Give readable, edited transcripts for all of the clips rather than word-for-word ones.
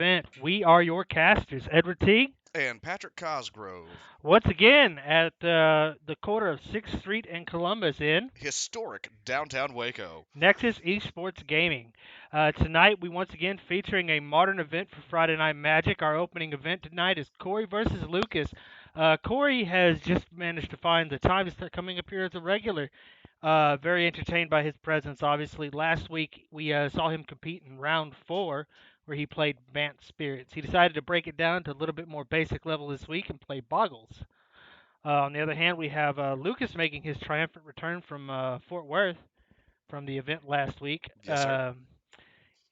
event. We are your casters, Edward Teague. And Patrick Cosgrove. Once again at the corner of 6th Street and Columbus in Historic downtown Waco. Nexus Esports Gaming. Tonight, we once again featuring a modern event for Friday Night Magic. Our opening event tonight is Corey versus Lucas. Corey has just managed to find the time to start coming up here as a regular. Very entertained by his presence, obviously. Last week, we saw him compete in round 4, where he played Bant Spirits. He decided to break it down to a little bit more basic level this week and play Boggles. On the other hand, we have Lucas making his triumphant return from Fort Worth from the event last week. Yes, sir.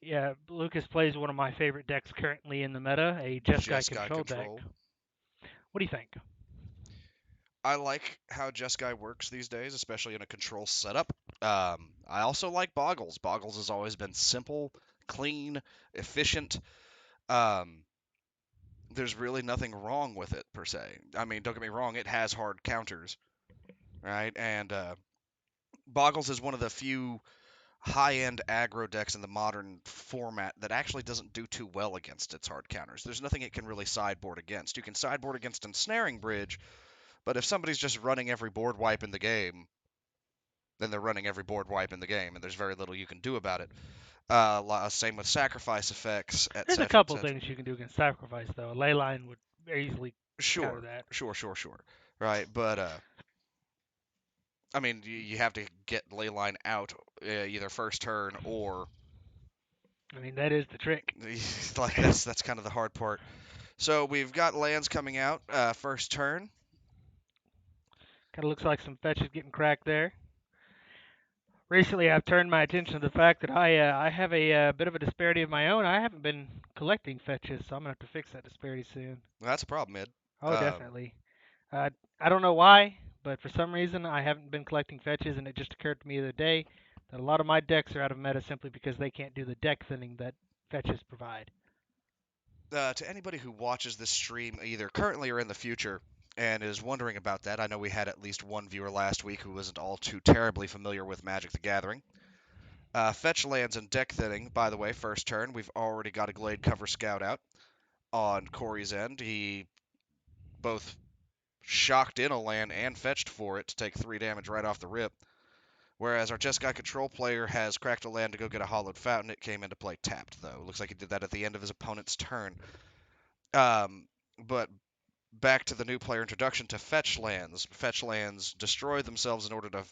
Yeah, Lucas plays one of my favorite decks currently in the meta, a Jeskai Jeskai control deck. Control. What do you think? I like how Jeskai works these days, especially in a control setup. I also like Boggles. Boggles has always been simple, clean, efficient. Um, there's really nothing wrong with it, per se. I mean, don't get me wrong, it has hard counters, right? And Boggles is one of the few high-end aggro decks in the modern format that actually doesn't do too well against its hard counters. There's nothing it can really sideboard against. You can sideboard against Ensnaring Bridge, but if somebody's just running every board wipe in the game, then they're running every board wipe in the game, and there's very little you can do about it. Same with sacrifice effects, There's a etc., couple etc. things you can do against Sacrifice, though. A ley line would very easily counter Sure, that. sure. Right, but I mean, you have to get Leyline out either first turn or I mean, that is the trick. like that's kind of the hard part. So we've got lands coming out first turn. Kind of looks like some fetches getting cracked there. Recently, I've turned my attention to the fact that I have a bit of a disparity of my own. I haven't been collecting fetches, so I'm gonna have to fix that disparity soon. That's a problem, Ed. Oh, Um, definitely. Uh, I don't know why, but for some reason I haven't been collecting fetches, and it just occurred to me the other day that a lot of my decks are out of meta simply because they can't do the deck thinning that fetches provide. to anybody who watches this stream either currently or in the future and is wondering about that, I know we had at least one viewer last week who wasn't all too terribly familiar with Magic the Gathering. Fetch lands and deck thinning, by the way, first turn. We've already got a Glade Cover Scout out on Corey's end. He both shocked in a land and fetched for it to take 3 damage right off the rip. Whereas our Jeskai control player has cracked a land to go get a Hollowed Fountain. It came into play tapped, though. Looks like he did that at the end of his opponent's turn. But back to the new player introduction to fetch lands. Fetch lands destroy themselves in order to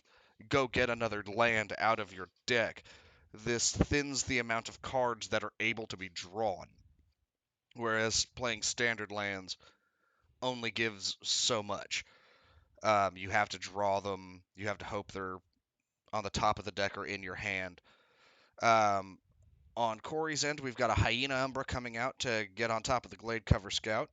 go get another land out of your deck. This thins the amount of cards that are able to be drawn. Whereas playing standard lands only gives so much. You have to draw them. You have to hope they're on the top of the deck or in your hand. Um, on Corey's end, we've got a Hyena Umbra coming out to get on top of the Glade Cover Scout.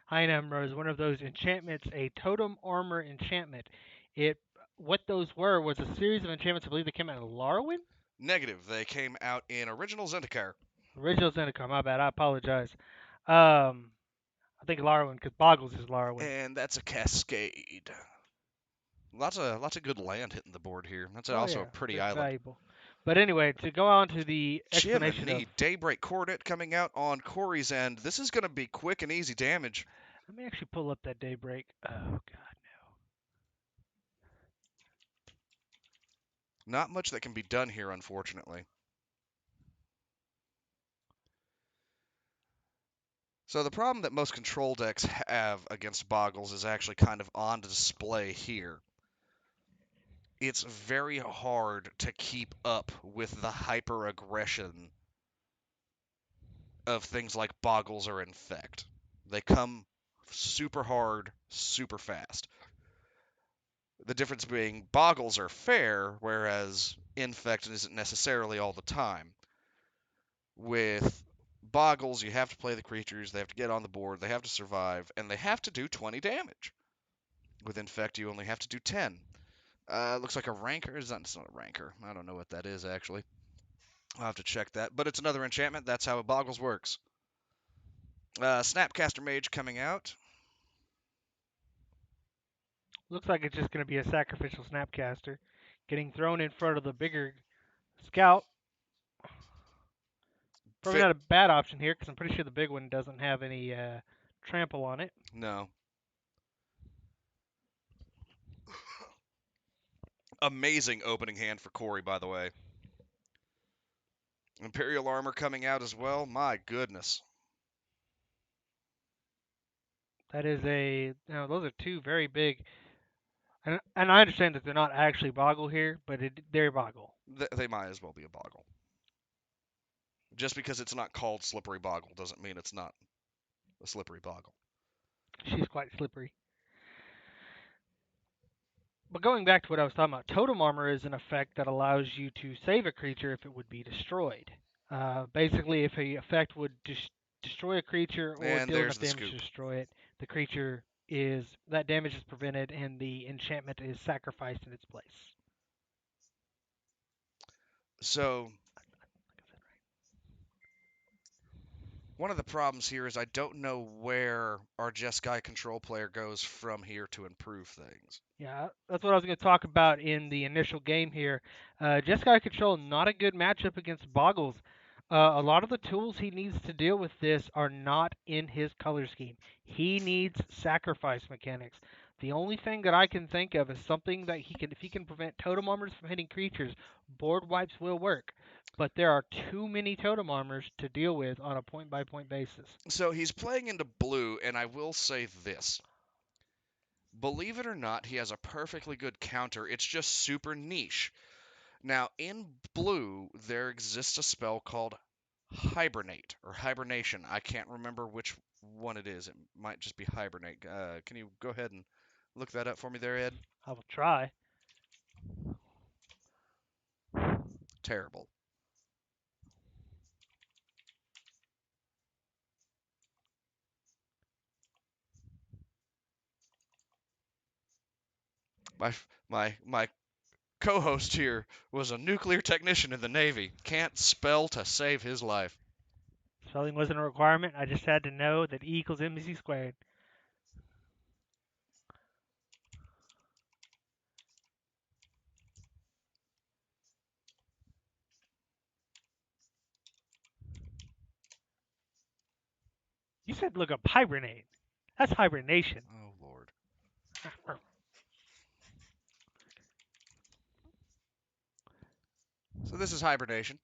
High Number is one of those enchantments, a totem armor enchantment. It what those were was a series of enchantments. I believe they came out of Larwin. Negative. They came out in original Zendikar. Original Zendikar. My bad. I apologize. Um, I think Larwin because Boggles is Larwin. And that's a Cascade. Lots of good land hitting the board here. That's Oh also a yeah, pretty very island. valuable. But anyway, to go on to the explanation of, Jiminy Daybreak Coronet coming out on Corey's end. This is going to be quick and easy damage. let me actually pull up that Daybreak. Oh God, Not much that can be done here, unfortunately. So the problem that most control decks have against Boggles is actually kind of on display here. It's very hard to keep up with the hyper aggression of things like Boggles or Infect. They come super hard, super fast. The difference being Boggles are fair, whereas Infect isn't necessarily all the time. With Boggles, you have to play the creatures, they have to get on the board, they have to survive, and they have to do 20 damage. With Infect, you only have to do 10. Looks like a Ranker. It's not a Ranker. I don't know what that is, actually. I'll have to check that. But it's another enchantment. That's how Boggles works. Snapcaster Mage coming out. looks like it's just going to be a sacrificial Snapcaster, getting thrown in front of the bigger Scout. Probably not a bad option here because I'm pretty sure the big one doesn't have any trample on it. No. Amazing opening hand for Corey, by the way. Imperial armor coming out as well. My goodness. That is those are two very big, and I understand that they're not actually boggle here, but they're boggle. They might as well be a boggle. Just because it's not called slippery boggle doesn't mean it's not a slippery boggle. She's quite slippery. But going back to what I was talking about, totem armor is an effect that allows you to save a creature if it would be destroyed. Basically, if a effect would destroy a creature or And deal there's enough the damage scoop. to destroy it, the creature is that damage is prevented and the enchantment is sacrificed in its place. So one of the problems here is I don't know where our Jeskai control player goes from here to improve things. Yeah, that's what I was going to talk about in the initial game here. Jeskai Control, not a good matchup against Boggles. A lot of the tools he needs to deal with this are not in his color scheme. He needs sacrifice mechanics. The only thing that I can think of is something that if he can prevent totem armors from hitting creatures, board wipes will work. But there are too many totem armors to deal with on a point by point basis. So he's playing into blue, and I will say this. Believe it or not, he has a perfectly good counter. It's just super niche. Now, in blue, there exists a spell called Hibernate or Hibernation. I can't remember which one it is. It might just be Hibernate. Can you go ahead and look that up for me there, Ed? I will try. Terrible. My my co-host here was a nuclear technician in the Navy. Can't spell to save his life. Spelling wasn't a requirement. I just had to know that E equals mc squared. You said look up hibernate. That's hibernation. Oh Lord. So this is Hibernation.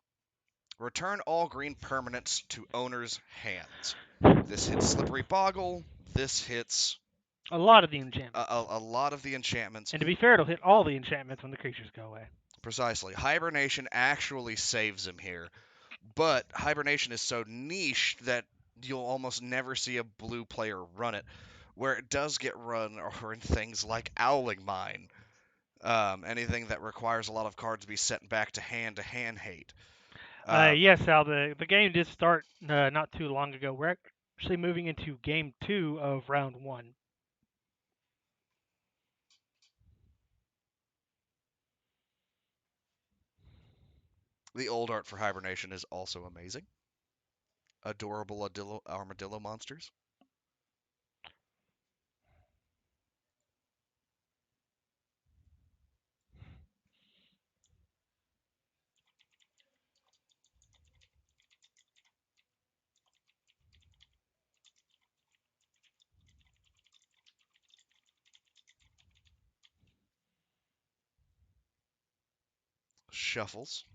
Return all green permanents to owner's hands. This hits Slippery Boggle. This hits A lot of the enchantments. a lot of the enchantments. And to be fair, it'll hit all the enchantments when the creatures go away. Precisely. Hibernation actually saves him here. But Hibernation is so niche that you'll almost never see a blue player run it. Where it does get run are in things like Owling Mine. Anything that requires a lot of cards to be sent back to hand hate. Yes, Al, the game did start not too long ago. We're actually moving into game 2 of round 1. The old art for Hibernation is also amazing. Adorable armadillo monsters. Shuffles.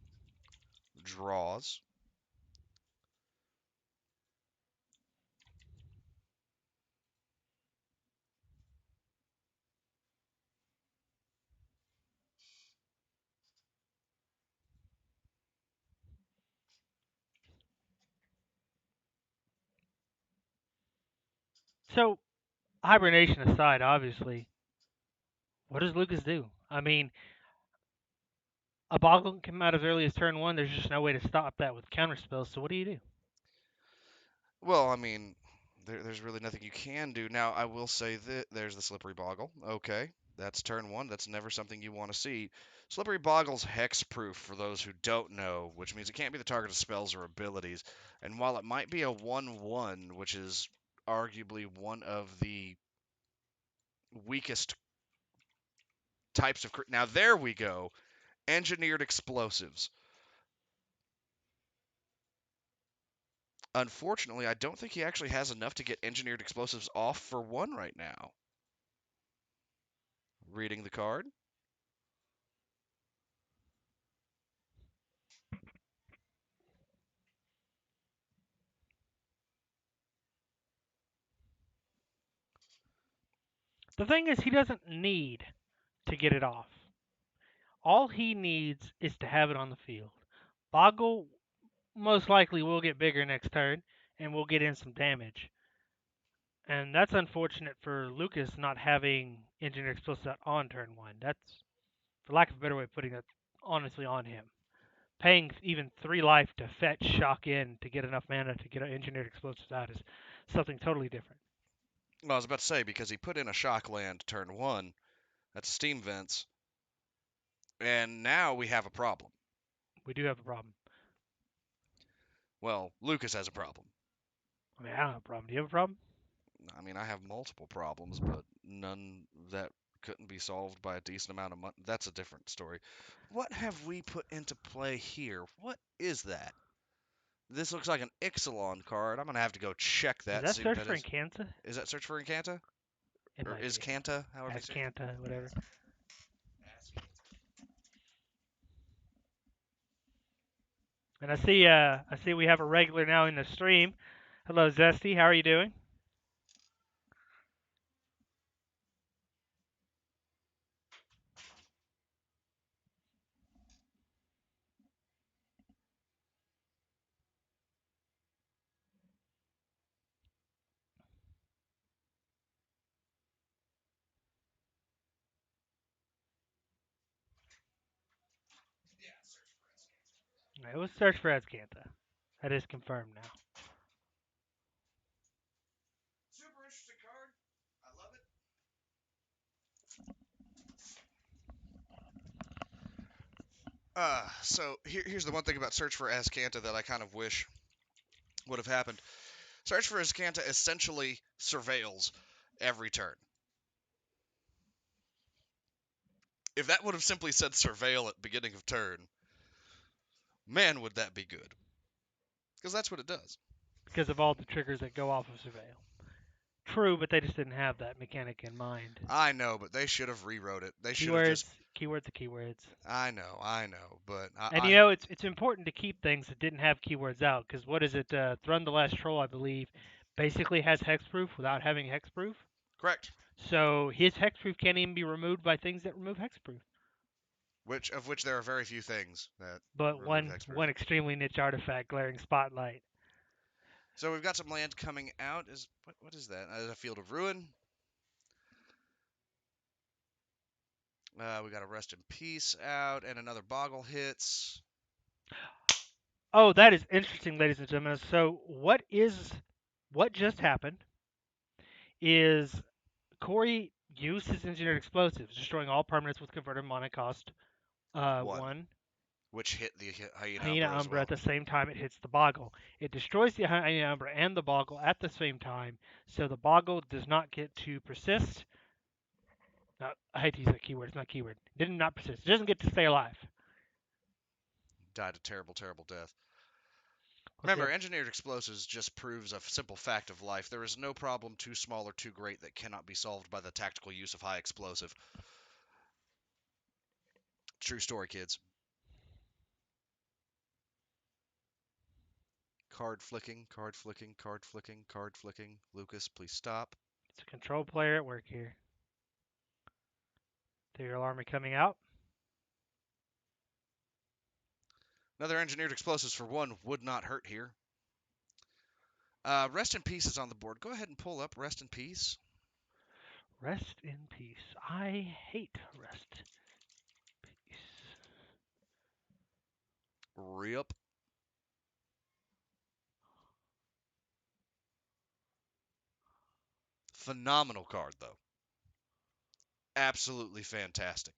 Draws. So, hibernation aside, obviously, what does Lucas do? I mean, a boggle can come out as early as turn 1. There's just no way to stop that with counter spells. So, what do? Well, I mean, there's really nothing you can do. Now, I will say that there's the Slippery Boggle. Okay, that's turn 1. That's never something you want to see. Slippery Boggle's hexproof for those who don't know, which means it can't be the target of spells or abilities. And while it might be a 1/1, which is arguably one of the weakest types of. Now, there we go. Engineered explosives. Unfortunately, I don't think he actually has enough to get engineered explosives off for one right now. Reading the card. The thing is, he doesn't need to get it off. All he needs is to have it on the field. Boggle most likely will get bigger next turn, and we'll get in some damage. And that's unfortunate for Lucas not having engineer explosives out on turn one. That's, for lack of a better way of putting it, honestly on him. Paying even 3 life to fetch shock in to get enough mana to get engineered explosives out is something totally different. Well, I was about to say, because he put in a shock land turn one, that's steam vents, and now we have a problem. We do have a problem. Well, Lucas has a problem. I mean, I don't have a problem. Do you have a problem? I mean, I have multiple problems, but none that couldn't be solved by a decent amount of money. That's a different story. What have we put into play here? What is that? This looks like an Ixalan card. I'm going to have to go check Is that, that see what search that for is. Incanta? Is that Search for Incanta? It Or might is be. Canta, however you say it? Ascanta, whatever. And I see we have a regular now in the stream. Hello, Zesty. How are you doing? All right, let's search for Ascanta. That is confirmed now. Super interesting card. I love it. So here's the one thing about Search for Ascanta that I kind of wish would have happened. Search for Ascanta essentially surveils every turn. If that would have simply said surveil at beginning of turn, man, would that be good. Because that's what it does. Because of all the triggers that go off of Surveil. True, but they just didn't have that mechanic in mind. I know, but they should have rewrote it. They should have Keywords, just. keywords are keywords. I know, but And you know, it's important to keep things that didn't have keywords out, because what is it? Thrun the Last Troll, I believe, basically has hexproof without having hexproof. correct. So his hexproof can't even be removed by things that remove hexproof. Which there are very few things that But remove one hexproof. extremely niche artifact, Glaring Spotlight. So we've got some land coming out. Is what is that? A Field of Ruin. We got a Rest in Peace out, and another Boggle hits. Oh, that is interesting, ladies and gentlemen. So what just happened is Corey used his engineered explosives, destroying all permanents with converted mana cost One, 1 which hit the Hyena Hyena Umbra as Umbra well. at the same time it hits the Boggle. It destroys the Hyena Umbra and the Boggle at the same time, so the Boggle does not get to persist. No, I hate to use that keyword. It's not keyword. It did not persist. It doesn't get to stay alive. Died a terrible, terrible death. Let's see. Remember, engineered explosives just proves a simple fact of life. There is no problem too small or too great that cannot be solved by the tactical use of high explosive. True story, kids. Card flicking, card flicking, card flicking, card flicking. Lucas, please stop. It's a control player at work here. Ethereal Army coming out. Another engineered explosives for one would not hurt here. Rest in Peace is on the board. Go ahead and pull up Rest in Peace. Rest in peace. I hate rest. Peace. Rip. Phenomenal card, though. Absolutely fantastic.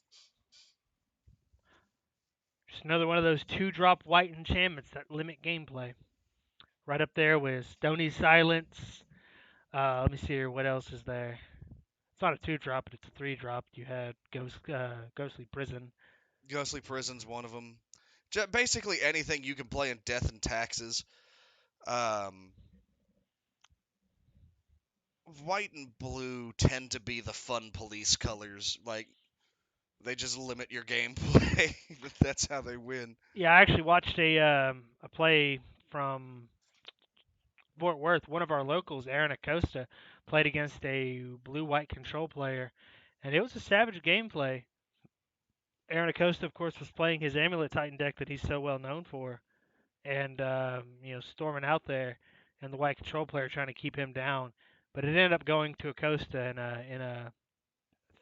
Just another one of those 2-drop white enchantments that limit gameplay. Right up there with Stony Silence. Let me see here. What else is there? It's not a 2-drop, but it's a 3-drop. You had Ghostly Prison. Ghostly Prison's one of them. Basically anything you can play in Death and Taxes. Um, white and blue tend to be the fun police colors. Like they just limit your gameplay, but that's how they win. Yeah, I actually watched a play from Fort Worth. One of our locals, Aaron Acosta, played against a blue-white control player, and it was a savage gameplay. Aaron Acosta, of course, was playing his Amulet Titan deck that he's so well known for, and storming out there, and the white control player trying to keep him down. But it ended up going to Acosta in a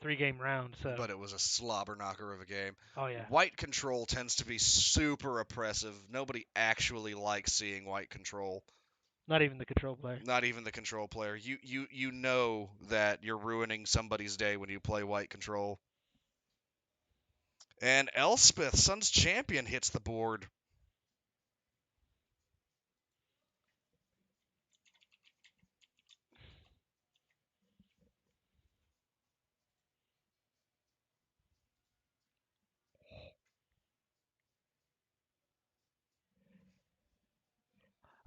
3-game round. So, But it was a slobber knocker of a game. oh yeah, White control tends to be super oppressive. Nobody actually likes seeing white control. not even the control player. Not even the control player. You know that you're ruining somebody's day when you play white control. And Elspeth, Sun's champion, hits the board.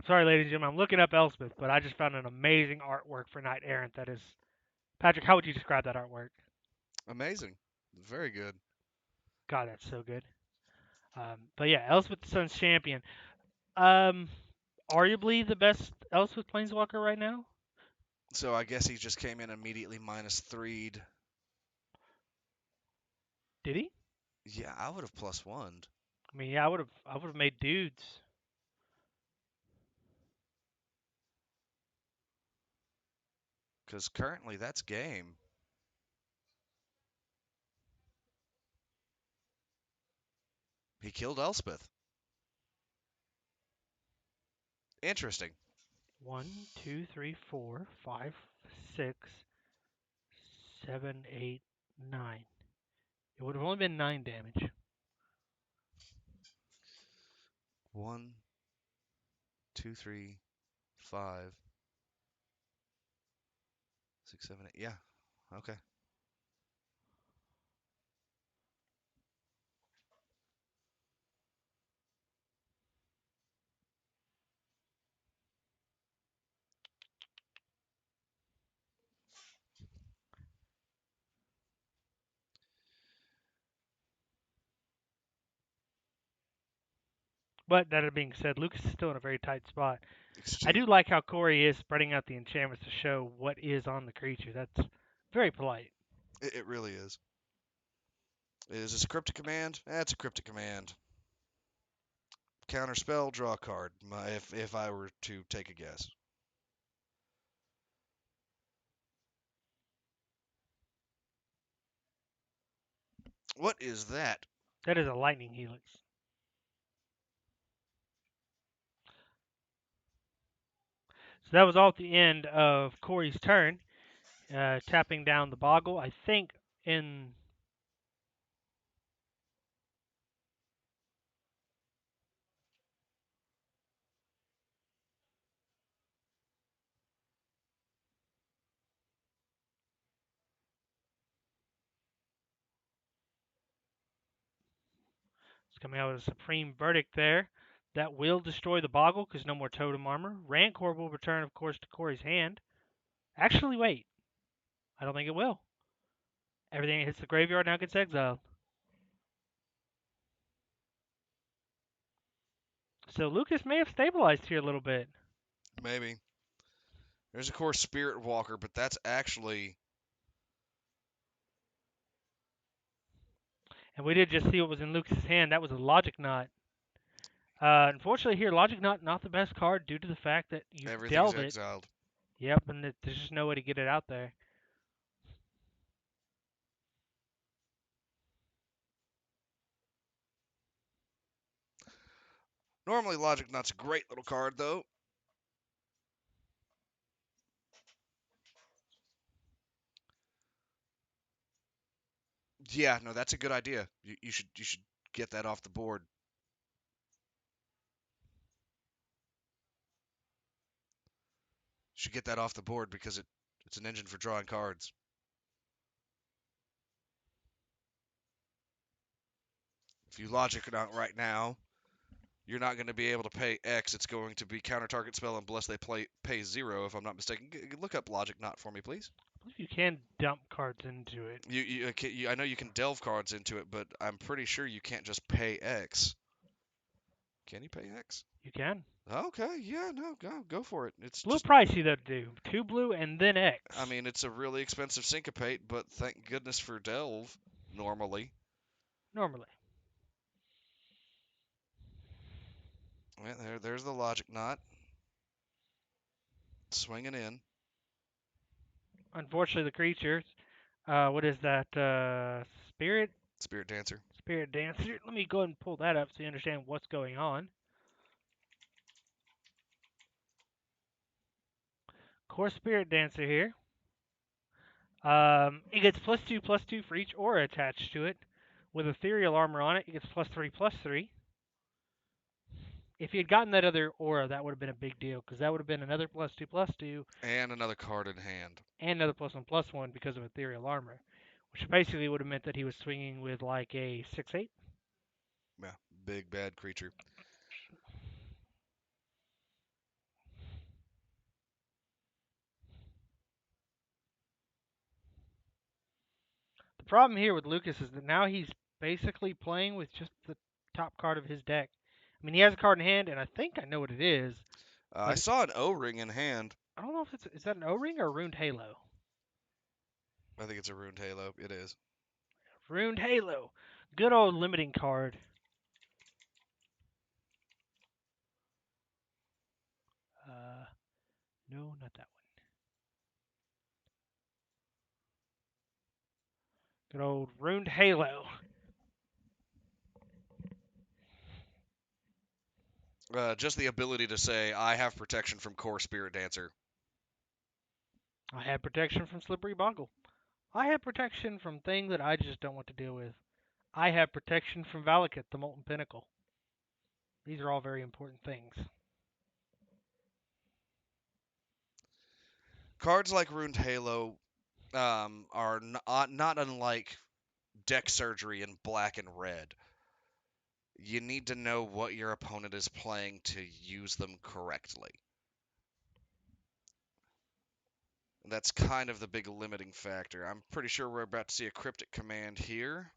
Sorry, ladies and gentlemen, I'm looking up Elspeth, but I just found an amazing artwork for Knight Errant. That is, Patrick, how would you describe that artwork? Amazing. Very good. God, that's so good. But yeah, Elspeth, the Sun's champion. Um, Arguably the best Elspeth Planeswalker right now. So I guess he just came in immediately minus 3'd. Did he? Yeah, I would have plus 1'd. I mean, yeah, I would have made dudes. Because currently that's game. He killed Elspeth. Interesting. 1, 2, 3, 4, 5, 6, 7, 8, 9. It would have only been 9 damage. 1, 2, 3, 5, 6, 7, 8. Yeah. Okay. But that being said, Lucas is still in a very tight spot. I do Extreme. like how Corey is spreading out the enchantments to show what is on the creature. That's very polite. It really is. Is this a cryptic command? That's a cryptic command. Counter spell, draw a card. If I were to take a guess. What is that? That is a lightning helix. So that was all at the end of Corey's turn, tapping down the boggle. I think in it's coming out with a supreme verdict there. That will destroy the boggle because no more totem armor. Rancor will return, of course, to Corey's hand. Actually, wait. I don't think it will. Everything that hits the graveyard now gets exiled. So Lucas may have stabilized here a little bit. Maybe. There's of course Spirit Walker, but that's actually And we did just see what was in Lucas's hand. That was a Logic Knot. Unfortunately, here, Logic Knot not the best card due to the fact that you've everything's dealt it. exiled. Yep, and there's just no way to get it out there. Normally Logic Knot's a great little card though. Yeah, no, that's a good idea. You should get that off the board. Should get that off the board because it's an engine for drawing cards. If you Logic Knot right now, you're not going to be able to pay X. It's going to be counter target spell unless they pay 0, if I'm not mistaken. Look up Logic Knot for me, please. I believe you can dump cards into it. I know you can delve cards into it, but I'm pretty sure you can't just pay X. Can you pay X? You can. Okay, yeah, no, go for it. It's A little just, pricey though to do. 2 blue and then X. I mean, it's a really expensive syncopate, but thank goodness for delve. Normally, Normally. there's the Logic Knot swinging in. Unfortunately, the creatures. What is that? Spirit? Spirit Dancer. Spirit Dancer. Let me go ahead and pull that up so you understand what's going on. Core Spirit Dancer here. It gets +2/+2 for each aura attached to it. With ethereal armor on it, it gets +3/+3. If he had gotten that other aura, that would have been a big deal because that would have been another +2/+2 And another card in hand. and another +1/+1 because of ethereal armor, which basically would have meant that he was swinging with like a 6/8. Yeah, big bad creature. The problem here with Lucas is that now he's basically playing with just the top card of his deck. I mean, he has a card in hand, and I think I know what it is, I but saw an O-ring in hand. I don't know if is that an O-ring or a Runed Halo. I think it's a Runed Halo. It is. Runed Halo, good old limiting card. No, not that one. Good old Runed Halo. Just the ability to say, I have protection from Core Spirit Dancer. I have protection from Slippery Boggle. I have protection from thing that I just don't want to deal with. I have protection from Valakut, the Molten Pinnacle. These are all very important things. Cards like Runed Halo are not unlike deck surgery in black and red. You need to know what your opponent is playing to use them correctly. That's kind of the big limiting factor. I'm pretty sure we're about to see a cryptic command here.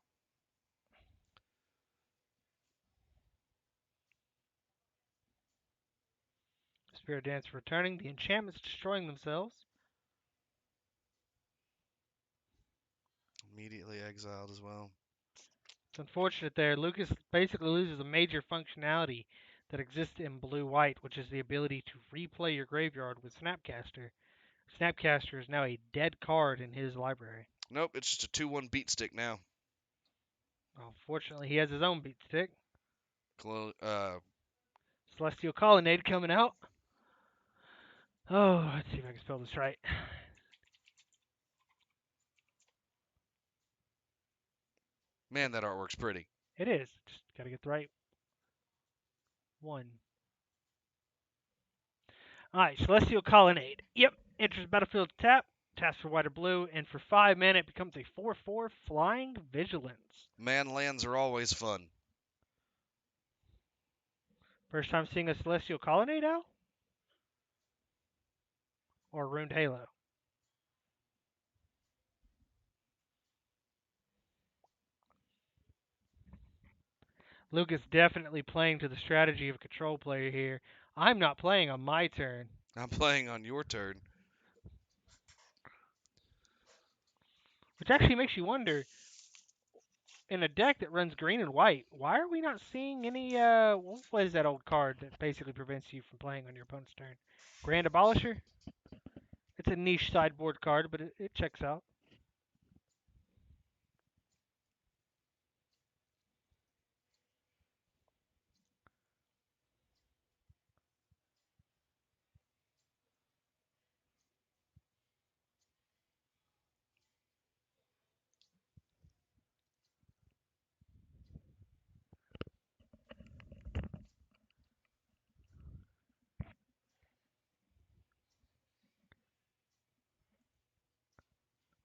Spirit Dance returning, the enchantments destroying themselves. Immediately exiled as well. It's unfortunate there. Lucas basically loses a major functionality that exists in blue-white, which is the ability to replay your graveyard with Snapcaster. Snapcaster is now a dead card in his library. Nope, it's just a 2-1 beat stick now. Unfortunately, he has his own beat stick. Celestial Colonnade coming out. Oh, let's see if I can spell this right. Man, that artwork's pretty. It is. Just gotta get the right one. Alright, Celestial Colonnade. Yep. Enters battlefield tap. Taps for white or blue. And for 5 mana, it becomes a 4/4 Flying Vigilance. Man, lands are always fun. First time seeing a Celestial Colonnade out? Or Runed Halo? Lucas definitely playing to the strategy of a control player here. I'm not playing on my turn. I'm playing on your turn. Which actually makes you wonder, in a deck that runs green and white, why are we not seeing any, what is that old card that basically prevents you from playing on your opponent's turn? Grand Abolisher? It's a niche sideboard card, but it checks out.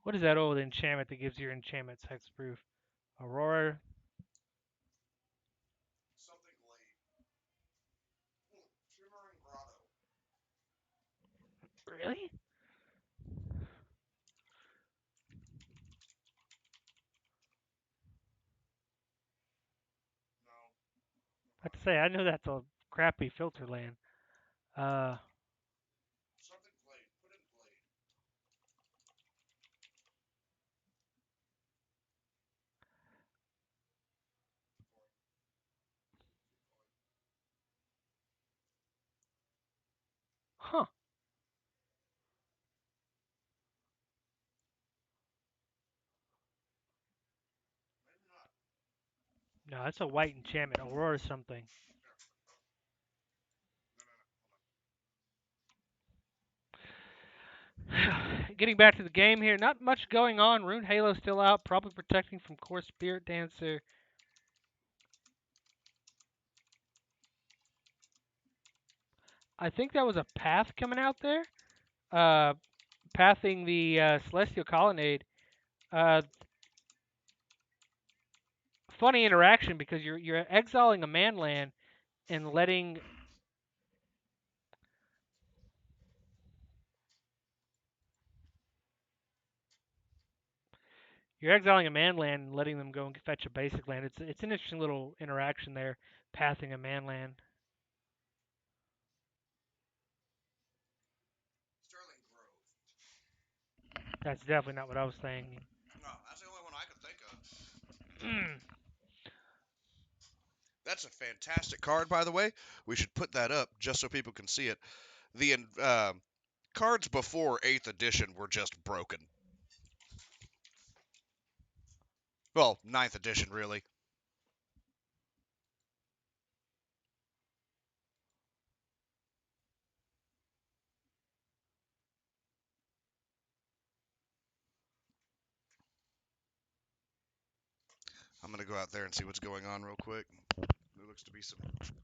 What is that old enchantment that gives your enchantments hexproof? Aurora? Something late. Really? I have to say, I know that's a crappy filter land. Uh, Something played. Put in played. huh. Maybe not. No, that's a white enchantment. Aurora something. Getting back to the game here, not much going on. Rune Halo still out, probably protecting from Core Spirit Dancer. I think that was a path coming out there. Uh, pathing the Celestial Colonnade. Uh, funny interaction because you're exiling a man land and letting you're exiling a man land and letting them go and fetch a basic land. It's an interesting little interaction there, pathing a man land. Sterling Grove. That's definitely not what I was saying. No, that's the only one I could think of. Mm. That's a fantastic card, by the way. We should put that up just so people can see it. The cards before 8th edition were just broken. Well, 9th edition, really. I'm going to go out there and see what's going on real quick. There looks to be some confusion.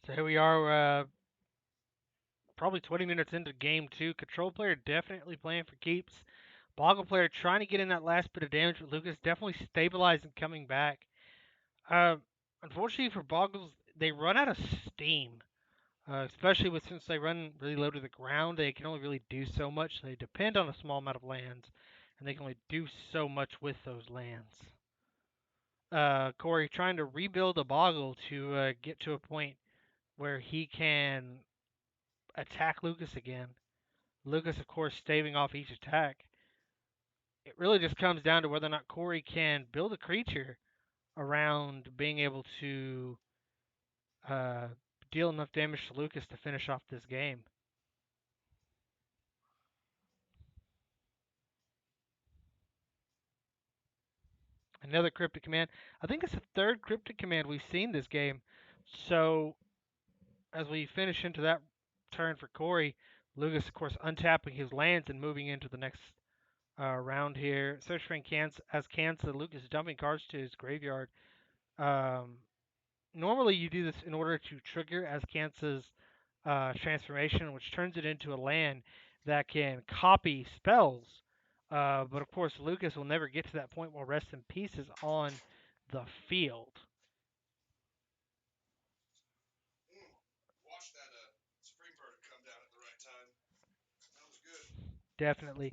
So here we are, probably 20 minutes into game two. Control player definitely playing for keeps. Boggle player trying to get in that last bit of damage with Lucas, definitely stabilizing coming back. Uh, unfortunately for Boggles, they run out of steam. Especially with since they run really low to the ground, they can only really do so much. They depend on a small amount of lands, and they can only do so much with those lands. Corey trying to rebuild a Boggle to get to a point where he can attack Lucas again. Lucas, of course, staving off each attack. It really just comes down to whether or not Corey can build a creature around being able to uh, deal enough damage to Lucas to finish off this game. Another cryptic command. I think it's the third cryptic command we've seen this game. So as we finish into that turn for Corey, Lucas, of course, untapping his lands and moving into the next round here. Search for as Kansas. Lucas dumping cards to his graveyard. Um, Normally, you do this in order to trigger as Kansas transformation, which turns it into a land that can copy spells. But of course, Lucas will never get to that point while Rest in Peace is on the field. Watch that spring bird come down at the right time. That was good. Definitely.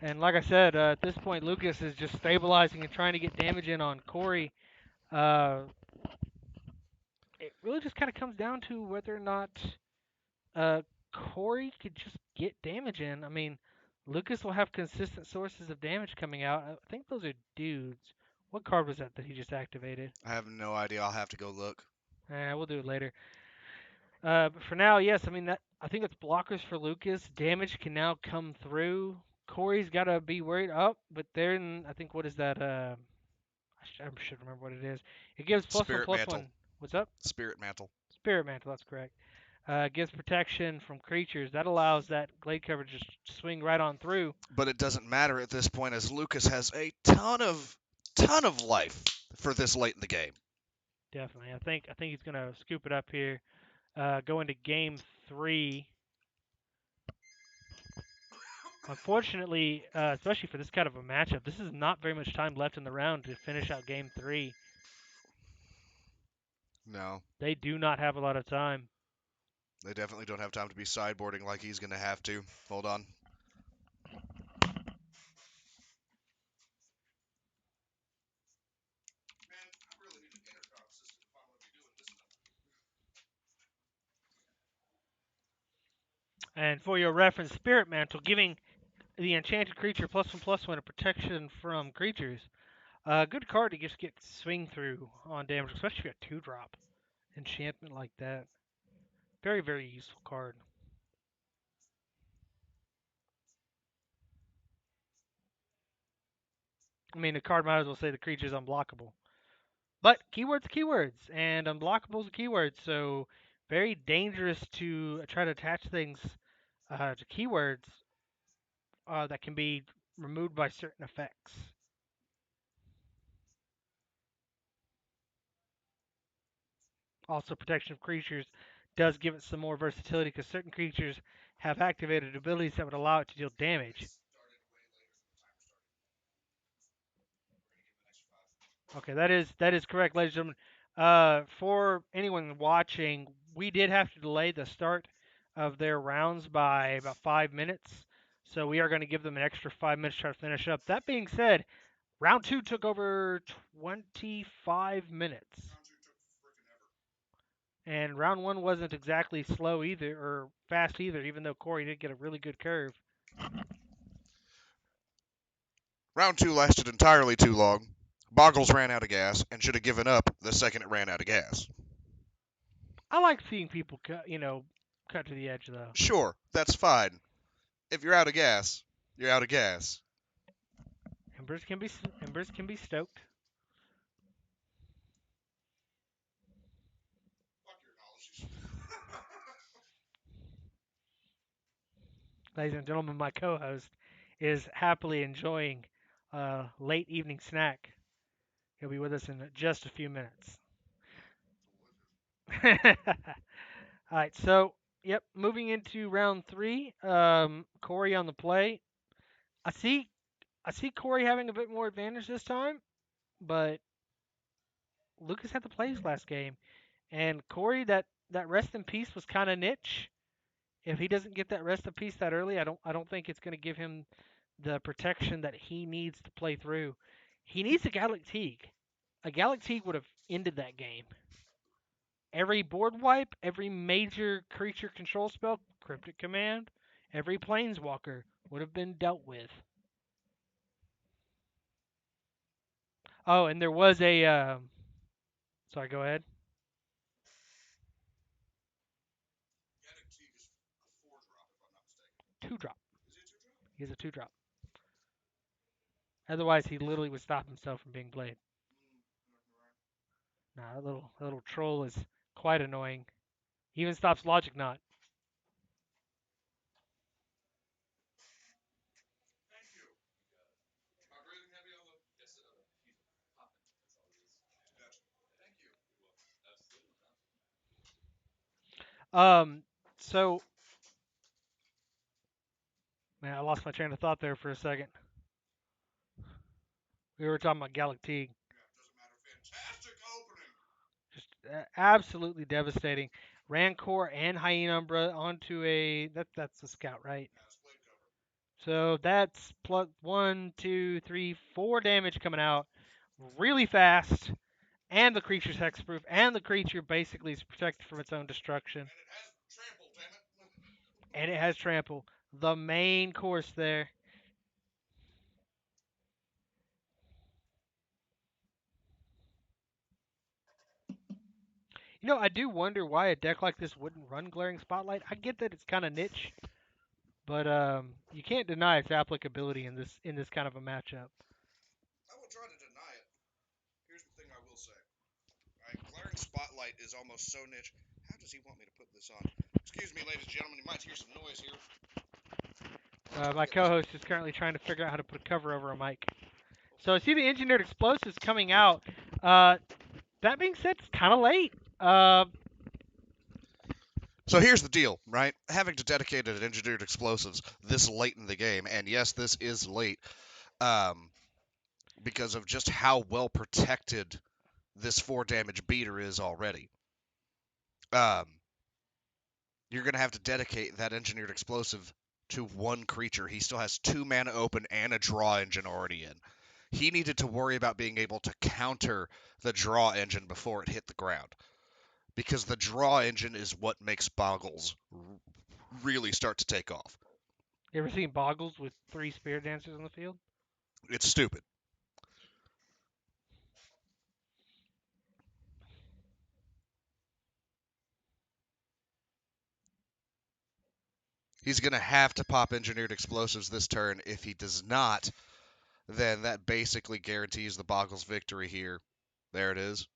And like I said, at this point, Lucas is just stabilizing and trying to get damage in on Corey. Uh, it really just kind of comes down to whether or not uh, Corey could just get damage in. I mean, Lucas will have consistent sources of damage coming out. I think those are dudes. What card was that he just activated? I have no idea. I'll have to go look. We'll do it later. But for now, yes. I mean that. I think it's blockers for Lucas. Damage can now come through. Corey's got to be worried. Oh, but then I think what is that? I should remember what it is. It gives Spirit plus mantle. one. What's up? Spirit mantle. Spirit Mantle. That's correct. Gives protection from creatures. That allows that glade cover to just swing right on through. But it doesn't matter at this point as Lucas has a ton of life for this late in the game. Definitely. I think he's gonna scoop it up here. Go into game 3. Unfortunately, especially for this kind of a matchup, this is not very much time left in the round to finish out game 3. No, They do not have a lot of time. they definitely don't have time to be sideboarding like he's going to have to. Hold on. Man, I really need an intercom system if I'm going to be doing this stuff. And for your reference, Spirit Mantle, giving the enchanted creature +1/+1 a protection from creatures. Good card to just get swing through on damage, especially if you have 2-drop enchantment like that. Very, very useful card. I mean, the card might as well say the creature is unblockable. But keywords, and unblockable is a keyword, so very dangerous to try to attach things to keywords that can be removed by certain effects. Also, protection of creatures does give it some more versatility because certain creatures have activated abilities that would allow it to deal damage. Okay, that is correct, ladies and gentlemen. For anyone watching, we did have to delay the start of their rounds by about 5 minutes, so we are going to give them an extra 5 minutes to try to finish up. That being said, round 2 took over 25 minutes, and round 1 wasn't exactly slow either or fast either, even though Corey did get a really good curve. Round 2 lasted entirely too long. Boggles ran out of gas and should have given up the second it ran out of gas. I like seeing people cut to the edge though. Sure, that's fine. If you're out of gas, you're out of gas. Embers can be stoked. Ladies and gentlemen, my co-host is happily enjoying a late evening snack. He'll be with us in just a few minutes. All right, so yep, moving into round 3. Corey on the play. I see, I see Corey having a bit more advantage this time, but Lucas had the plays last game, and Corey that rest in peace was kind of niche. If he doesn't get that rest in peace that early, I don't think it's going to give him the protection that he needs to play through. He needs a Gallic Teague. A Gallic Teague would have ended that game. Every board wipe, every major creature control spell, cryptic command, every planeswalker would have been dealt with. Oh, and there was a Sorry, go ahead. Teague is a 4-drop, if I'm not mistaken. 2-drop. Is he a 2-drop? He's a 2-drop. Otherwise, he literally would stop himself from being played. Right. Nah, that little troll is quite annoying. He even stops Logic Knot. Thank you. Am I breathing heavy on the? Yes, he's popping. That's all it is. Gotcha. Thank you. Um, so man, I lost my train of thought there for a second. We were talking about Gallic Teague. Yeah, doesn't matter. Fantastic opening. Just absolutely devastating. Ran core and Hyena Umbra onto that's a scout, right? Yeah, it's blade cover. So that's plus 1, 2, 3, 4 damage coming out really fast, and the creature's hexproof, and the creature basically is protected from its own destruction, And it has trample, damn it. and it has trample. The main course there. I do wonder why a deck like this wouldn't run Glaring Spotlight. I get that it's kind of niche, but you can't deny its applicability in this kind of a matchup. I will try to deny it. Here's the thing I will say. Glaring Spotlight is almost so niche. How does he want me to put this on? Excuse me, ladies and gentlemen. You might hear some noise here. My co-host is currently trying to figure out how to put a cover over a mic. So I see the engineered explosives coming out. That being said, it's kind of late. So here's the deal, right? Having to dedicate an engineered explosives this late in the game, and yes, this is late, because of just how well protected this 4 damage beater is already. Um, you're going to have to dedicate that engineered explosive to one creature. He still has 2 mana open and a draw engine already in. He needed to worry about being able to counter the draw engine before it hit the ground, because the draw engine is what makes Boggles really start to take off. You ever seen Boggles with 3 Spirit Dancers on the field? It's stupid. He's going to have to pop engineered explosives this turn. If he does not, then that basically guarantees the Boggles victory here. There it is.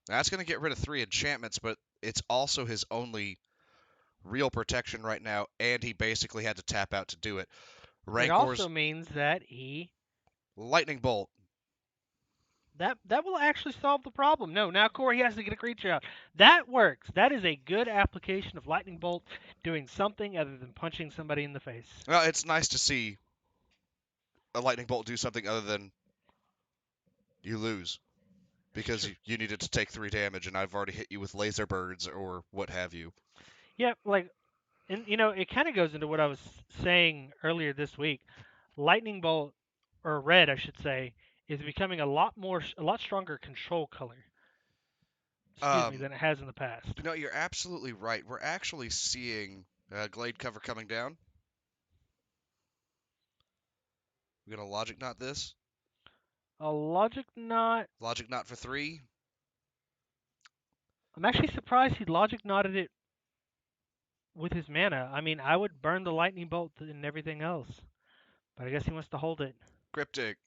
That's going to get rid of 3 enchantments, but it's also his only real protection right now, and he basically had to tap out to do it. It Rancor's also means that he Lightning Bolt. that will actually solve the problem. No, now Corey has to get a creature out. That works. That is a good application of Lightning Bolt doing something other than punching somebody in the face. Well, it's nice to see a Lightning Bolt do something other than you lose, because you needed to take 3 damage, and I've already hit you with laser birds or what have you. Yeah, and it kind of goes into what I was saying earlier this week. Lightning Bolt, or Red, I should say, is becoming a lot stronger control color. Excuse me, Um, than it has in the past. no, you're absolutely right. We're actually seeing Glade cover coming down. We're going to Logic Knot this. A Logic Knot. Logic Knot for 3. I'm actually surprised he Logic Knotted it with his mana. I mean, I would burn the Lightning Bolt and everything else, but I guess he wants to hold it. Cryptic.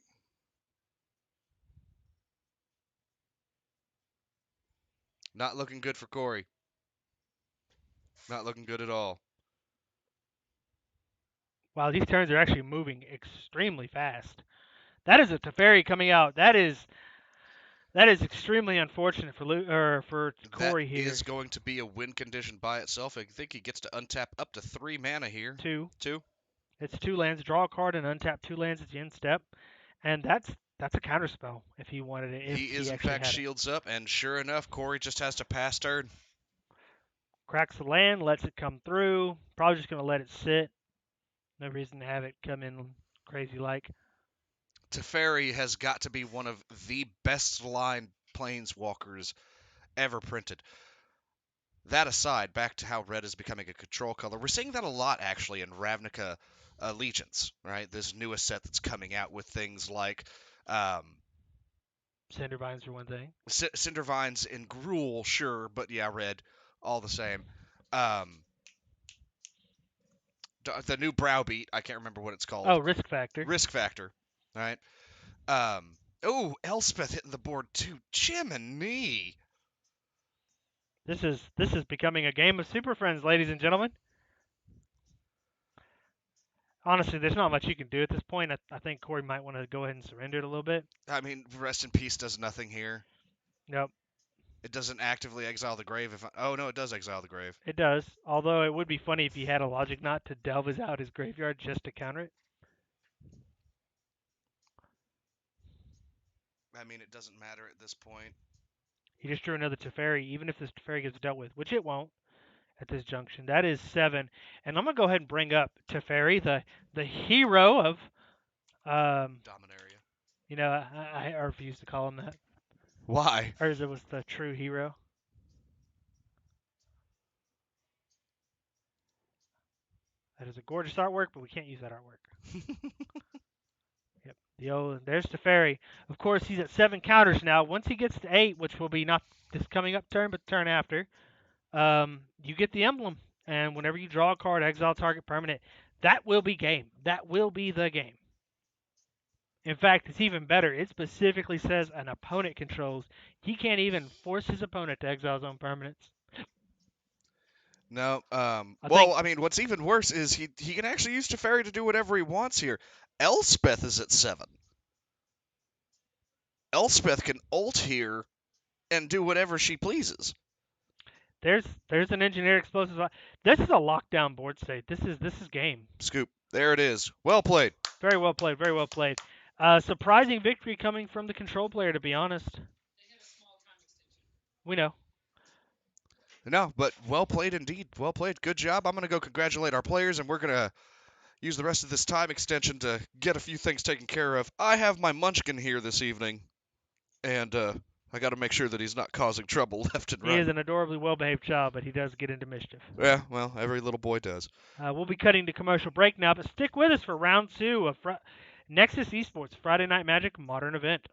Not looking good for Corey. Not looking good at all. Wow, these turns are actually moving extremely fast. That is a Teferi coming out. That is extremely unfortunate for That Corey here. is going to be a win condition by itself. I think he gets to untap up to 3 mana here. 2. 2. It's 2 lands. Draw a card and untap 2 lands at the end step, and that's a counterspell if he wanted it. If He is, in actually fact, had it. shields up, and sure enough, Corey just has to pass turn. Cracks the land, lets it come through. Probably just gonna let it sit. No reason to have it come in crazy like. Teferi has got to be one of the best line planeswalkers ever printed. That aside, back to how red is becoming a control color. We're seeing that a lot, actually, in Ravnica Allegiance, right? This newest set that's coming out with things like Cinder vines for one thing. Cinder vines and gruel, sure, but yeah, red, all the same. The new browbeat, I can't remember what it's called. Oh, risk factor. Risk factor, all right? Oh, Elspeth hitting the board too. Jiminy. This is becoming a game of Super Friends, ladies and gentlemen. Honestly, there's not much you can do at this point. I think Corey might want to go ahead and surrender it a little bit. I mean, rest in peace does nothing here. Nope, It doesn't actively exile the grave. Oh no, it does exile the grave. it does. Although it would be funny if he had a logic knot to delve out his graveyard just to counter it. I mean, it doesn't matter at this point. He just drew another Teferi, even if this Teferi gets dealt with, which it won't at this junction. That is 7. And I'm going to go ahead and bring up Teferi, the hero of, Dominaria. I refuse to call him that. Why? Or it was the true hero. That is a gorgeous artwork, but we can't use that artwork. Yep. There's Teferi. Of course, he's at 7 counters now. Once he gets to 8, which will be not this coming up turn, but the turn after, you get the emblem. And whenever you draw a card, exile target permanent, that will be game. That will be the game. In fact, it's even better. It specifically says an opponent controls. He can't even force his opponent to exile his own permanents. No. I mean, what's even worse is he can actually use Teferi to do whatever he wants here. Elspeth is at 7. Elspeth can ult here and do whatever she pleases. There's an engineered explosive. This is a lockdown board state. This is game. Scoop. There it is. Well played. Very well played. Very well played. Surprising victory coming from the control player, to be honest. We know. No, but well played indeed. Well played. Good job. I'm going to go congratulate our players, and we're going to use the rest of this time extension to get a few things taken care of. I have my Munchkin here this evening, and I got to make sure that he's not causing trouble left and right. He is an adorably well-behaved child, but he does get into mischief. Yeah, well, every little boy does. We'll be cutting to commercial break now, but stick with us for round 2 of Nexus Esports Friday Night Magic Modern Event.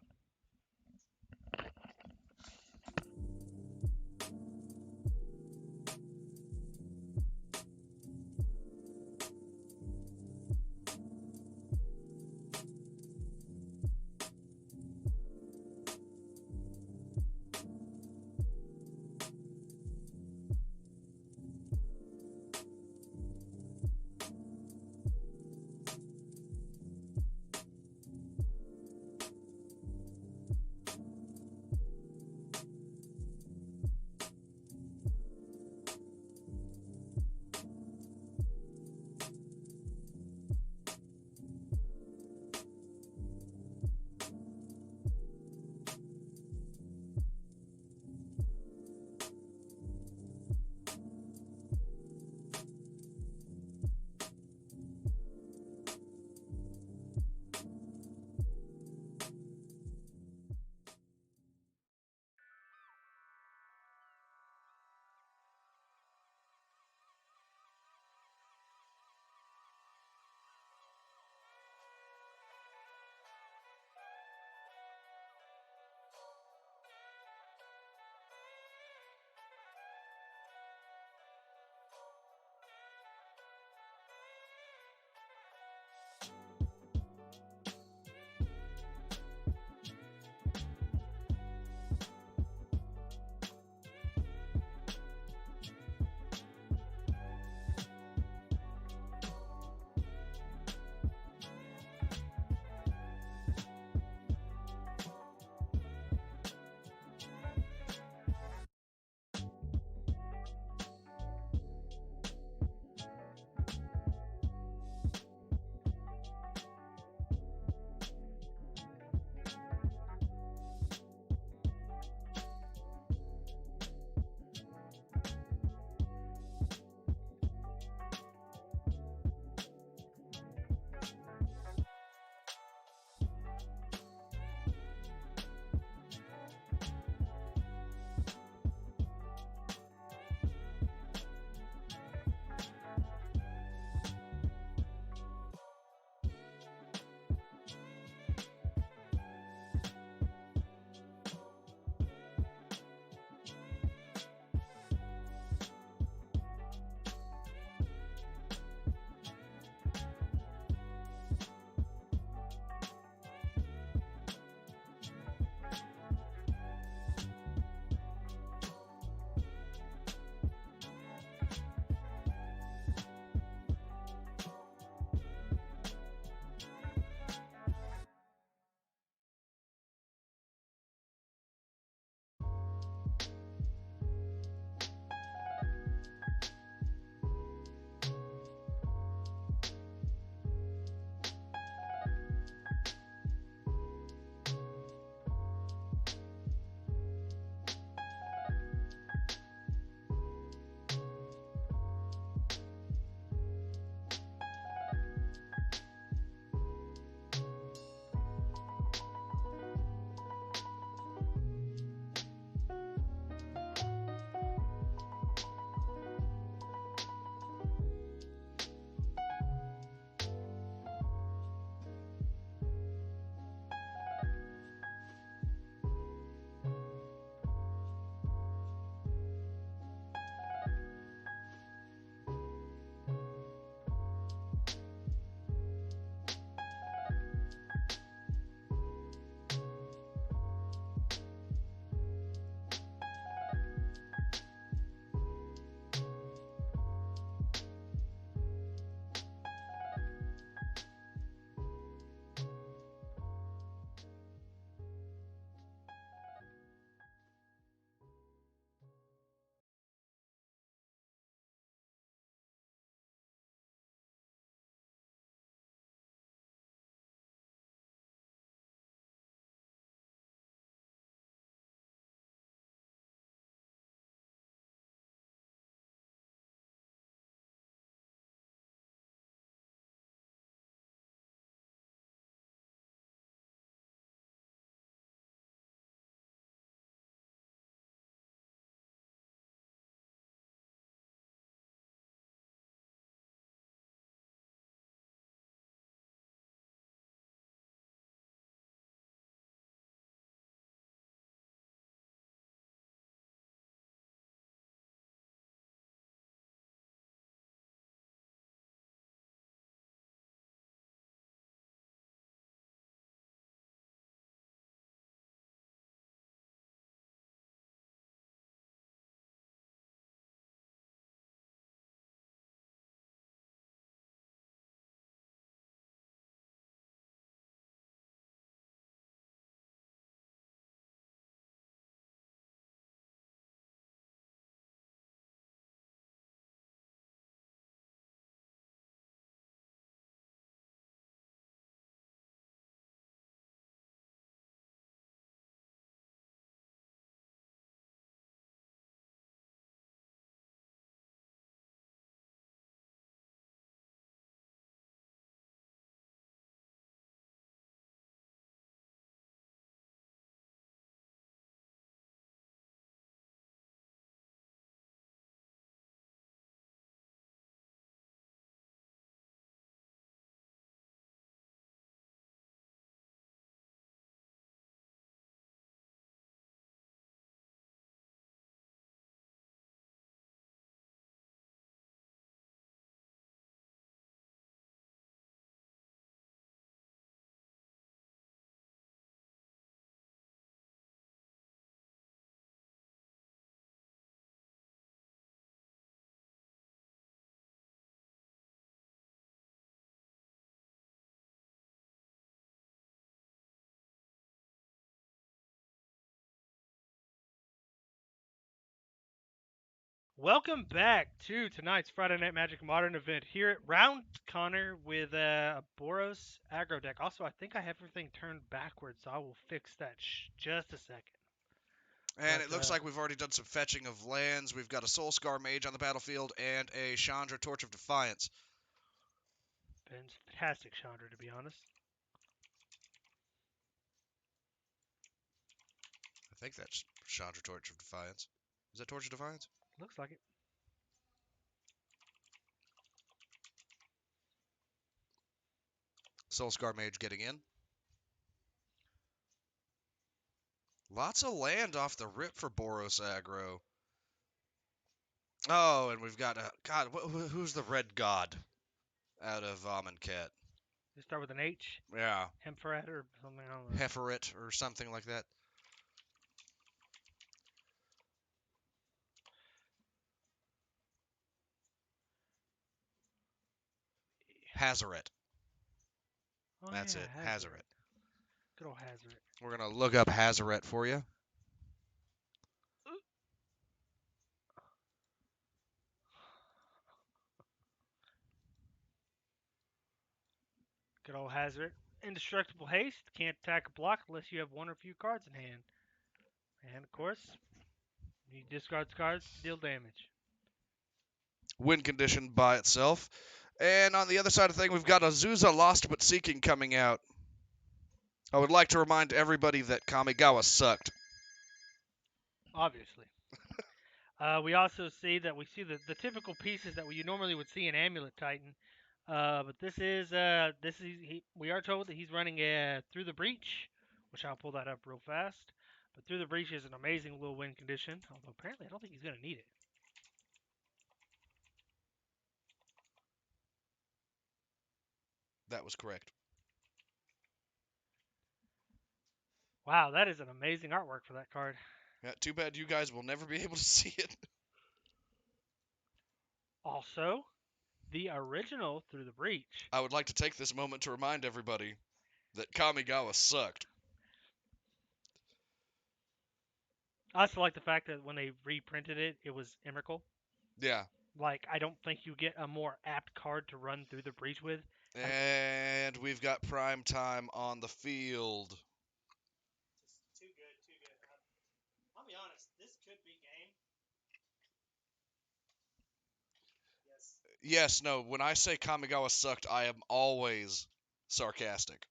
Welcome back to tonight's Friday Night Magic Modern event here at Round Connor with a Boros aggro deck. Also, I think I have everything turned backwards, so I will fix that just a second. And it looks like we've already done some fetching of lands. We've got a Soul Scar Mage on the battlefield and a Chandra Torch of Defiance. Fantastic Chandra, to be honest. I think that's Chandra Torch of Defiance. Is that Torch of Defiance? Looks like it. Soul Scar Mage getting in. Lots of land off the rip for Boros aggro. Oh, and we've got God. Who's the red god out of Amonkhet? You start with an H. Yeah, Hemferat or something. I don't know. Hefferet or something like that. Hazaret. Oh, That's yeah, it. Hazaret. Hazaret. Good old Hazaret. We're gonna look up Hazaret for you. Good old Hazaret. Indestructible haste. Can't attack a block unless you have one or few cards in hand. And of course, he discards cards to deal damage. Win condition by itself. And on the other side of the thing, we've got Azusa Lost But Seeking coming out. I would like to remind everybody that Kamigawa sucked. Obviously. We also see the typical pieces that we normally would see in Amulet Titan. But we are told that he's running Through the Breach, which I'll pull that up real fast. But Through the Breach is an amazing little win condition, although apparently I don't think he's going to need it. That was correct. Wow, that is an amazing artwork for that card. Yeah, too bad you guys will never be able to see it. Also, the original Through the Breach. I would like to take this moment to remind everybody that Kamigawa sucked. I also like the fact that when they reprinted it, it was Emrakul. Yeah. Like, I don't think you get a more apt card to run Through the Breach with. And we've got prime time on the field. Too good, too good. I'll be honest, this could be game. Yes, no, when I say Kamigawa sucked, I am always sarcastic.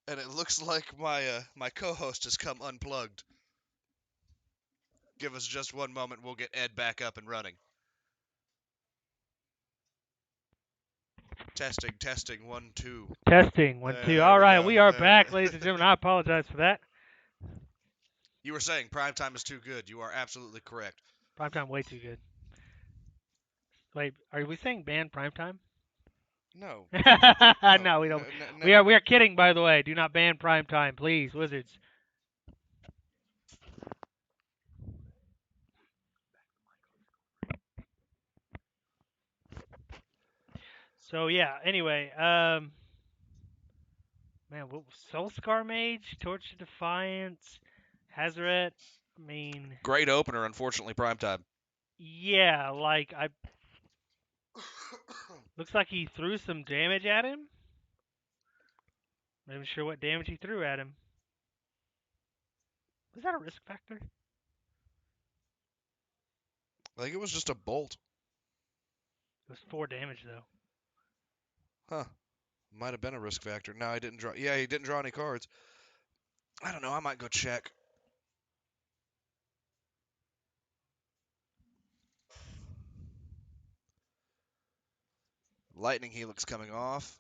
And it looks like my co-host has come unplugged. Give us just one moment, we'll get Ed back up and running. Testing, 1, 2. Testing, 1, 2. All right, we are back, ladies and gentlemen. I apologize for that. You were saying primetime is too good. You are absolutely correct. Primetime way too good. Wait, are we saying ban primetime? No. No, we don't. We are kidding, by the way. Do not ban primetime, please, Wizards. So yeah. Anyway, man, what Soul Scar Mage, Torch of Defiance, Hazaret. I mean, great opener, unfortunately, primetime. yeah, like I. Looks like he threw some damage at him. Not even sure what damage he threw at him. Was that a risk factor? I think it was just a bolt. It was 4 damage though. Huh. Might have been a risk factor. No, he didn't draw. Yeah, he didn't draw any cards. I don't know. I might go check. Lightning Helix coming off.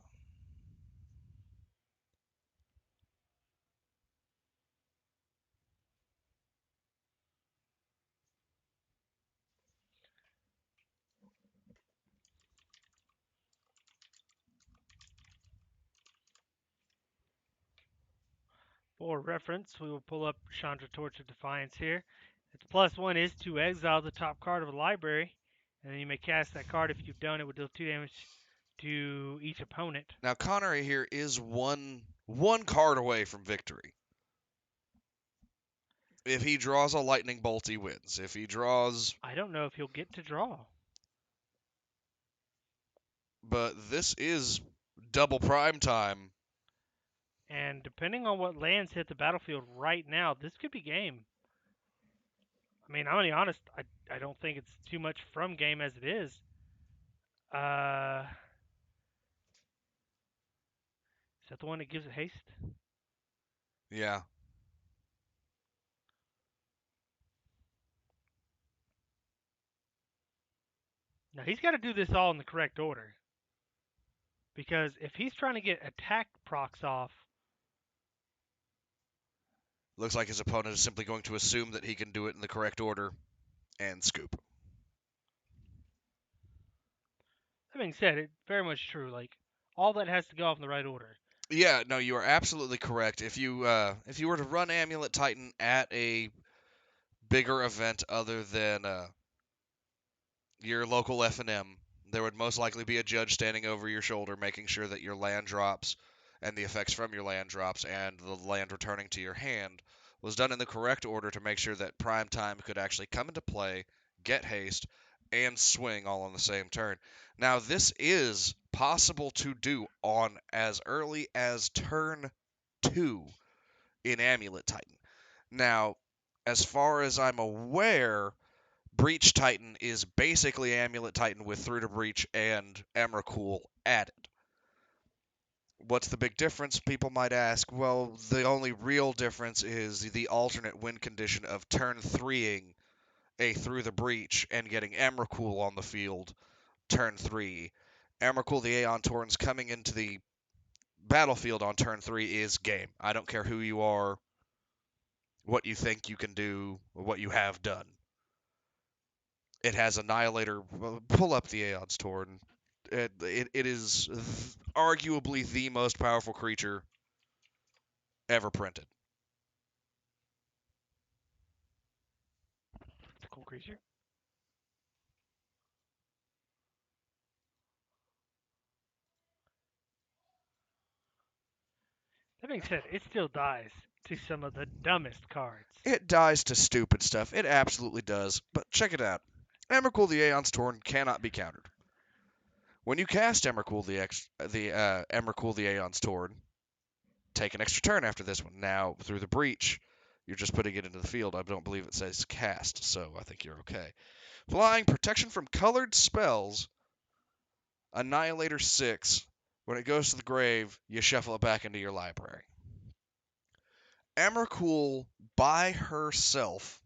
For reference, we will pull up Chandra Torch of Defiance here. Its +1 is to exile the top card of a library, and then you may cast that card. If you've done it, would deal 2 damage to each opponent. Now, Connor here is one card away from victory. If he draws a lightning bolt, he wins. If he draws, I don't know if he'll get to draw. but this is double prime time. And depending on what lands hit the battlefield right now, this could be game. I mean, I'm gonna be honest. I don't think it's too much from game as it is. Is that the one that gives it haste? Yeah. Now he's got to do this all in the correct order because if he's trying to get attack procs off, Looks like his opponent is simply going to assume that he can do it in the correct order and scoop. that being said, it's very much true. Like all that has to go off in the right order. Yeah, no, you are absolutely correct. If you were to run Amulet Titan at a bigger event other than your local F&M, there would most likely be a judge standing over your shoulder making sure that your land drops and the effects from your land drops and the land returning to your hand was done in the correct order to make sure that prime time could actually come into play, get haste, and swing all on the same turn. Now, this is possible to do on as early as turn 2 in Amulet Titan. Now, as far as I'm aware, Breach Titan is basically Amulet Titan with Through to Breach and Emrakul added. What's the big difference, people might ask? Well, the only real difference is the alternate win condition of turn 3ing a Through the Breach and getting Emrakul on the field turn 3. Emrakul the Aeon Torrens coming into the battlefield on turn 3 is game. I don't care who you are, what you think you can do, or what you have done. It has Annihilator. Pull up the Aeon's Torn. It is arguably the most powerful creature ever printed. It's a cool creature. That being said, it still dies to some of the dumbest cards. It dies to stupid stuff. It absolutely does. But check it out. Emrakul the Aeon's Torn cannot be countered. When you cast Emrakul Emrakul the Aeon's Torn, take an extra turn after this one. Now, through the breach, you're just putting it into the field. I don't believe it says cast, so I think you're okay. Flying, protection from colored spells, Annihilator 6. When it goes to the grave, you shuffle it back into your library. Emrakul by herself.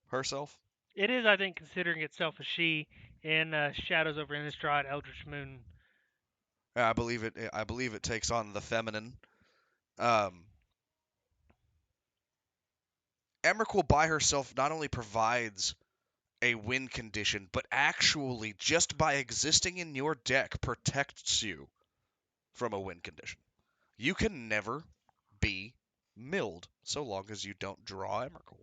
Herself? It is, I think, considering itself a she in Shadows over Innistrad, Eldritch Moon. I believe it. I believe it takes on the feminine. Um, Emrakul by herself not only provides a win condition, but actually just by existing in your deck protects you from a win condition. You can never be milled so long as you don't draw Emrakul.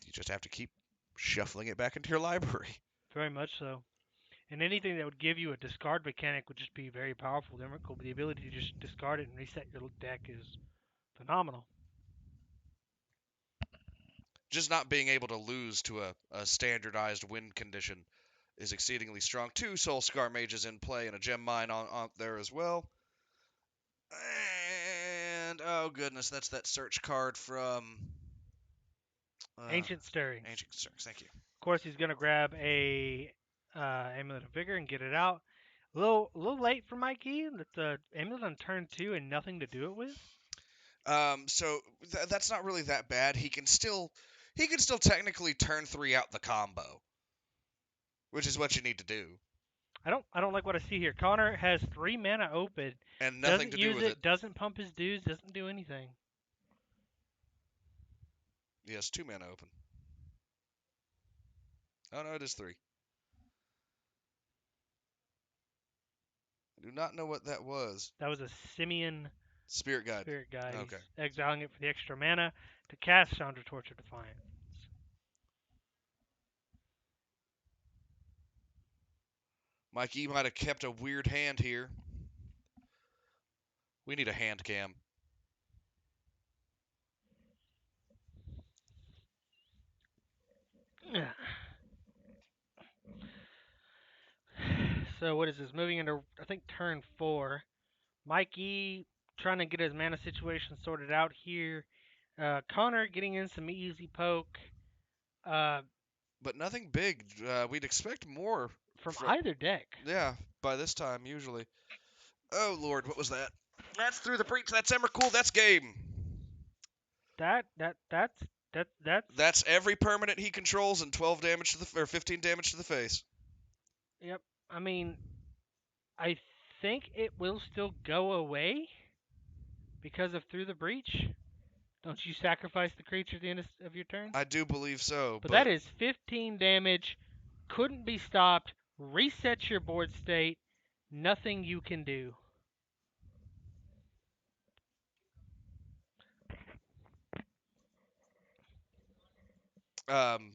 You just have to keep shuffling it back into your library. Very much so. And anything that would give you a discard mechanic would just be very powerful. The ability to just discard it and reset your deck is phenomenal. Just not being able to lose to a standardized win condition is exceedingly strong. 2 Soul Scar Mages in play and a Gem Mine on there as well. And, oh goodness, that's that search card from Ancient Stirrings. Ancient Stirrings. Thank you. Of course, he's going to grab a Amulet of Vigor and get it out. A little late for Mikey. That's a Amulet on turn 2 and nothing to do it with. So that's not really that bad. He can still technically turn 3 out the combo, which is what you need to do. I don't like what I see here. Connor has 3 mana open. And nothing Doesn't to do use with it. Doesn't pump his dues. Doesn't do anything. Yes, 2 mana open. Oh no, it is 3. I do not know what that was. That was a Simian Spirit Guide. Spirit Guide. Okay. He's exiling it for the extra mana to cast Chandra Torch of Defiance. Mikey might have kept a weird hand here. We need a hand cam. So what is this? Moving into I think turn 4. Mikey trying to get his mana situation sorted out here. Connor getting in some easy poke. Uh, But nothing big. We'd expect more from from, either deck. yeah, by this time, usually. Oh, Lord, what was that? That's through the breach. That's Emrakul. That's game. That's That's every permanent he controls and 12 damage to the or 15 damage to the face. yep. I mean, I think it will still go away because of through the breach. Don't you sacrifice the creature at the end of your turn? I do believe so, But that but is 15 damage. Couldn't be stopped. Resets your board state. Nothing you can do. um,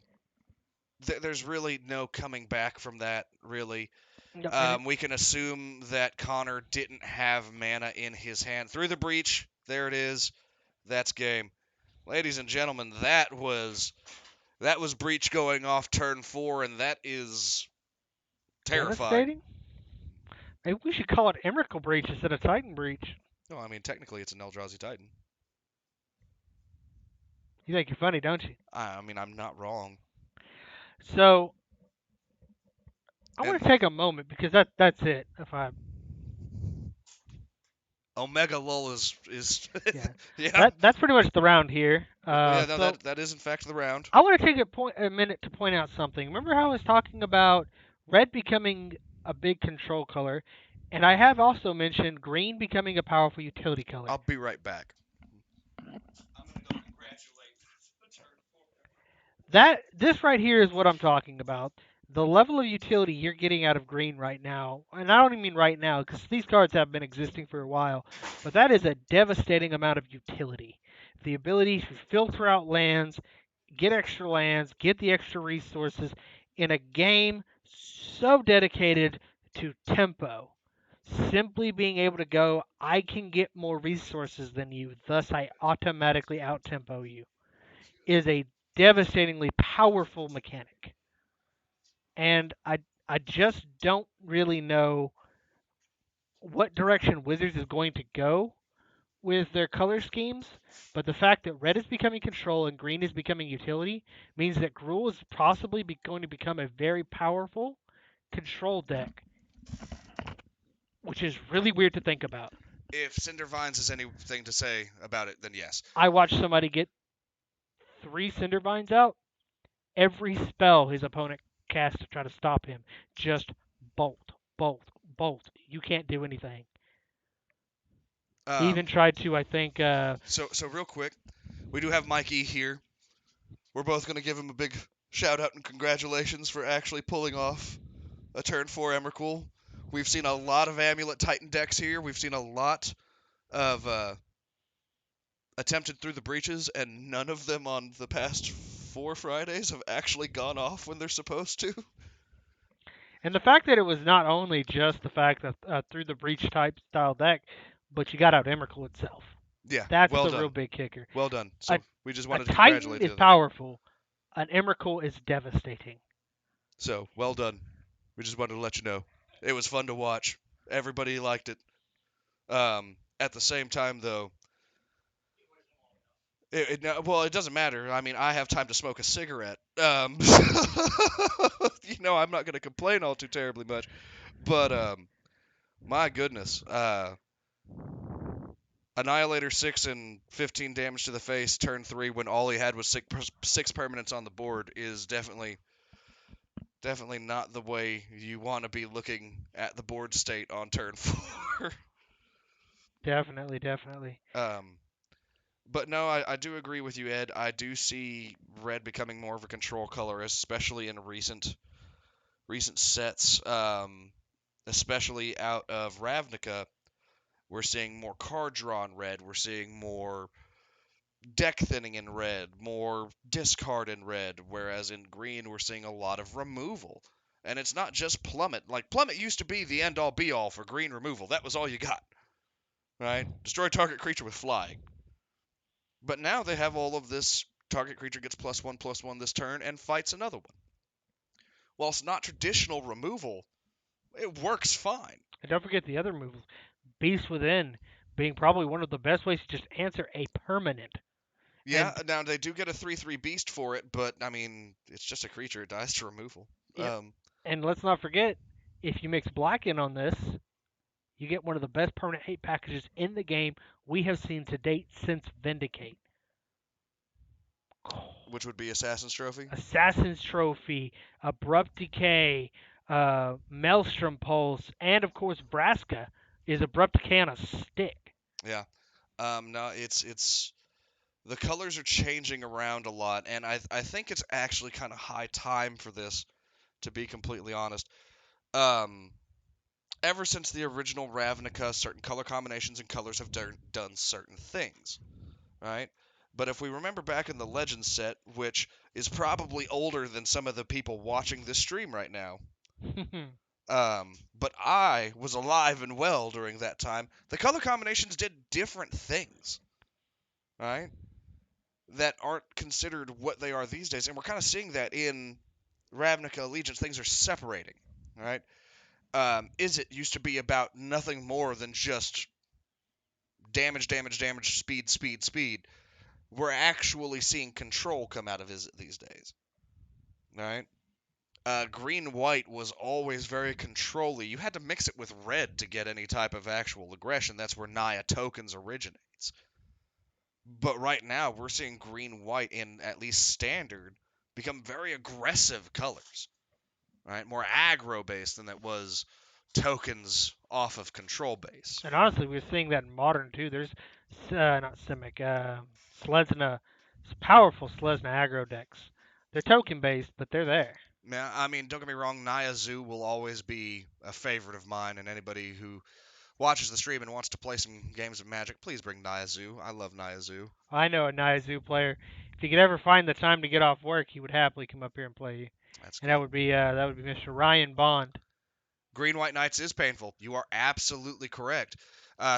there's really no coming back from that. Really, Yep, and we can assume that Connor didn't have mana in his hand through the breach. There it is. That's game, ladies and gentlemen. That was breach going off turn 4, and that is terrifying. devastating. Maybe we should call it Emrakul Breach instead of Titan Breach. No, I mean technically it's an Eldrazi Titan. You think you're funny, don't you? I mean I'm not wrong. So I want And to take a moment because that's it. If I Omega Lull is yeah, yeah. that's pretty much the round here. Yeah, no, So that is in fact the round. I want to take a minute to point out something. Remember how I was talking about red becoming a big control color, and I have also mentioned green becoming a powerful utility color. I'll be right back. This right here is what I'm talking about. The level of utility you're getting out of green right now, and I don't even mean right now because these cards have been existing for a while, but that is a devastating amount of utility. The ability to filter out lands, get the extra resources in a game so dedicated to tempo. Simply being able to go, I can get more resources than you, thus I automatically out tempo you, is a devastatingly powerful mechanic. And I just don't really know what direction Wizards is going to go with their color schemes, but the fact that red is becoming control and green is becoming utility means that Gruul is possibly going to become a very powerful control deck, which is really weird to think about. If Cinder Vines has anything to say about it, then yes. I watched somebody get 3 Cindervines out. Every spell his opponent casts to try to stop him, just bolt, bolt, bolt. You can't do anything. He even Um, tried to, I think, so real quick, we do have Mikey here. We're both gonna give him a big shout out and congratulations for actually pulling off a turn 4 Emrakul. We've seen a lot of Amulet Titan decks here. We've seen a lot of attempted through the breaches, and none of them on the past 4 Fridays have actually gone off when they're supposed to. and the fact that it was not only just the fact that through the breach type style deck, but you got out Emrakul itself. Yeah, That's well the real done. big kicker. Well done. A, So we just a wanted to Titan congratulate is the other. powerful. An Emrakul is devastating. So well done. We just wanted to let you know. It was fun to watch. Everybody liked it. At the same time, though, well, it doesn't matter. I mean, I have time to smoke a cigarette. I'm not going to complain all too terribly much. But my goodness, Annihilator 6 and 15 damage to the face, turn 3 when all he had was six permanents on the board is definitely not the way you want to be looking at the board state on turn 4. Definitely, definitely. um, but no, I do agree with you, Ed. I do see red becoming more of a control color, especially in recent sets, especially out of Ravnica. We're seeing more card draw in red. We're seeing more deck thinning in red, more discard in red, whereas in green we're seeing a lot of removal. And it's not just Plummet. Like, Plummet used to be the end-all be-all for green removal. That was all you got, right? Destroy target creature with flying. But now they have all of this Target creature gets +1/+1 this turn and fights another one. While it's not traditional removal, it works fine. And don't forget the other moves. Beast Within being probably one of the best ways to just answer a permanent. Yeah, And now they do get a 3/3 beast for it, but I mean, it's just a creature. It dies to removal. yep. And let's not forget, if you mix black in on this, you get one of the best permanent hate packages in the game we have seen to date since Vindicate. Which would be Assassin's Trophy. Assassin's Trophy, Abrupt Decay, Maelstrom Pulse, and of course Vraska is Abrupt Decay on a stick. Yeah. No, it's the colors are changing around a lot, and I think it's actually kind of high time for this, to be completely honest. Um, Ever since the original Ravnica, certain color combinations and colors have done certain things, right? But if we remember back in the Legends set, which is probably older than some of the people watching this stream right now, but I was alive and well during that time, the color combinations did different things, right? That aren't considered what they are these days, and we're kind of seeing that in Ravnica Allegiance. Things are separating, right? Is it used to be about nothing more than just damage, damage, damage, speed, speed, speed. We're actually seeing control come out of these days, right? Green white was always very controlly. You had to mix it with red to get any type of actual aggression. That's where Naya tokens originates. But right now, we're seeing green white in at least standard become very aggressive colors, right? More aggro based than it was tokens off of control base. And honestly, we're seeing that in modern too. There's not Simic, Slesna, powerful Slesna aggro decks. They're token based, but they're there. Now, I mean, don't get me wrong, Naya Zoo will always be a favorite of mine, and anybody who watches the stream and wants to play some games of Magic, please bring Naya Zoo. I love Naya Zoo. I know a Naizu player. If he could ever find the time to get off work, he would happily come up here and play you. That's And good. that would be Mr. Ryan Bond. Green White Knights is painful. You are absolutely correct.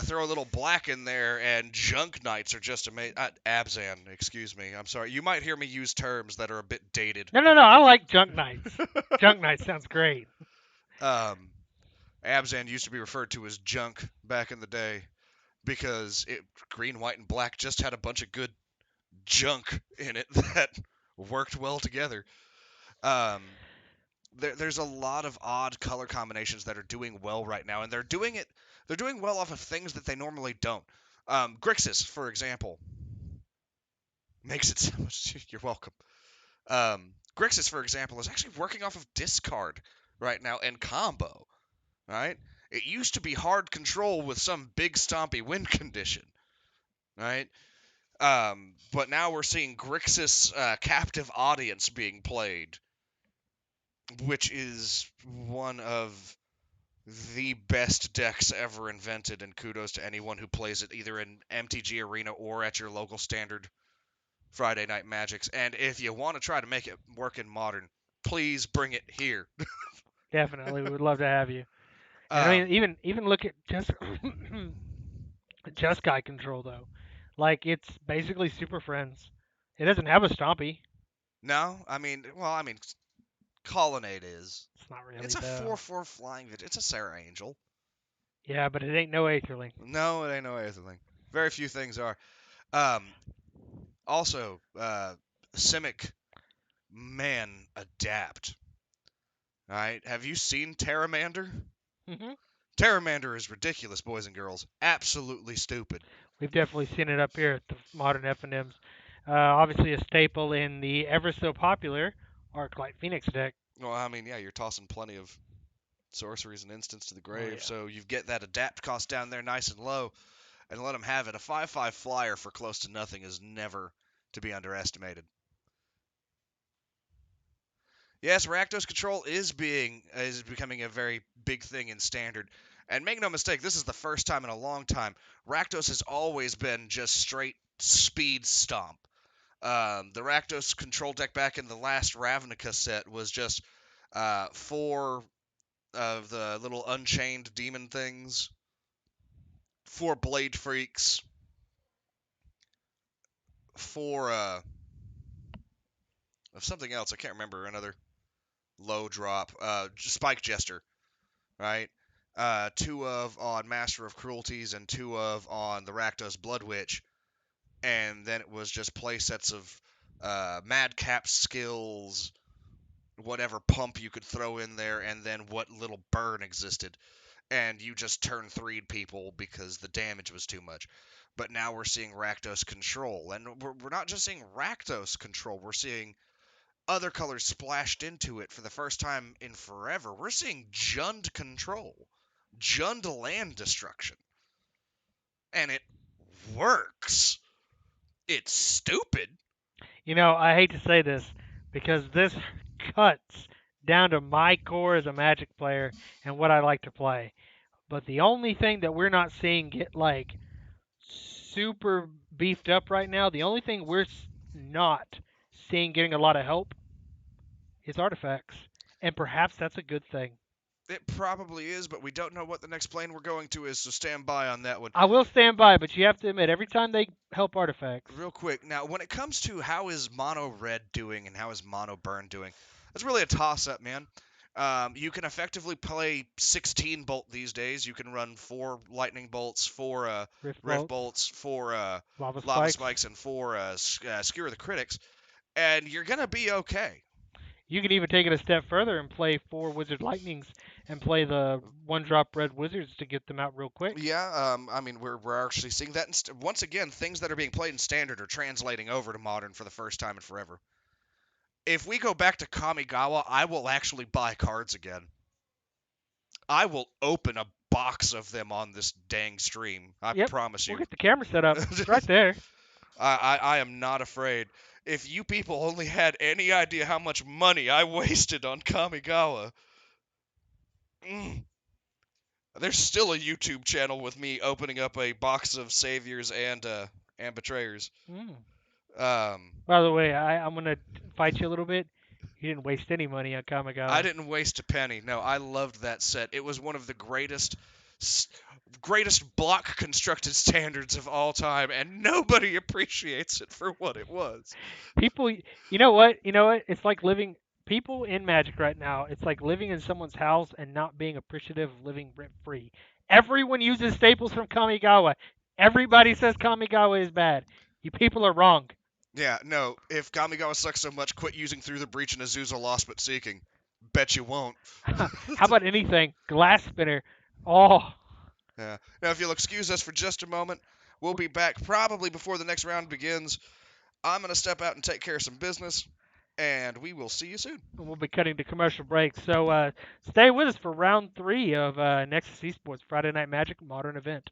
Throw a little black in there, and Junk Knights are just amazing. Abzan, excuse me. I'm sorry. You might hear me use terms that are a bit dated. No, no, no. I like Junk Knights. Junk Knights sounds great. Abzan used to be referred to as junk back in the day because green, white, and black just had a bunch of good junk in it that worked well together. Um, there's a lot of odd color combinations that are doing well right now, and they're doing well off of things that they normally don't. Grixis, for example, makes it so much. You're welcome. Grixis, for example, is actually working off of discard right now and combo. Right? It used to be hard control with some big stompy win condition. Right? But now we're seeing Grixis Captive Audience being played, which is one of the best decks ever invented, and kudos to anyone who plays it either in MTG Arena or at your local standard Friday Night Magics. And if you want to try to make it work in Modern, please bring it here. Definitely, we would love to have you. And I mean, even look at just just guy control though. Like it's basically Super Friends. It doesn't have a Stompy. No, I mean, Colonnade is. It's not really It's a though. 4/4 flying. It's a Sarah Angel. Yeah, but it ain't no Aetherling. No, it ain't no Aetherling. Very few things are. Um, Also, Simic, man, adapt. All right, have you seen Terramander? Hmm. Terramander is ridiculous, boys and girls. Absolutely stupid. We've definitely seen it up here at the modern F&Ms. Obviously a staple in the ever so popular Arclight Phoenix deck. Well, I mean, yeah, you're tossing plenty of sorceries and instants to the Oh grave, yeah. so you get that adapt cost down there nice and low, and let them have it. A 5/5 flyer for close to nothing is never to be underestimated. Yes, Rakdos control is becoming a very big thing in standard. And make no mistake, this is the first time in a long time. Rakdos has always been just straight speed stomp. The Rakdos control deck back in the last Ravnica set was just 4 of the little unchained demon things, 4 blade freaks, 4 of something else. I can't remember another low drop. Spike Jester, right? Two of on Master of Cruelties and two of on the Rakdos Blood Witch, and then it was just play sets of Madcap skills, whatever pump you could throw in there, and then what little burn existed. And you just turn 3'd people because the damage was too much. But now we're seeing Rakdos control. And we're not just seeing Rakdos control, we're seeing other colors splashed into it for the first time in forever. We're seeing Jund control, Jund land destruction. And it works. It's stupid. You know, I hate to say this because this cuts down to my core as a Magic player and what I like to play. But the only thing that we're not seeing get like super beefed up right now, the only thing we're not seeing getting a lot of help is artifacts. And perhaps that's a good thing. It probably is, but we don't know what the next plane we're going to is, so stand by on that one. I will stand by, but you have to admit, every time they help artifacts. Real quick, now when it comes to how is Mono Red doing and how is Mono Burn doing, that's really a toss-up, man. You can effectively play 16 bolt these days. You can run 4 lightning bolts, 4 Rift rift bolts, bolts, 4 lava lava spikes. spikes, and 4 skewer the critics, and you're gonna be okay. You could even take it a step further and play 4 Wizard Lightnings and play the 1-drop red wizards to get them out real quick. Yeah, I mean we're actually seeing that. Once again, things that are being played in standard are translating over to modern for the first time in forever. If we go back to Kamigawa, I will actually buy cards again. I will open a box of them on this dang stream. I Yep, promise we'll you. get the camera set up. It's right there. I am not afraid. If you people only had any idea how much money I wasted on Kamigawa. Mm. There's still a YouTube channel with me opening up a box of saviors and betrayers. Mm. Um, By the way, I'm gonna fight you a little bit. You didn't waste any money on I Kamigawa. didn't waste a penny. No, I loved that set. It was one of the greatest block constructed standards of all time, and nobody appreciates it for what it was. People, you know what? You know what? It's like living. People in Magic right now. It's like living in someone's house and not being appreciative of living rent free. Everyone uses staples from Kamigawa. Everybody says Kamigawa is bad. You people are wrong. Yeah, no, if Kamigawa sucks so much, quit using Through the Breach and Azusa Lost But Seeking. Bet you won't. How about anything? Glass spinner. Oh, Yeah. Now, if you'll excuse us for just a moment, we'll be back probably before the next round begins. I'm going to step out and take care of some business, and we will see you soon. we'll be cutting to commercial break. So stay with us for round 3 of Nexus Esports Friday Night Magic Modern Event.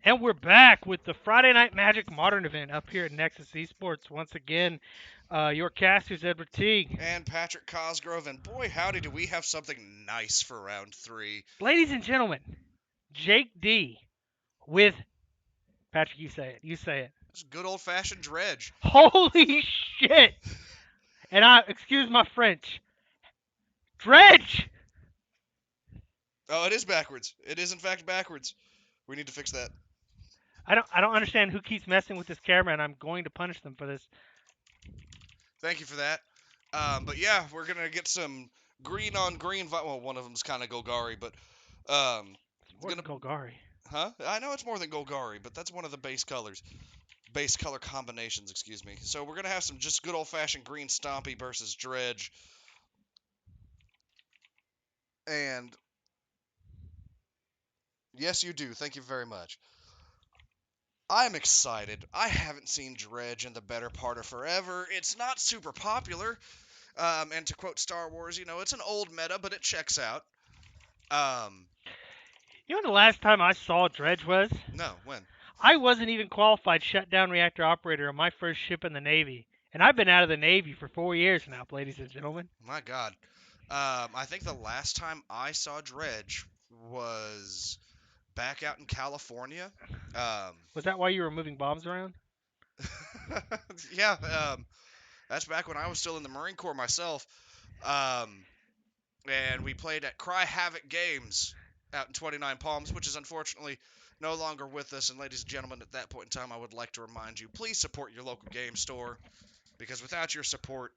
And we're back with the Friday Night Magic Modern event up here at Nexus Esports. Once again, your casters, Edward Teague. And Patrick Cosgrove, and boy, howdy, do we have something nice for round 3. Ladies and gentlemen, Jake D with Patrick. You say it. You say it. This is good old-fashioned Dredge. Holy shit! And excuse my French. Dredge. Oh, it is backwards. It is, in fact, backwards. We need to fix that. I don't understand who keeps messing with this camera, and I'm going to punish them for this. Thank you for that. But yeah, we're going to get some green on green. Well, one of them's kind of Golgari, but It's more than Golgari. Huh? I know it's more than Golgari, but that's one of the base colors. Base color combinations, excuse me. So we're going to have some just good old-fashioned green stompy versus Dredge. And yes, you do. Thank you very much. I'm excited. I haven't seen Dredge in the better part of forever. It's not super popular. And to quote Star Wars, it's an old meta, but it checks out. You know when the last time I saw Dredge was? No, when? I wasn't even qualified shutdown reactor operator on my first ship in the Navy. And I've been out of the Navy for 4 years now, ladies and gentlemen. My God. I think the last time I saw Dredge was back out in California. Was that why you were moving bombs around? Yeah, that's back when I was still in the Marine Corps myself. And we played at Cry Havoc Games out in 29 Palms, which is unfortunately no longer with us. And ladies and gentlemen, at that point in time, I would like to remind you, please support your local game store, because without your support,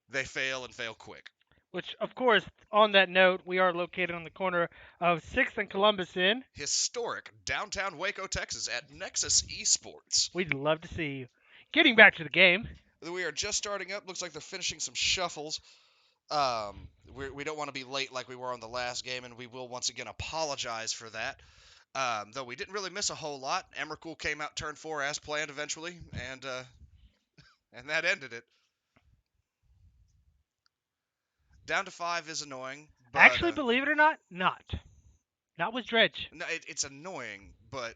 they fail and fail quick. Which, of course, on that note, we are located on the corner of 6th and Columbus in historic downtown Waco, Texas, at Nexus Esports. We'd love to see you. Getting back to the game. We are just starting up. Looks like they're finishing some shuffles. We don't want to be late like we were on the last game, and we will once again apologize for that. Though we didn't really miss a whole lot. Emrakul came out turn 4 as planned eventually, and that ended it. Down to 5 is annoying. But, Actually, believe it or not, not. Not with Dredge. No, it's annoying, but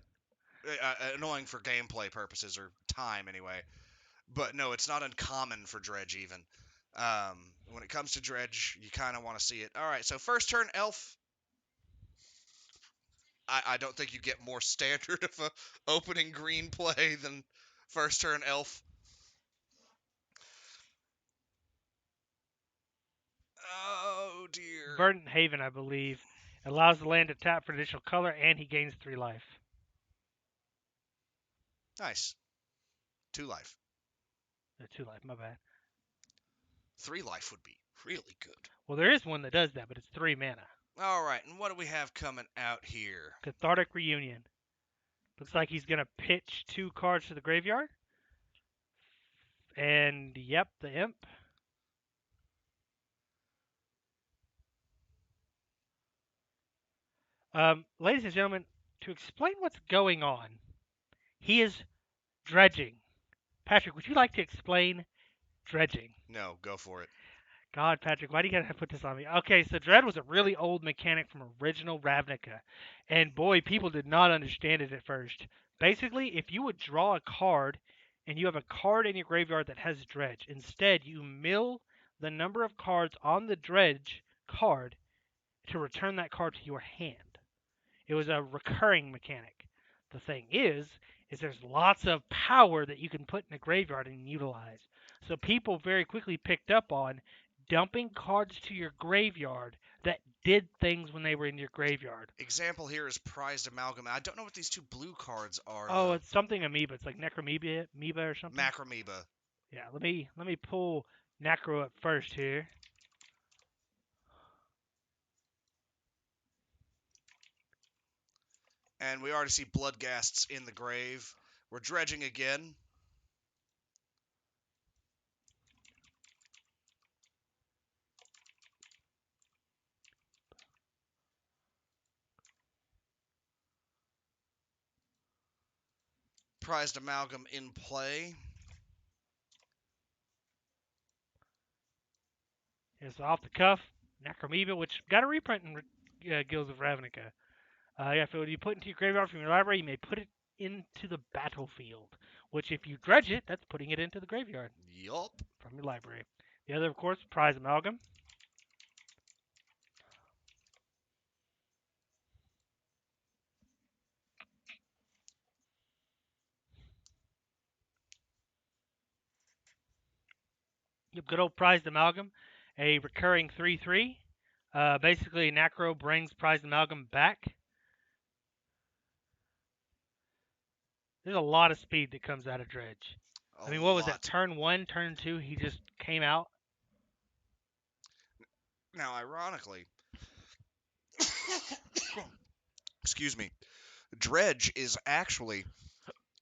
annoying for gameplay purposes, or time anyway. But no, it's not uncommon for Dredge even. When it comes to Dredge, you kind of want to see it. All right, so first turn Elf. I don't think you get more standard of a opening green play than first turn Elf. Oh, dear. Verdant Haven, I believe, allows the land to tap for additional color, and he gains 3 life. Nice. 2 life. 2 life, my bad. 3 life would be really good. Well, there is one that does that, but it's 3 mana. All right, and what do we have coming out here? Cathartic Reunion. Looks like he's going to pitch 2 cards to the graveyard. And, yep, the Imp. Ladies and gentlemen, to explain what's going on, he is dredging. Patrick, would you like to explain dredging? No, go for it. God, Patrick, why do you gotta put this on me? Okay, so Dredge was a really old mechanic from original Ravnica. And boy, people did not understand it at first. Basically, if you would draw a card and you have a card in your graveyard that has Dredge, instead you mill the number of cards on the Dredge card to return that card to your hand. It was a recurring mechanic. The thing is there's lots of power that you can put in a graveyard and utilize. So people very quickly picked up on dumping cards to your graveyard that did things when they were in your graveyard. Example here is Prized Amalgam. I don't know what these 2 blue cards are. Oh, it's something amoeba. It's like Necromoeba or something. Macromoeba. Yeah, let me pull Necro up first here. And we already see Bloodghasts in the grave. We're dredging again. Prized Amalgam in play. It's off the cuff. Necromoeba, which got a reprint in Guilds of Ravnica. Yeah, if it would be put into your graveyard from your library, you may put it into the battlefield. Which, if you dredge it, that's putting it into the graveyard Yup. from your library. The other, of course, prize amalgam. Yep, good old prized amalgam, a recurring 3/3. Basically, Nacro brings prized amalgam back. There's a lot of speed that comes out of Dredge. A I mean, what was that? lot. Turn 1, turn 2, he just came out. Now, ironically, excuse me, Dredge is actually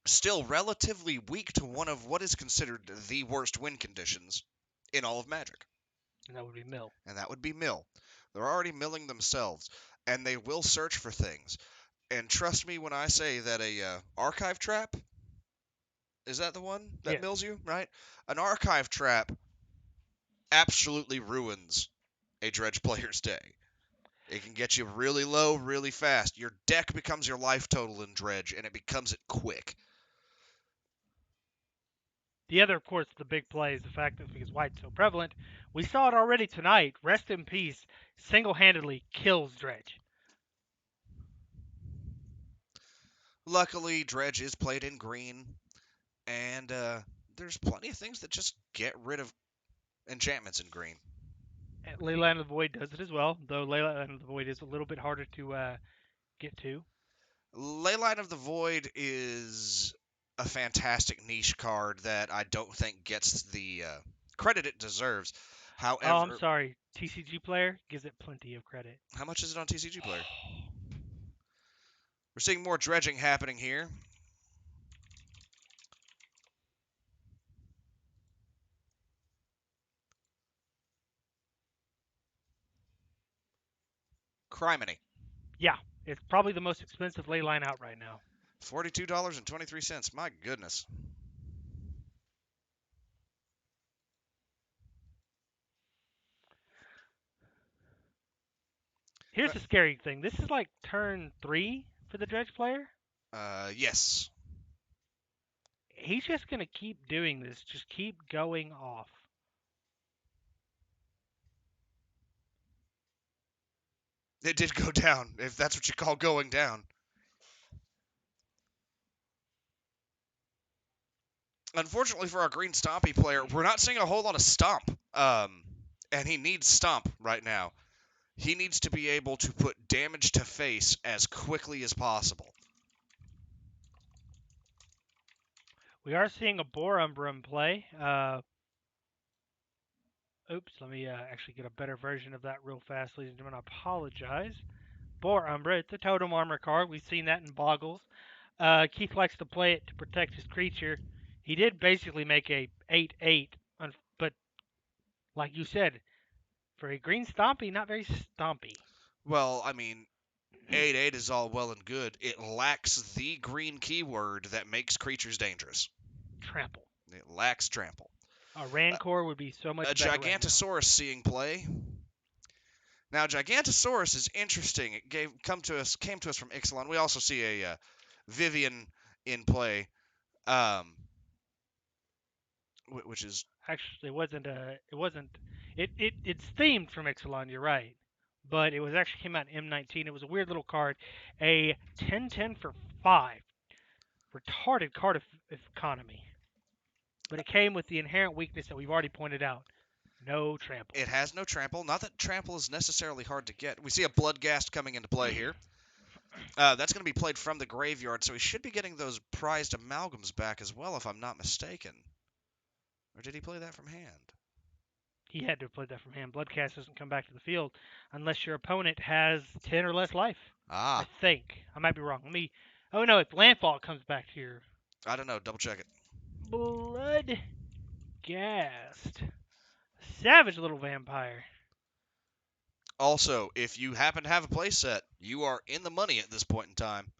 still relatively weak to one of what is considered the worst win conditions in all of Magic, And that would be Mill. and that would be mill. They're already milling themselves, and they will search for things. And trust me when I say that a archive trap, is that the one that Yes. mills you, right? An archive trap absolutely ruins a Dredge player's day. It can get you really low really fast. Your deck becomes your life total in Dredge, and it becomes it quick. The other, of course, the big play is the fact that because White's so prevalent, we saw it already tonight. Rest in Peace single-handedly kills Dredge. Luckily, Dredge is played in green, and there's plenty of things that just get rid of enchantments in green. And Leyline of the Void does it as well, though Leyline of the Void is a little bit harder to get to. Leyline of the Void is a fantastic niche card that I don't think gets the credit it deserves. Oh, I'm However, sorry. TCG player gives it plenty of credit. how much is it on TCG Player? We're seeing more dredging happening here. Criminy. Yeah, it's probably the most expensive Leyline out right now. $42.23. My goodness. Here's the scary thing. This is like turn 3 for the Dredge player. Yes. He's just going to keep doing this. Just keep going off. It did go down, if that's what you call going down. Unfortunately for our green stompy player, we're not seeing a whole lot of stomp. And he needs stomp right now. He needs to be able to put damage to face as quickly as possible. We are seeing a Boar Umbra in play. Oops, let me actually get a better version of that real fast, ladies and gentlemen. I apologize. Boar Umbra, it's a totem armor card. We've seen that in Boggles. Keith likes to play it to protect his creature. He did basically make a 8/8, but like you said, for a green stompy, not very stompy. Well, I mean, 8/8 is all well and good. It lacks the green keyword that makes creatures dangerous. Trample. It lacks trample. A Rancor would be so much A better right now. Gigantosaurus seeing play. Now, Gigantosaurus is interesting. It came to us from Ixalan. We also see a Vivian in play, which is Actually, it wasn't. It's themed from Ixalan. You're right, but it was actually came out in M19. It was a weird little card, a 10/10 for 5, retarded card of economy. But it came with the inherent weakness that we've already pointed out. No trample. it has no trample. Not that trample is necessarily hard to get. We see a Bloodghast coming into play here. That's going to be played from the graveyard, so he should be getting those prized amalgams back as well, if I'm not mistaken. Or did he play that from hand? He had to have played that from hand. Bloodcast doesn't come back to the field unless your opponent has 10 or less life. I Ah, think. I might be wrong. Let me. Oh no, it's landfall. It comes back to your I don't know. Double check it. Bloodghast. Savage little vampire. Also, if you happen to have a play set, you are in the money at this point in time.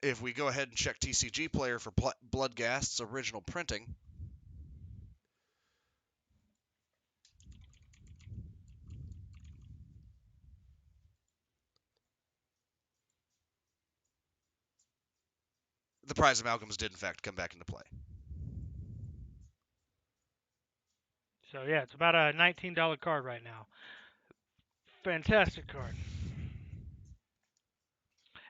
If we go ahead and check TCG Player for Bloodghast's original printing, prize amalgams did in fact come back into play. So yeah, it's about a $19 card right now. Fantastic card.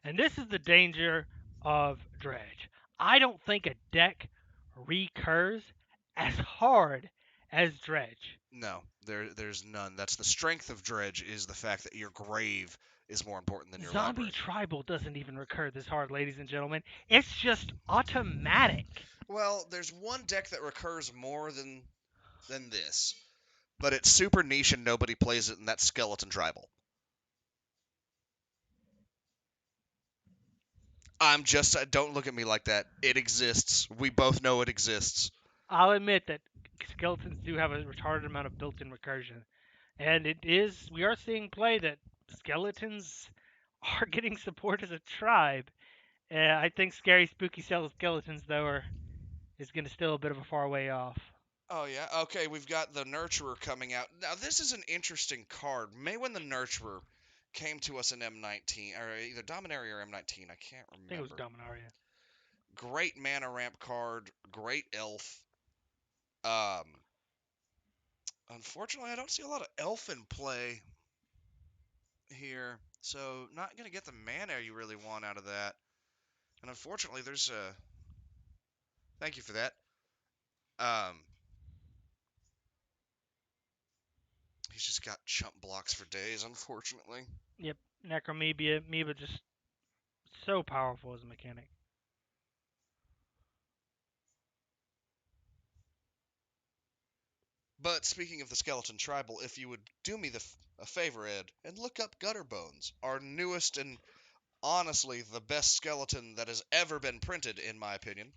And this is the danger of Dredge. I don't think a deck recurs as hard as Dredge. No, there's none. That's the strength of Dredge, is the fact that your grave is more important than your Zombie library. Tribal doesn't even recur this hard, ladies and gentlemen. It's just automatic. Well, there's one deck that recurs more than this, but it's super niche and nobody plays it, and that's Skeleton Tribal. Don't look at me like that. It exists. We both know it exists. I'll admit that skeletons do have a retarded amount of built-in recursion, and we are seeing play that skeletons are getting support as a tribe. I think scary, spooky skeletons though is going to still a bit of a far way off. Oh yeah. Okay, we've got the Nurturer coming out. Now this is an interesting card. May when the Nurturer came to us in M19, or either Dominaria or M19, I can't I think it was remember. Dominaria. Great mana ramp card, great elf. Um, Unfortunately, I don't see a lot of elf in play here, so not gonna get the mana you really want out of that. And unfortunately, there's a. Thank you for that. Um, he's just got chump blocks for days, unfortunately. Yep, Necromeba just so powerful as a mechanic. But speaking of the Skeleton Tribal, if you would do me a favor, Ed, and look up Gutter Bones, our newest and honestly the best skeleton that has ever been printed, in my opinion.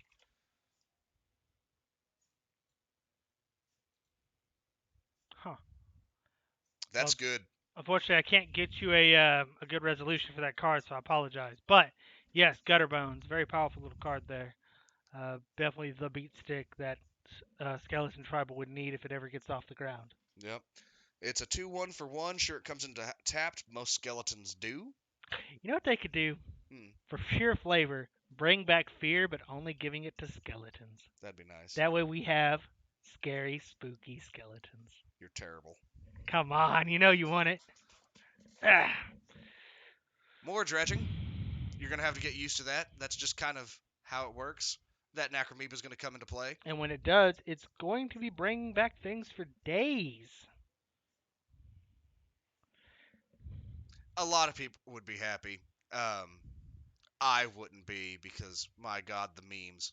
Huh. That's Well, good. unfortunately, I can't get you a good resolution for that card, so I apologize. But yes, Gutter Bones, very powerful little card there. Definitely the beat stick that Skeleton Tribal would need if it ever gets off the ground. Yep. It's a 2-1 for 1. Sure, it comes into tapped. Most skeletons do. You know what they could do? Hmm, For sheer flavor, bring back fear, but only giving it to skeletons. that'd be nice. That way we have scary, spooky skeletons. You're terrible. Come on, you know you want it. Ah. More dredging. You're going to have to get used to that. That's just kind of how it works. That Necromoeba is going to come into play. And when it does, it's going to be bringing back things for days. A lot of people would be happy. I wouldn't be because, my God, the memes.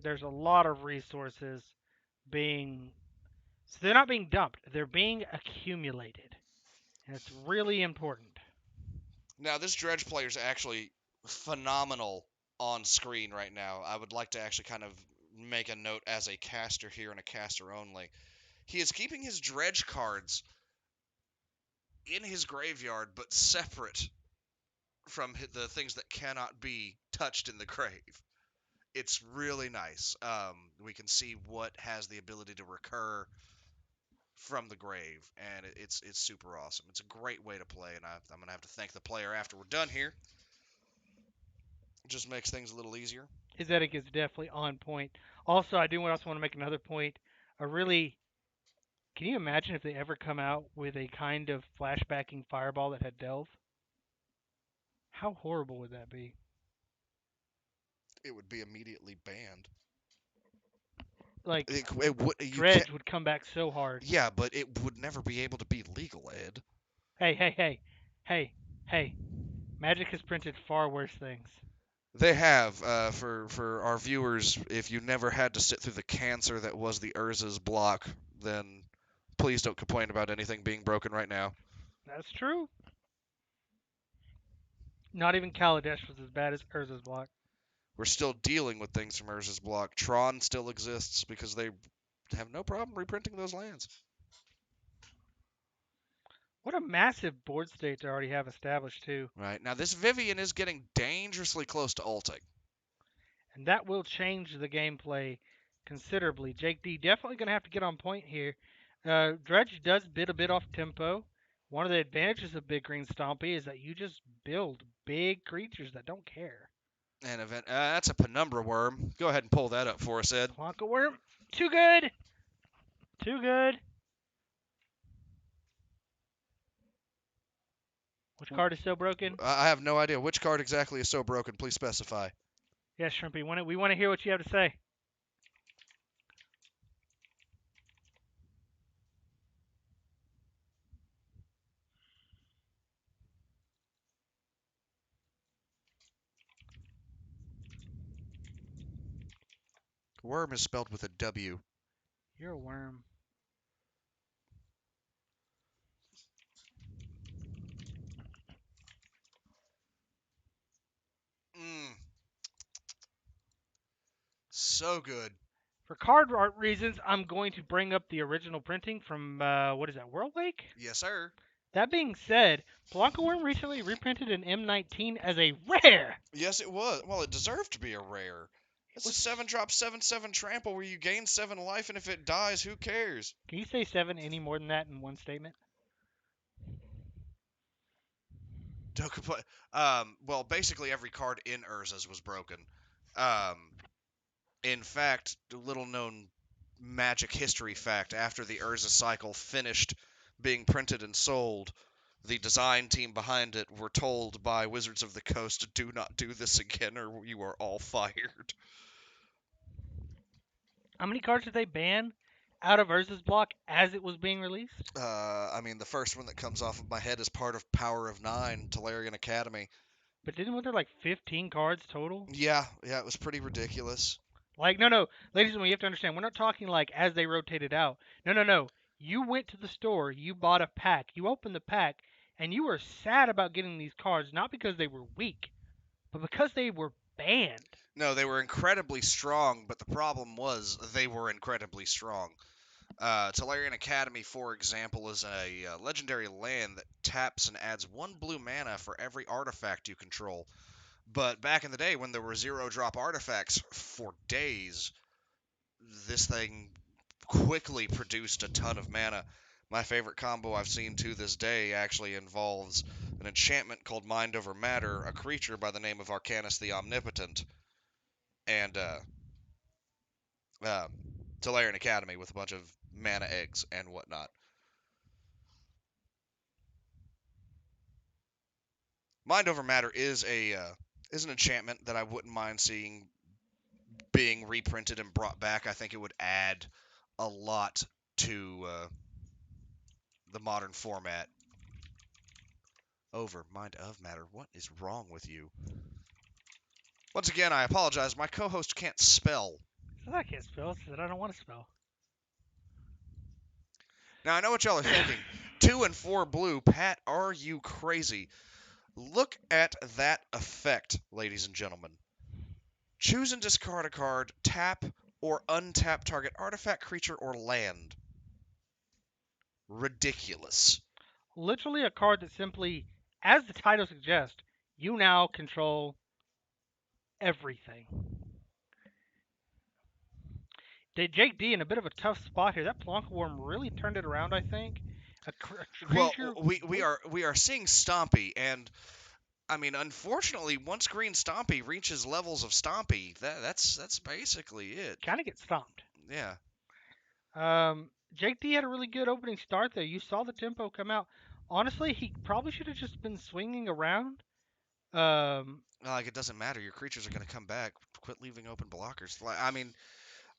There's a lot of resources being. So they're not being dumped, they're being accumulated. And it's really important. Now, this Dredge player is actually phenomenal on screen right now. I would like to actually kind of make a note as a caster here and a caster only. He is keeping his Dredge cards in his graveyard, but separate from the things that cannot be touched in the grave. It's really nice. We can see what has the ability to recur from the grave, and it's super awesome. It's a great way to play, and I'm gonna have to thank the player after we're done here. It just makes things a little easier. His etiquette is definitely on point. Also, I do also want to make another point. A really. Can you imagine if they ever come out with a kind of flashbacking fireball that had delve? How horrible would that be? It would be immediately banned. Like, It would you can't. Dredge would come back so hard. Yeah, but it would never be able to be legal, Ed. Hey, hey, hey, hey, hey. Magic has printed far worse things. They have, for our viewers, if you never had to sit through the cancer that was the Urza's block, then please don't complain about anything being broken right now. That's true. Not even Kaladesh was as bad as Urza's block. We're still dealing with things from Urza's block. Tron still exists because they have no problem reprinting those lands. What a massive board state to already have established, too. Right, now this Vivian is getting dangerously close to ulting. And that will change the gameplay considerably. Jake D definitely going to have to get on point here. Dredge does bid a bit off tempo. One of the advantages of Big Green Stompy is that you just build big creatures that don't care. And event. That's a penumbra worm. Go ahead and pull that up for us, Ed. Plonka Worm, too good. Too good. Which card is so broken? I have no idea which card exactly is so broken. Please specify. Yes, Shrimpy. We want to hear what you have to say. Worm is spelled with a W. You're a worm. Mmm. So good. For card art reasons, I'm going to bring up the original printing from, what is that, World Lake? Yes, sir. That being said, Blanca Worm recently reprinted an M19 as a rare. Yes, it was. Well, it deserved to be a rare. It It's a was. 7-drop, 7/7 trample where you gain 7 life, and if it dies, who cares? Can you say 7 any more than that in one statement? Don't complain. Well, basically every card in Urza's was broken. Um, in fact, little known magic history fact, after the Urza cycle finished being printed and sold, the design team behind it were told by Wizards of the Coast, do not do this again or you are all fired. How many cards did they ban out of Urza's block as it was being released? I mean, the first one that comes off of my head is part of Power of Nine, Tolarian Academy. But wasn't there like 15 cards total? Yeah, it was pretty ridiculous. Like, no, ladies and gentlemen, you have to understand, we're not talking like as they rotated out. No. You went to the store, you bought a pack, you opened the pack, and you were sad about getting these cards, not because they were weak, but because they were banned. No, they were incredibly strong, but the problem was they were incredibly strong. Tolarian Academy, for example, is a legendary land that taps and adds 1 blue mana for every artifact you control. But back in the day, when there were 0-drop artifacts for days, this thing quickly produced a ton of mana. My favorite combo I've seen to this day actually involves an enchantment called Mind Over Matter, a creature by the name of Arcanus the Omnipotent, and uh, Tolarian Academy with a bunch of mana eggs and whatnot. Mind Over Matter is an enchantment that I wouldn't mind seeing being reprinted and brought back. I think it would add a lot to the modern format. Over Mind of Matter. What is wrong with you? Once again, I apologize. My co-host can't spell. I can't spell, so I don't want to spell. Now, I know what y'all are thinking. 2 and 4 blue. Pat, are you crazy? Look at that effect, ladies and gentlemen. Choose and discard a card, tap or untap target artifact, creature, or land. Ridiculous. Literally a card that simply, as the title suggests, you now control everything. Did Jake D in a bit of a tough spot here? That Plonka Worm really turned it around, I think. A Well, creature. we are seeing Stompy, and I mean, unfortunately, once Green Stompy reaches levels of Stompy, that's basically it. Kind of get stomped. Yeah. Jake D had a really good opening start there. You saw the tempo come out. Honestly, he probably should have just been swinging around. Like, it doesn't matter. Your creatures are going to come back. Quit leaving open blockers. Like, I mean,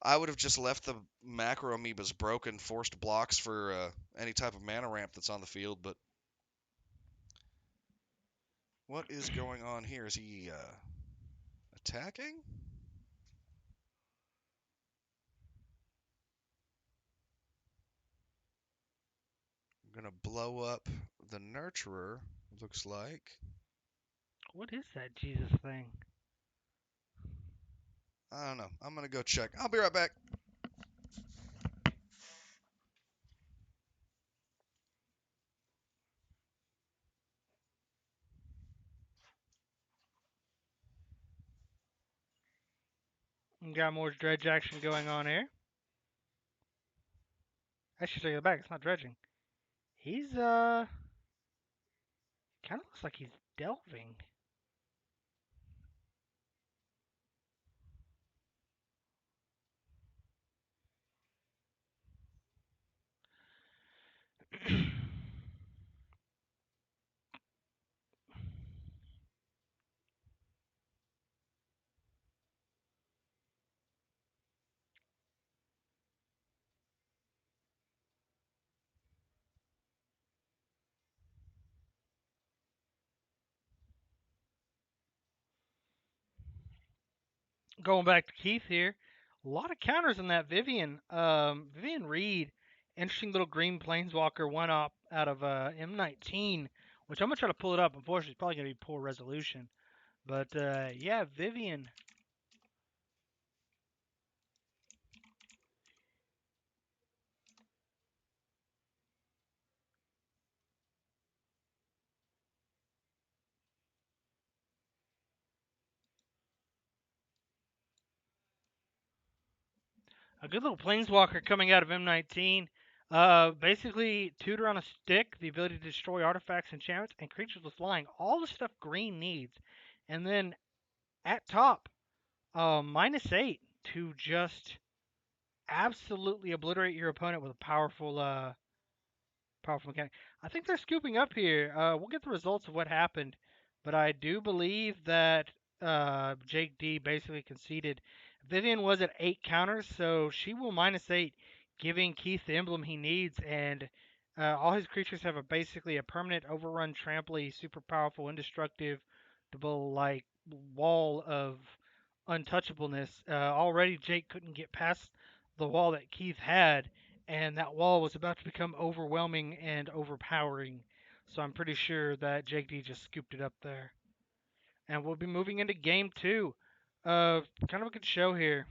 I would have just left the macro amoebas broken, forced blocks for any type of mana ramp that's on the field, but what is going on here? Is he attacking? I'm going to blow up the Nurturer, looks like. what is that Jesus thing? I don't know. I'm going to go check. I'll be right back. We got more dredge action going on here. I should take it back. It's not dredging. He's Kind of looks like he's delving. Going back to Keith here, a lot of counters in that Vivian. Vivian Reed, interesting little green planeswalker one up out of M19, which I'm gonna try to pull it up. Unfortunately, it's probably gonna be poor resolution. But yeah, Vivian. A good little planeswalker coming out of M19. Basically, tutor on a stick, the ability to destroy artifacts, enchantments, and creatures with flying. All the stuff green needs. And then at top, -8 to just absolutely obliterate your opponent with a powerful mechanic. I think they're scooping up here. We'll get the results of what happened, but I do believe that Jake D basically conceded. Vivian was at 8 counters, so she will -8, giving Keith the emblem he needs, and all his creatures have basically a permanent overrun, trample, super powerful, indestructible, like wall of untouchableness. Already, Jake couldn't get past the wall that Keith had, and that wall was about to become overwhelming and overpowering. So I'm pretty sure that Jake D just scooped it up there. And we'll be moving into game two. Kind of a good show here.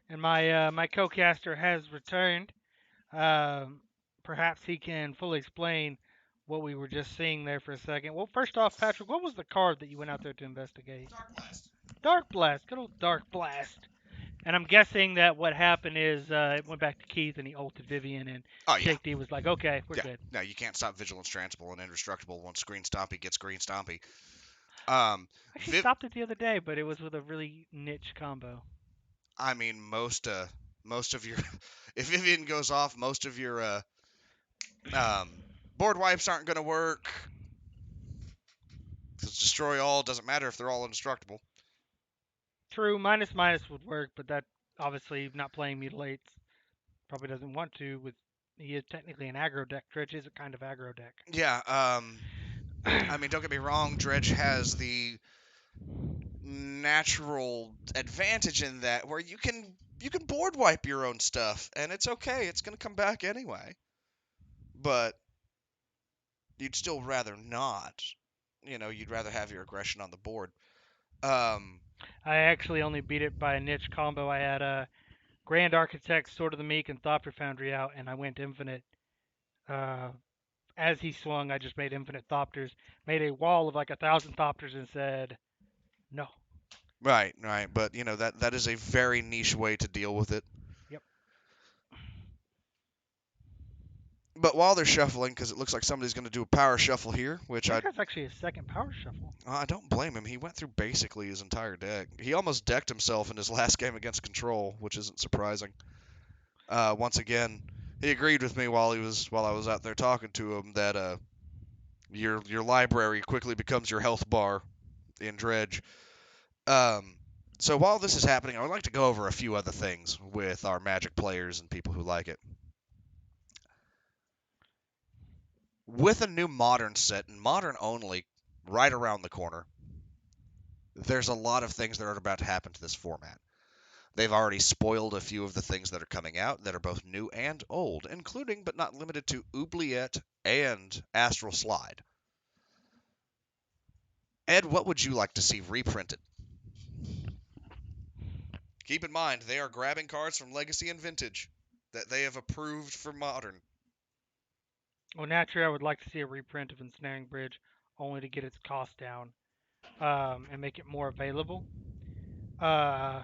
And my co-caster has returned. Um, Perhaps he can fully explain what we were just seeing there for a second. Well, first off, Patrick, what was the card that you went out there to investigate? Dark Blast. Dark Blast. Good old Dark Blast. And I'm guessing that what happened is it went back to Keith and he ulted Vivian, and Oh yeah, Jake D was like, okay, we're yeah. good. No, you can't stop Vigilance Transmitable and Indestructible once Green Stompy gets Green Stompy. Um, I actually Viv. stopped it the other day, but it was with a really niche combo. I mean, most of your if Vivian goes off, most of your um board wipes aren't going to work. Because destroy all doesn't matter if they're all indestructible. True, minus minus would work, but that obviously not playing mutilates probably doesn't want to. With he is technically an aggro deck. Dredge is a kind of aggro deck. Yeah. I mean, don't get me wrong. Dredge has the natural advantage in that where you can board wipe your own stuff and it's okay. It's going to come back anyway. But you'd still rather not. You'd rather have your aggression on the board. Um, I actually only beat it by a niche combo. I had a Grand Architect, Sword of the Meek, and Thopter Foundry out, and I went infinite. Uh, as he swung, I just made infinite Thopters, made a wall of like 1,000 Thopters, and said no. right, right. But that is a very niche way to deal with it. Yep. But while they're shuffling, because it looks like somebody's going to do a power shuffle here, which Jake has actually a second power shuffle. I don't blame him. He went through basically his entire deck. He almost decked himself in his last game against Control, which isn't surprising. Once again, he agreed with me while I was out there talking to him that your library quickly becomes your health bar in Dredge. Um, so while this is happening, I would like to go over a few other things with our Magic players and people who like it. With a new modern set and modern only right around the corner, there's a lot of things that are about to happen to this format. They've already spoiled a few of the things that are coming out that are both new and old, including but not limited to Oubliette and Astral Slide. Ed, what would you like to see reprinted? Keep in mind, they are grabbing cards from Legacy and Vintage that they have approved for Modern. Well, naturally, I would like to see a reprint of Ensnaring Bridge, only to get its cost down and make it more available. Uh,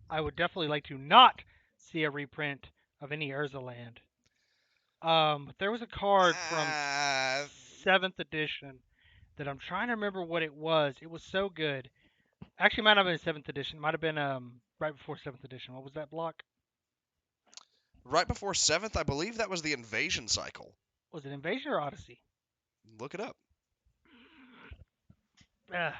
I would definitely like to not see a reprint of any Urza land. But there was a card from Uh, 7th edition that I'm trying to remember what it was. It was so good. Actually, it might not have been 7th edition. It might have been right before 7th edition. What was that block? right before 7th, I believe that was the Invasion cycle. Was it Invasion or Odyssey? Look it up. Uh,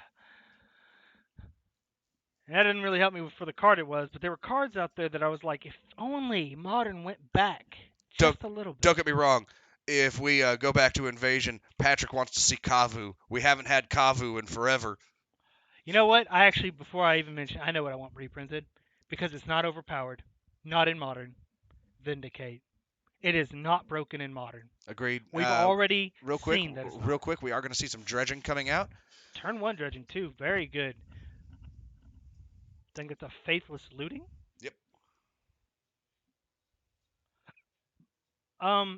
that didn't really help me for the card it was, but there were cards out there that I was like, if only Modern went back Don't, just a little don't bit. get me wrong. If we go back to Invasion, Patrick wants to see Kavu. We haven't had Kavu in forever. You know what? I actually, before I even mention, I know what I want reprinted because it's not overpowered, not in Modern. Vindicate. It is not broken in Modern. Agreed. We've already Real quick, seen that it's not. we are going to see some dredging coming out. Turn 1 dredging too, very good. Then get the Faithless Looting. Yep.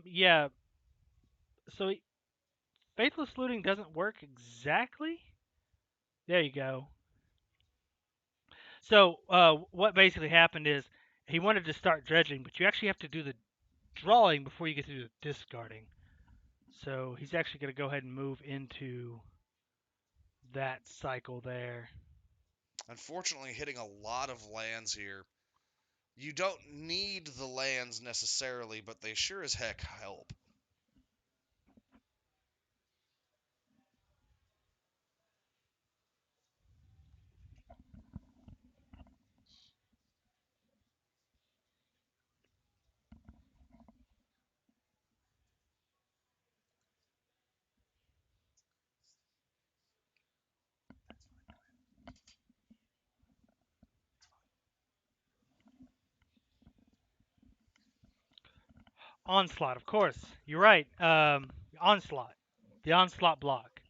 Yeah. So Faithless Looting doesn't work exactly. There you go. So what basically happened is he wanted to start dredging, but you actually have to do the drawing before you get to do the discarding. So he's actually going to go ahead and move into that cycle there. Unfortunately, hitting a lot of lands here. You don't need the lands necessarily, but they sure as heck help. Onslaught, of course. You're right. Onslaught. The Onslaught block.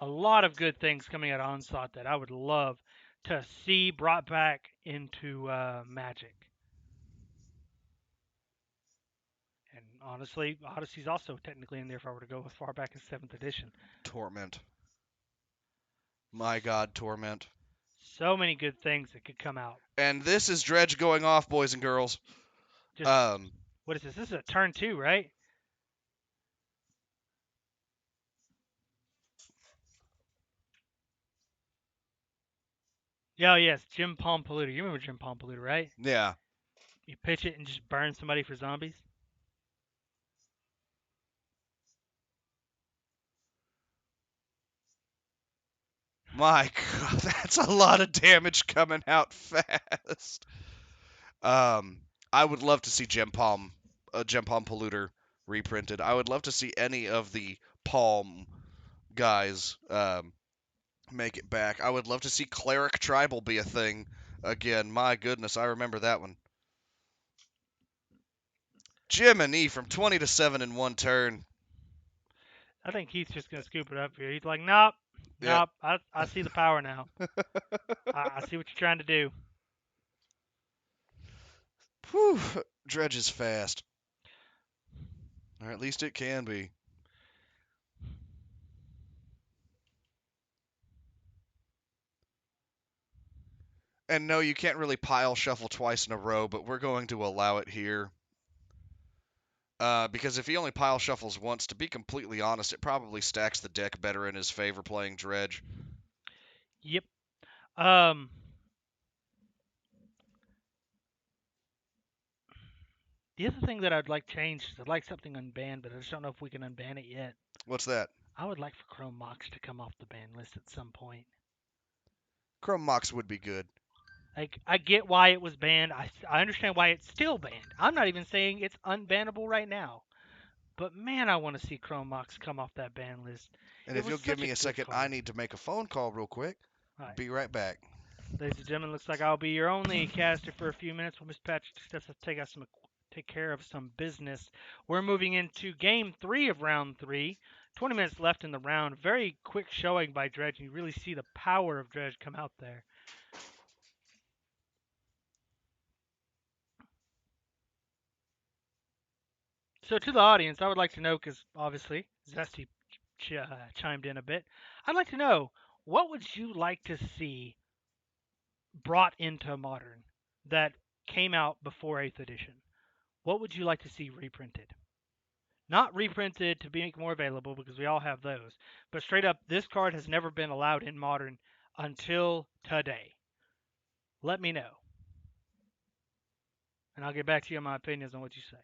A lot of good things coming out of Onslaught that I would love to see brought back into Magic. And honestly, Odyssey's also technically in there if I were to go as far back as 7th edition. Torment. My God, Torment. So many good things that could come out. And this is Dredge going off, boys and girls. Just, what is this? This is a turn 2, right? Yeah, yes, Jim Palm Polluter. You remember Jim Palm Polluter, right? Yeah. You pitch it and just burn somebody for zombies. My God, that's a lot of damage coming out fast. I would love to see Gem Palm Polluter reprinted. I would love to see any of the Palm guys make it back. I would love to see Cleric Tribal be a thing again. My goodness, I remember that one. Jiminy from 20 to 7 in one turn. I think Keith's just going to scoop it up here. He's like, nope, Yep. nope, I see the power now. I see what you're trying to do. Whew, Dredge is fast. Or at least it can be. And no, you can't really pile shuffle twice in a row, but we're going to allow it here. Because if he only pile shuffles once, to be completely honest, it probably stacks the deck better in his favor playing Dredge. Yep. The other thing that I'd like changed is I'd like something unbanned, but I just don't know if we can unban it yet. What's that? I would like for Chrome Mox to come off the ban list at some point. Chrome Mox would be good. Like, I get why it was banned. I understand why it's still banned. I'm not even saying it's unbannable right now. but man, I want to see Chromox come off that ban list. And It if was you'll give such a me a good second, I card. need to make a phone call real quick. All right. Be right back. Ladies and gentlemen, looks like I'll be your only caster for a few minutes while Miss Patrick steps to take care of some business. We're moving into game 3 of round 3. 20 minutes left in the round. Very quick showing by Dredge. You really see the power of Dredge come out there. So to the audience, I would like to know, because obviously Zesty chimed in a bit. I'd like to know, what would you like to see brought into Modern that came out before 8th edition? What would you like to see reprinted? Not reprinted to make more available, because we all have those, but straight up, this card has never been allowed in Modern until today. Let me know, and I'll get back to you on my opinions on what you say.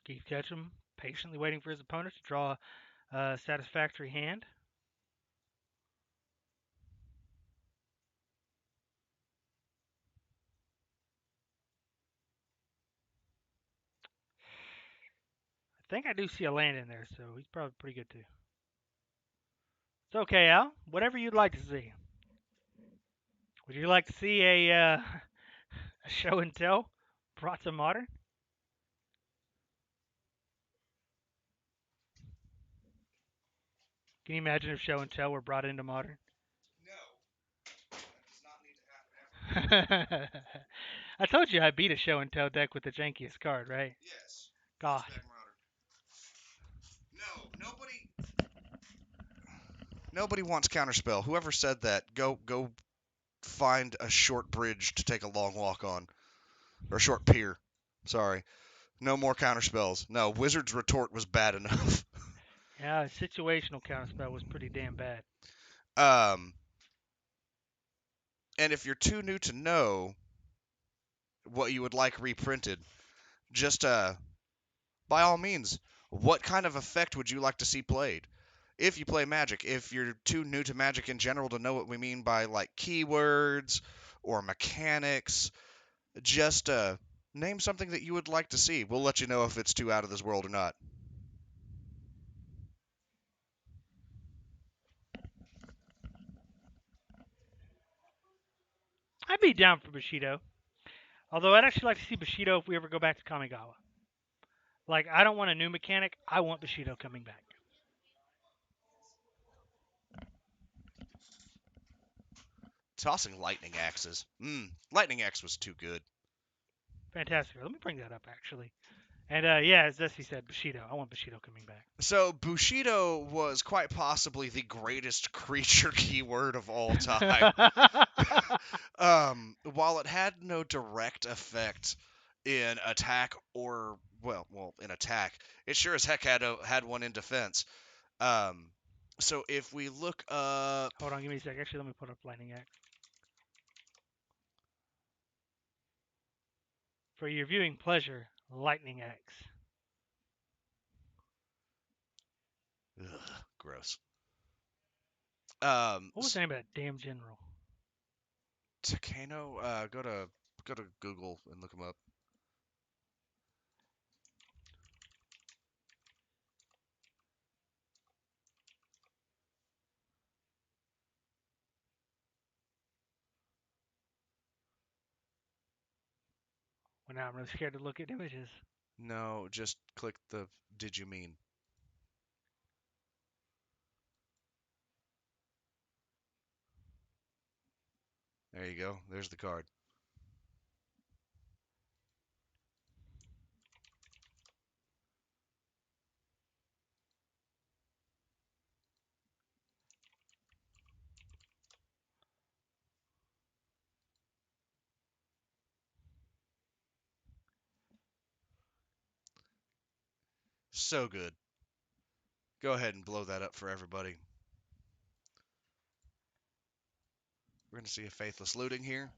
Keith Ketchum patiently waiting for his opponent to draw a satisfactory hand. I think I do see a land in there, so he's probably pretty good too. It's okay, Al. Whatever you'd like to see. Would you like to see a show and tell brought to Modern? Can you imagine if show and tell were brought into Modern? No, that does not need to happen ever. I told you I beat a show and tell deck with the jankiest card, right? Yes. God. Flashback Marauder. No, nobody wants counterspell. Whoever said that, go find a short bridge to take a long walk on, or a short pier. Sorry, no more counterspells. No, Wizard's Retort was bad enough. Yeah, situational counterspell was pretty damn bad. um, and if you're too new to know what you would like reprinted, just by all means, what kind of effect would you like to see played? If you play Magic, if you're too new to Magic in general to know what we mean by like keywords or mechanics, just name something that you would like to see. We'll let you know if it's too out of this world or not. I'd be down for Bushido. Although I'd actually like to see Bushido if we ever go back to Kamigawa. Like, I don't want a new mechanic. I want Bushido coming back. Tossing lightning axes. Lightning axe was too good. Fantastic. Let me bring that up, actually. And yeah, as Zesty said, Bushido. I want Bushido coming back. So Bushido was quite possibly the greatest creature keyword of all time. While it had no direct effect in attack or in attack, it sure as heck had one in defense. Um, so if we look up, Hold on, give me a sec. Actually, let me put up Lightning Axe. For your viewing pleasure, Lightning Axe. gross. What was the name of that damn general? Takano, go to Google and look him up. Well, now I'm really scared to look at images. No, just click the did you mean? There you go. There's the card. So good. Go ahead and blow that up for everybody. We're going to see a faithless looting here.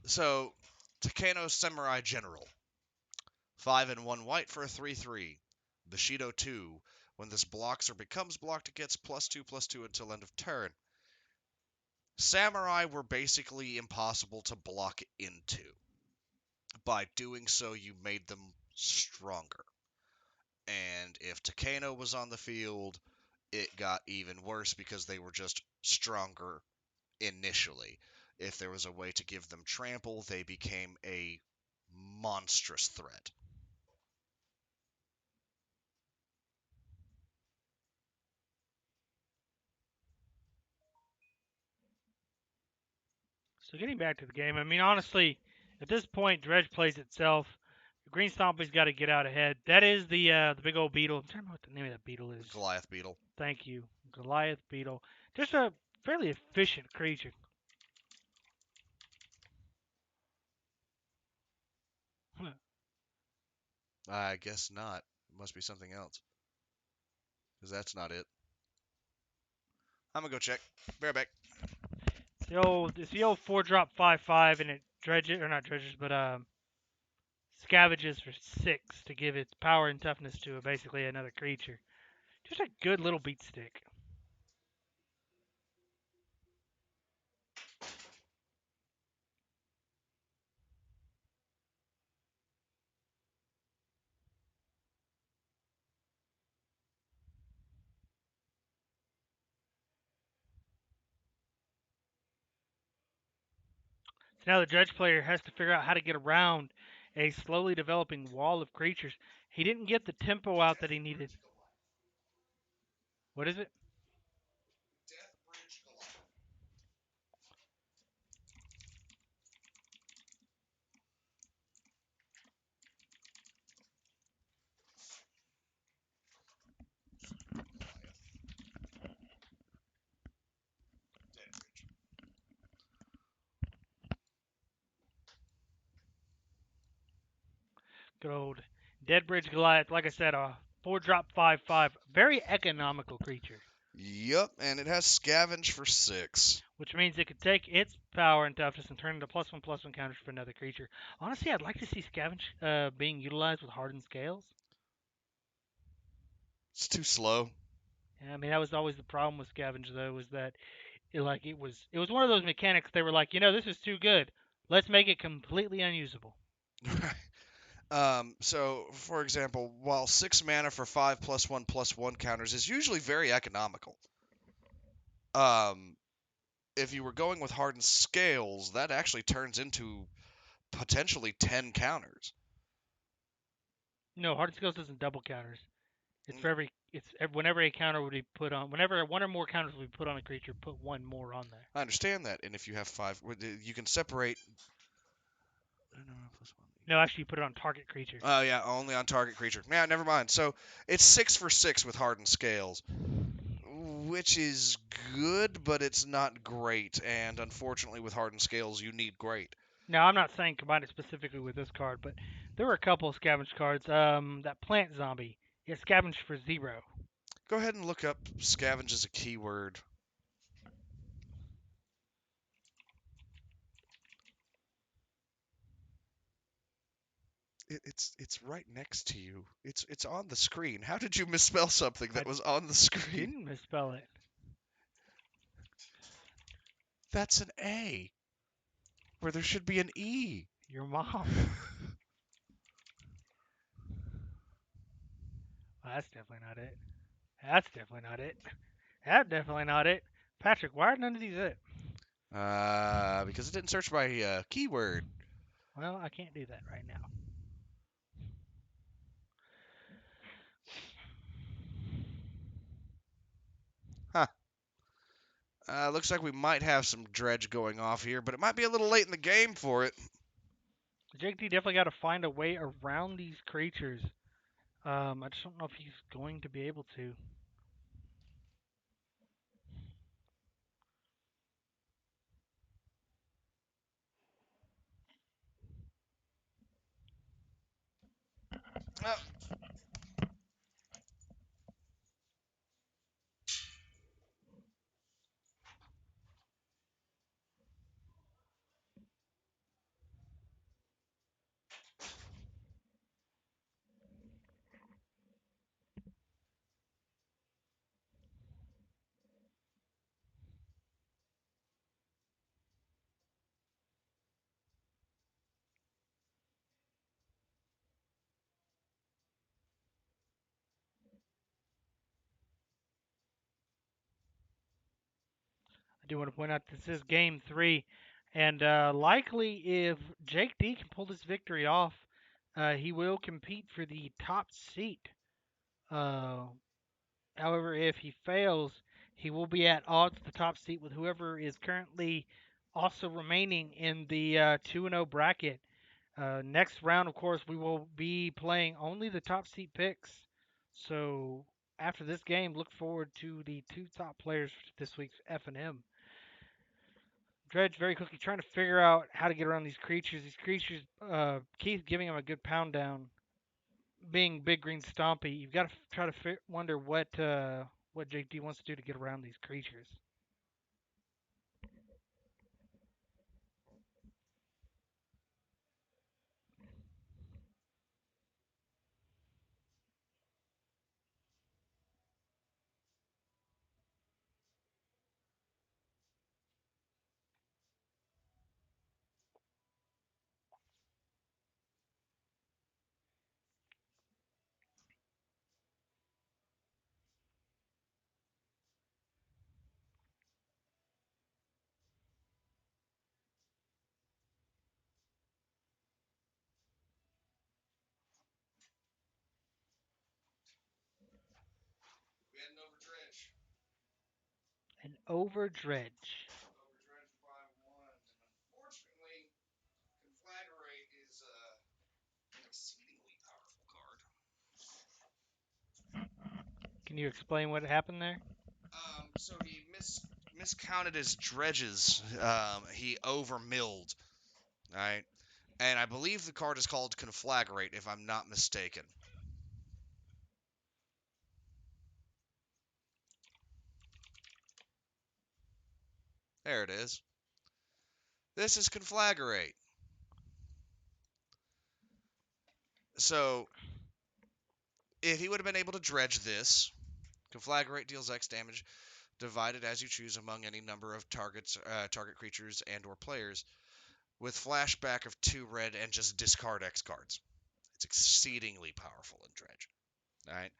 So, Takano Samurai General. 5 and 1 white for a 3/3. Bushido 2. When this blocks or becomes blocked, it gets +2/+2 until end of turn. Samurai were basically impossible to block into. By doing so, you made them stronger. And if Takano was on the field, it got even worse because they were just stronger initially. If there was a way to give them trample, they became a monstrous threat. So getting back to the game, I mean, honestly, at this point, Dredge plays itself. The Green Stompy's got to get out ahead. That is the big old beetle. I'm trying to remember what the name of that beetle is. Goliath Beetle. Thank you, Goliath beetle. Just a fairly efficient creature. I guess not. It must be something else. Because that's not it. I'm going to go check. Be right back. It's the old 4-drop 5/5, and it dredges or not dredges, but scavenges for 6 to give its power and toughness to basically another creature. Just a good little beat stick. So now the Dredge player has to figure out how to get around a slowly developing wall of creatures. He didn't get the tempo out that he needed. What is it? Good old Deadbridge Goliath. Like I said, a 4-drop 5/5. Very economical creature. Yup, and it has scavenge for 6. Which means it could take its power and toughness and turn into +1/+1 counters for another creature. Honestly, I'd like to see Scavenge being utilized with hardened scales. It's too slow. Yeah, I mean, that was always the problem with Scavenge, though, was that it was one of those mechanics. They were like, this is too good. Let's make it completely unusable. So, for example, while 6 mana for 5/+1/+1 counters is usually very economical, um, if you were going with hardened scales, that actually turns into potentially 10 counters. No, hardened scales doesn't double counters. It's Mm, for every. Whenever a counter would be put on. Whenever one or more counters would be put on a creature, put one more on there. I understand that, and if you have 5, you can separate. No, actually, you put it on target creature. Oh yeah, only on target creature. Yeah, never mind. So it's 6 for 6 with hardened scales, which is good, but it's not great. And unfortunately, with hardened scales, you need great. Now, I'm not saying combine it specifically with this card, but there were a couple of scavenge cards. That plant zombie, it scavenged for 0. Go ahead and look up scavenge as a keyword. It's right next to you. It's on the screen. How did you misspell something I that was on the screen? didn't misspell it. That's an A, where there should be an E. Your mom. Well, that's definitely not it. That's definitely not it. That's definitely not it. Patrick, why are none of these it? Because it didn't search by keyword. Well, I can't do that right now. Huh. Looks like we might have some dredge going off here, but it might be a little late in the game for it. JT definitely got to find a way around these creatures. I just don't know if he's going to be able to. Uh, I do want to point out this is game three, and likely if Jake D can pull this victory off, he will compete for the top seat. Uh, However, if he fails, he will be at odds to the top seat with whoever is currently also remaining in the 2 and 0 bracket. Next round, of course, we will be playing only the top seat picks. So after this game, look forward to the two top players for this week's F&M. Dredge very quickly trying to figure out how to get around these creatures. These creatures, Keith giving him a good pound down. Being big green stompy, you've got to try to wonder what JD wants to do to get around these creatures. We had an over dredge. An over dredge. Over dredge by one. And unfortunately, Conflagrate is an exceedingly powerful card. Can you explain what happened there? So he miscounted his dredges. He over milled. All right. And I believe the card is called Conflagrate, if I'm not mistaken. There it is. This is Conflagrate. So if he would have been able to dredge this, Conflagrate deals X damage, divided as you choose among any number of target creatures and/or players, with flashback of 2 red and just discard X cards. It's exceedingly powerful in dredge. All right.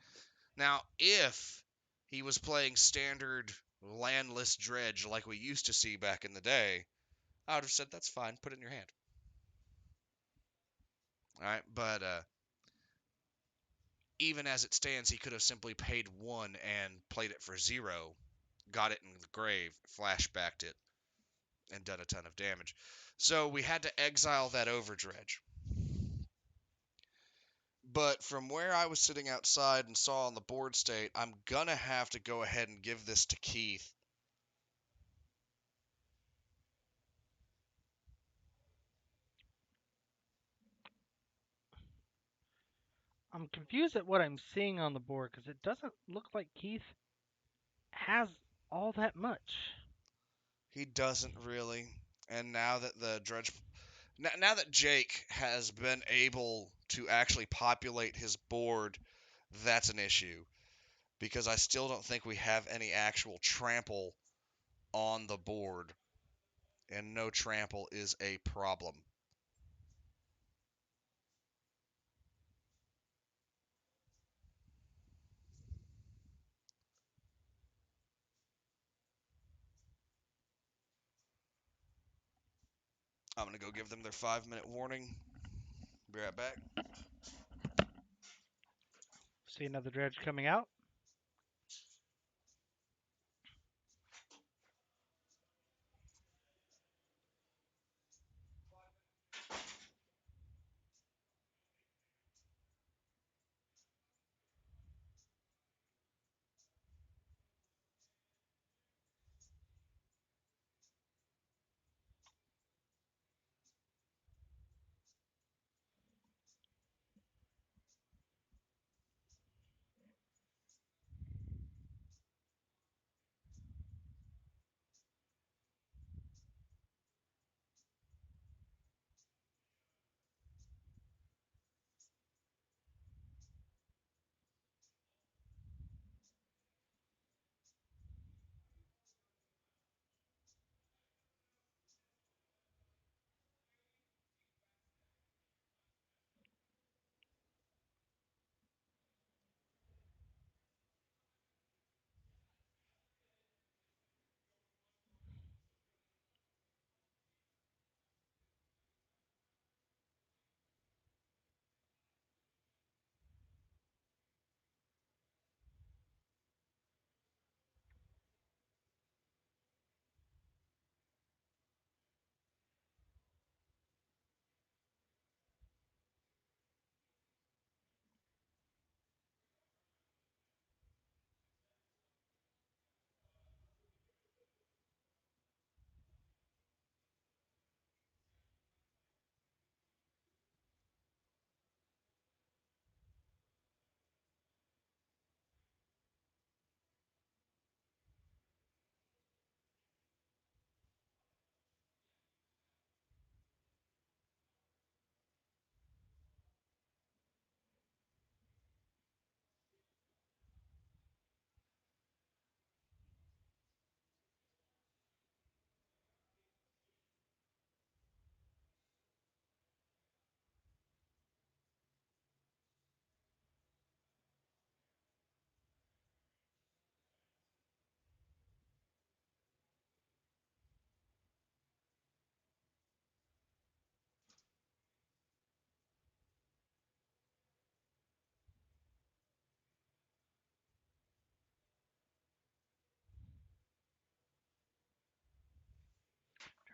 Now, if he was playing standard landless dredge like we used to see back in the day, I would have said that's fine. Put it in your hand. All right. But even as it stands, he could have simply paid 1 and played it for 0, got it in the grave, flashbacked it, and done a ton of damage. So we had to exile that overdredge. But from where I was sitting outside and saw on the board state, I'm going to have to go ahead and give this to Keith. I'm confused at what I'm seeing on the board because it doesn't look like Keith has all that much. He doesn't really. And now that the dredge, now that Jake has been able to actually populate his board, that's an issue because I still don't think we have any actual trample on the board, and no trample is a problem. I'm going to go give them their 5-minute warning. Be right back. See another dredge coming out.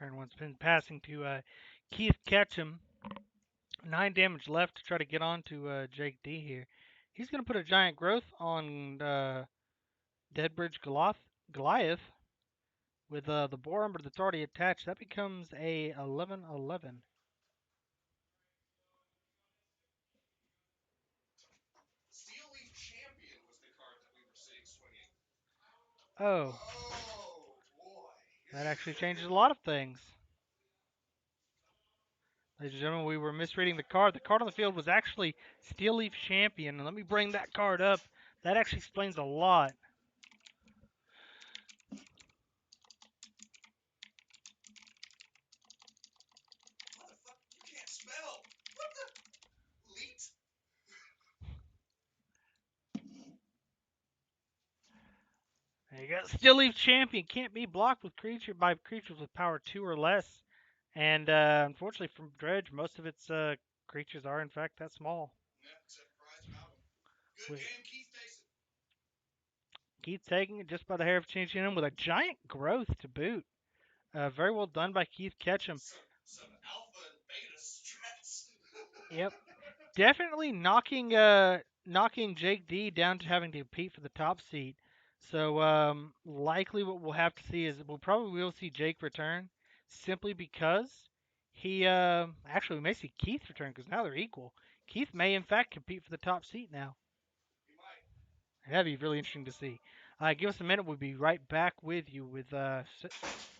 Turn one's been passing to Keith Ketchum. 9 damage left to try to get on to Jake D here. He's going to put a giant growth on Deadbridge Goliath with the boar umber that's already attached. That becomes a 11-11. Steel Leaf Champion was the card that we were seeing swinging. Oh, Oh boy. that actually changes a lot of things. Ladies and gentlemen, we were misreading the card. The card on the field was actually Steel Leaf Champion. And let me bring that card up. That actually explains a lot. What the fuck? You can't spell. What the? Leet? There you go. Steel Leaf Champion can't be blocked with by creatures with power 2 or less. And unfortunately, from Dredge, most of its creatures are in fact that small. Yeah, except Prize Malcolm. Good With game, Keith Mason. Keith taking it just by the hair of changing him with a giant growth to boot. Very well done by Keith Ketchum. Some alpha and beta stress. Yep, definitely knocking Jake D down to having to compete for the top seat. So likely what we'll have to see is we'll probably will see Jake return simply because he actually we may see Keith return because now they're equal. Keith may in fact compete for the top seat now. You might. That'd be really interesting to see. Give us a minute. We'll be right back with you with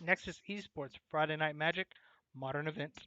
Nexus Esports Friday Night Magic Modern Events.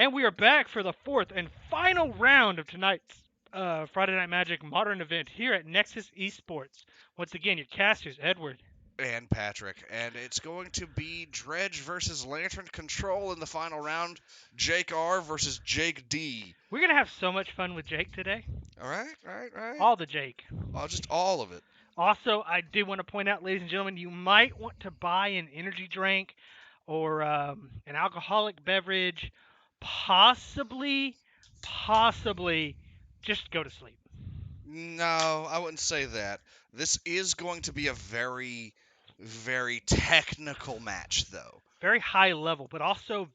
And we are back for the fourth and final round of tonight's Friday Night Magic Modern event here at Nexus Esports. Once again, your casters, Edward. And Patrick. And it's going to be Dredge versus Lantern Control in the final round. Jake R versus Jake D. We're going to have so much fun with Jake today. All right, all right, all right. All the Jake. Oh, just all of it. Also, I do want to point out, ladies and gentlemen, you might want to buy an energy drink or an alcoholic beverage. Possibly, just go to sleep. No, I wouldn't say that. This is going to be a very, very technical match, though. Very high level, but also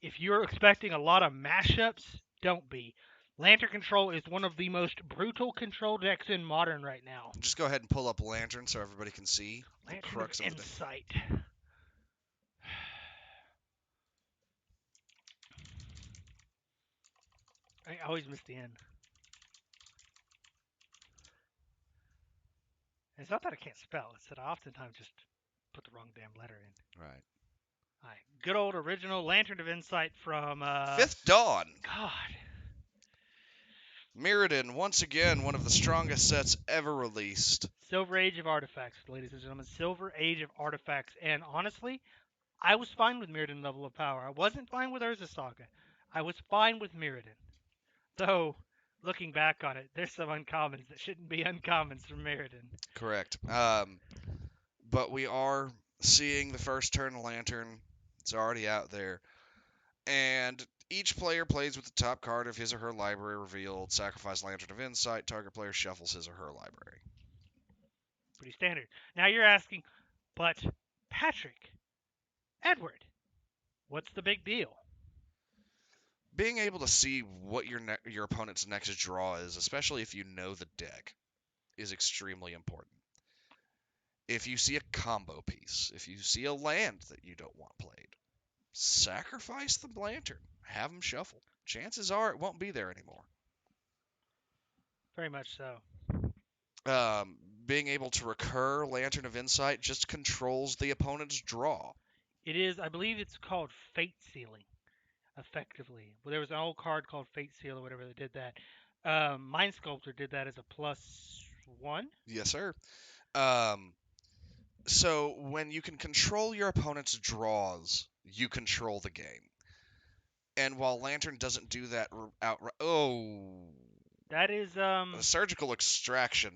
if you're expecting a lot of mashups, don't be. Lantern Control is one of the most brutal control decks in Modern right now. Just go ahead and pull up Lantern so everybody can see the Lantern of crux of the Insight. I always miss the end. It's not that I can't spell, it's that I oftentimes just put the wrong damn letter in. Right. Alright, good old original Lantern of Insight from Fifth Dawn. God. Mirrodin, once again, one of the strongest sets ever released. Silver Age of Artifacts, ladies and gentlemen. Silver Age of Artifacts. And honestly, I was fine with Mirrodin level of power. I wasn't fine with Urza Saga. I was fine with Mirrodin. Though, looking back on it, there's some uncommons that shouldn't be uncommons from Mirrodin. Correct. But we are seeing the first turn of Lantern. It's already out there. And each player plays with the top card of his or her library revealed. Sacrifice Lantern of Insight. Target player shuffles his or her library. Pretty standard. Now you're asking, but Patrick, Edward, what's the big deal? Being able to see what your opponent's next draw is, especially if you know the deck, is extremely important. If you see a combo piece, if you see a land that you don't want played, sacrifice the Lantern. Have them shuffle. Chances are it won't be there anymore. Very much so. Being able to recur Lantern of Insight just controls the opponent's draw. It is, I believe it's called Fate Sealing, effectively. Well, there was an old card called Fate Seal or whatever that did that. Mind Sculptor did that as a +1. Yes, sir. So when you can control your opponent's draws, you control the game. And while Lantern doesn't do that outright, That is a surgical extraction.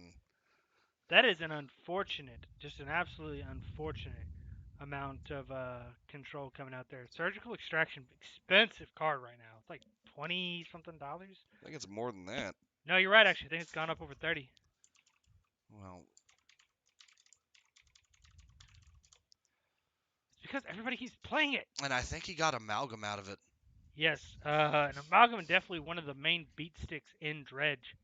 That is an unfortunate, just an absolutely unfortunate amount of control coming out there. Surgical Extraction, expensive card right now. It's like $20-something. I think it's more than that. No, you're right. Actually, I think it's gone up over 30. Well, it's because everybody keeps playing it. and I think he got Amalgam out of it. Yes, an Amalgam is definitely one of the main beat sticks in Dredge.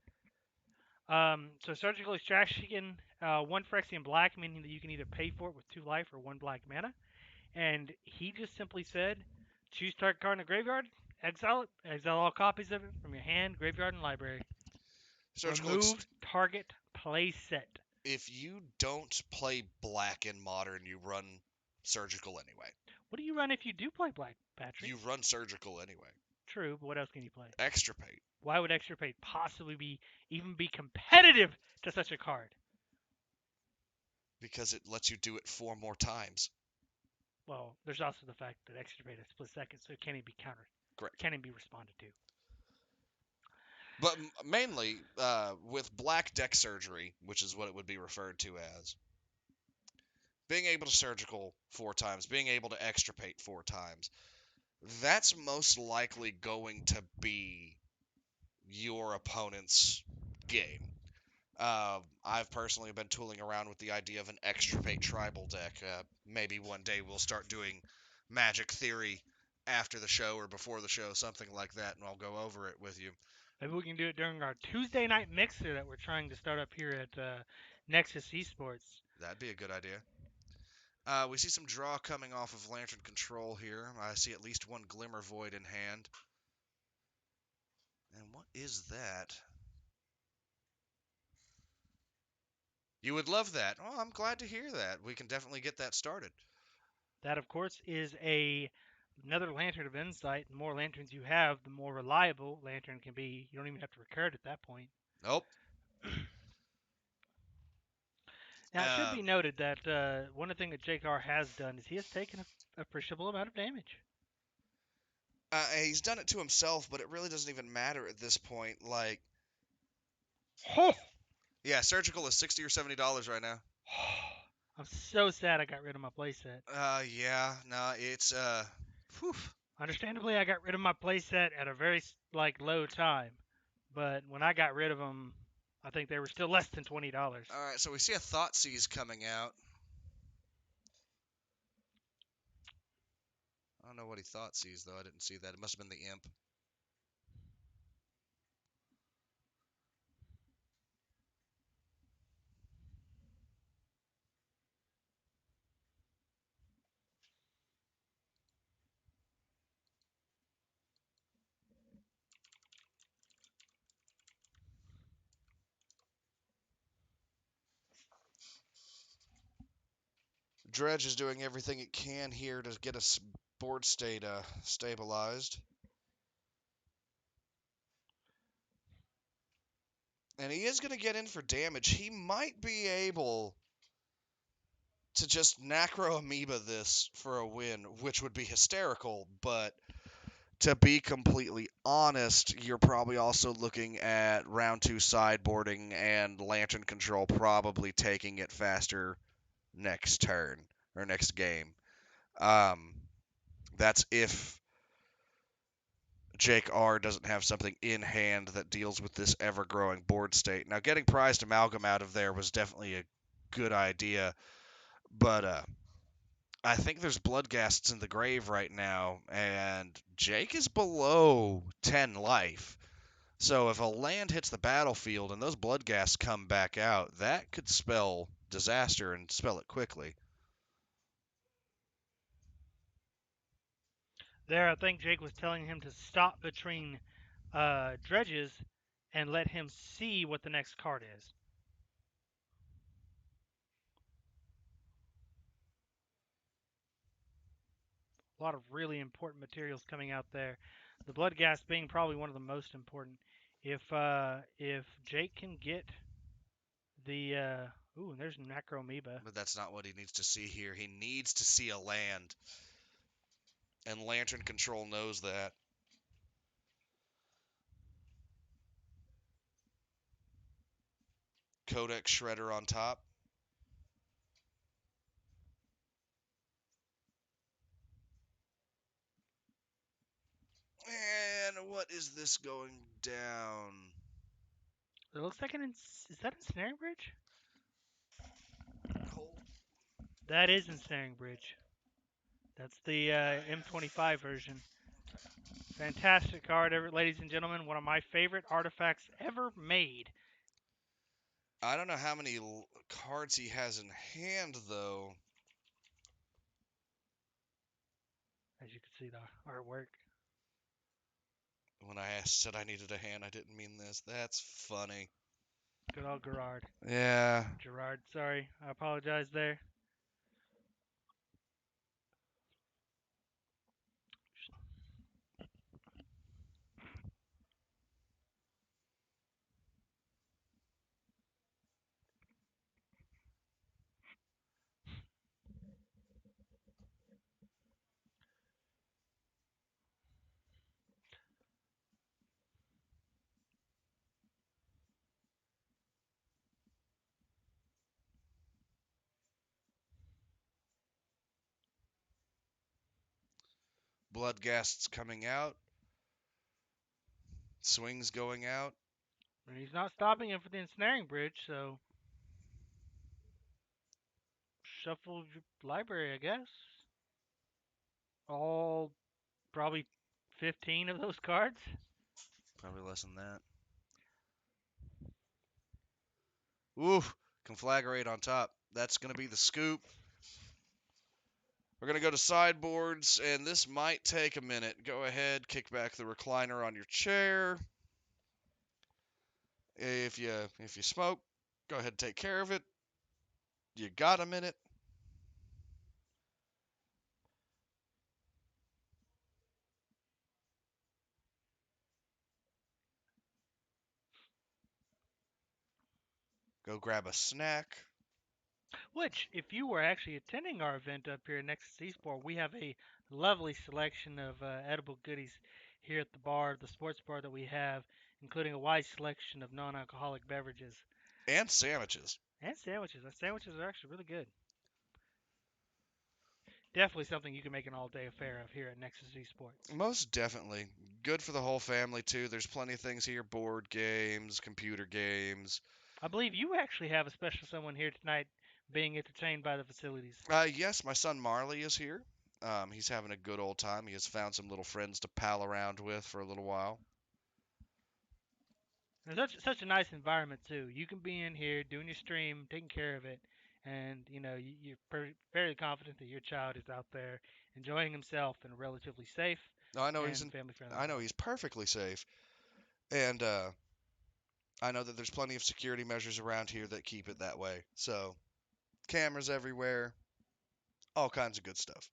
So Surgical Extraction, 1 Phyrexian black, meaning that you can either pay for it with 2 life or 1 black mana. And he just simply said, choose target card in the graveyard, exile it, exile all copies of it from your hand, graveyard, and library. Remove target play set. If you don't play black in Modern, you run Surgical anyway. What do you run if you do play black, Patrick? You run Surgical anyway. True, but what else can you play? Extirpate. Why would Extirpate possibly even be competitive to such a card? Because it lets you do it 4 more times. Well, there's also the fact that Extirpate is split second, so it can't even be countered. Correct. Can't even be responded to. But mainly, with black deck surgery, which is what it would be referred to as, being able to Surgical 4 times, being able to Extirpate 4 times, that's most likely going to be your opponent's game. I've personally been tooling around with the idea of an Extirpate tribal deck. Maybe one day we'll start doing Magic Theory after the show or before the show, something like that, and I'll go over it with you. Maybe we can do it during our Tuesday night mixer that we're trying to start up here at Nexus Esports. That'd be a good idea. We see some draw coming off of Lantern Control here. I see at least 1 Glimmer Void in hand. And what is that? You would love that. Oh, I'm glad to hear that. We can definitely get that started. That, of course, is a Another lantern of insight. The more lanterns you have, the more reliable lantern can be. You don't even have to recur it at that point. Nope. Now, it should be noted that one thing that JR has done is he has taken a appreciable amount of damage. He's done it to himself, but it really doesn't even matter at this point. Like, Oh! yeah, surgical is $60 or $70 right now. I'm so sad I got rid of my playset. Yeah, no, it's whew. Understandably, I got rid of my playset at a very low time, but when I got rid of them, I think they were still less than $20. All right, so we see a Thought Seize coming out. I don't know what he Thought Seize though. I didn't see that. It must have been the Imp. Dredge is doing everything it can here to get a board state stabilized. And he is going to get in for damage. He might be able to just Necro Amoeba this for a win, which would be hysterical. But to be completely honest, you're probably also looking at round 2 sideboarding and Lantern Control probably taking it faster next turn or next game. That's if Jake R doesn't have something in hand that deals with this ever-growing board state. Now, getting Prized Amalgam out of there was definitely a good idea, but I think there's Bloodghasts in the grave right now, and Jake is below 10 life. So if a land hits the battlefield and those Bloodghasts come back out, that could spell disaster and spell it quickly. There, I think Jake was telling him to stop between dredges and let him see what the next card is. A lot of really important materials coming out there. The blood gas being probably one of the most important. If Jake can get the ooh, there's Necroamoeba. But that's not what he needs to see here. He needs to see a land. And Lantern Control knows that. Codex Shredder on top. And what is this going down? It looks like is that ensnaring bridge? Hold. That is ensnaring bridge. That's the M25 version. Fantastic card, ladies and gentlemen. One of my favorite artifacts ever made. I don't know how many cards he has in hand, though. As you can see, the artwork. When I said I needed a hand, I didn't mean this. That's funny. Good old Gerard. Yeah. Gerard, sorry. I apologize there. Bloodghast's coming out. Swings going out. And he's not stopping him for the ensnaring bridge, so shuffle your library, I guess. All probably 15 of those cards. Probably less than that. Ooh, Conflagrate on top. That's going to be the scoop. We're going to go to sideboards, and this might take a minute. Go ahead, kick back the recliner on your chair. If you smoke, go ahead and take care of it. You got a minute. go grab a snack. Which, if you were actually attending our event up here at Nexus Esports, we have a lovely selection of edible goodies here at the bar, the sports bar that we have, including a wide selection of non-alcoholic beverages And sandwiches. and sandwiches. Our sandwiches are actually really good. Definitely something you can make an all-day affair of here at Nexus Esports. Most definitely. Good for the whole family, too. There's plenty of things here, board games, computer games. I believe you actually have a special someone here tonight being entertained by the facilities. Yes, my son Marley is here. He's having a good old time. He has found some little friends to pal around with for a little while. It's such a nice environment too. You can be in here doing your stream, taking care of it, and you're very confident that your child is out there enjoying himself in a relatively safe Now, and family-friendly I know environment. he's perfectly safe, and I know that there's plenty of security measures around here that keep it that way. So, cameras everywhere, all kinds of good stuff.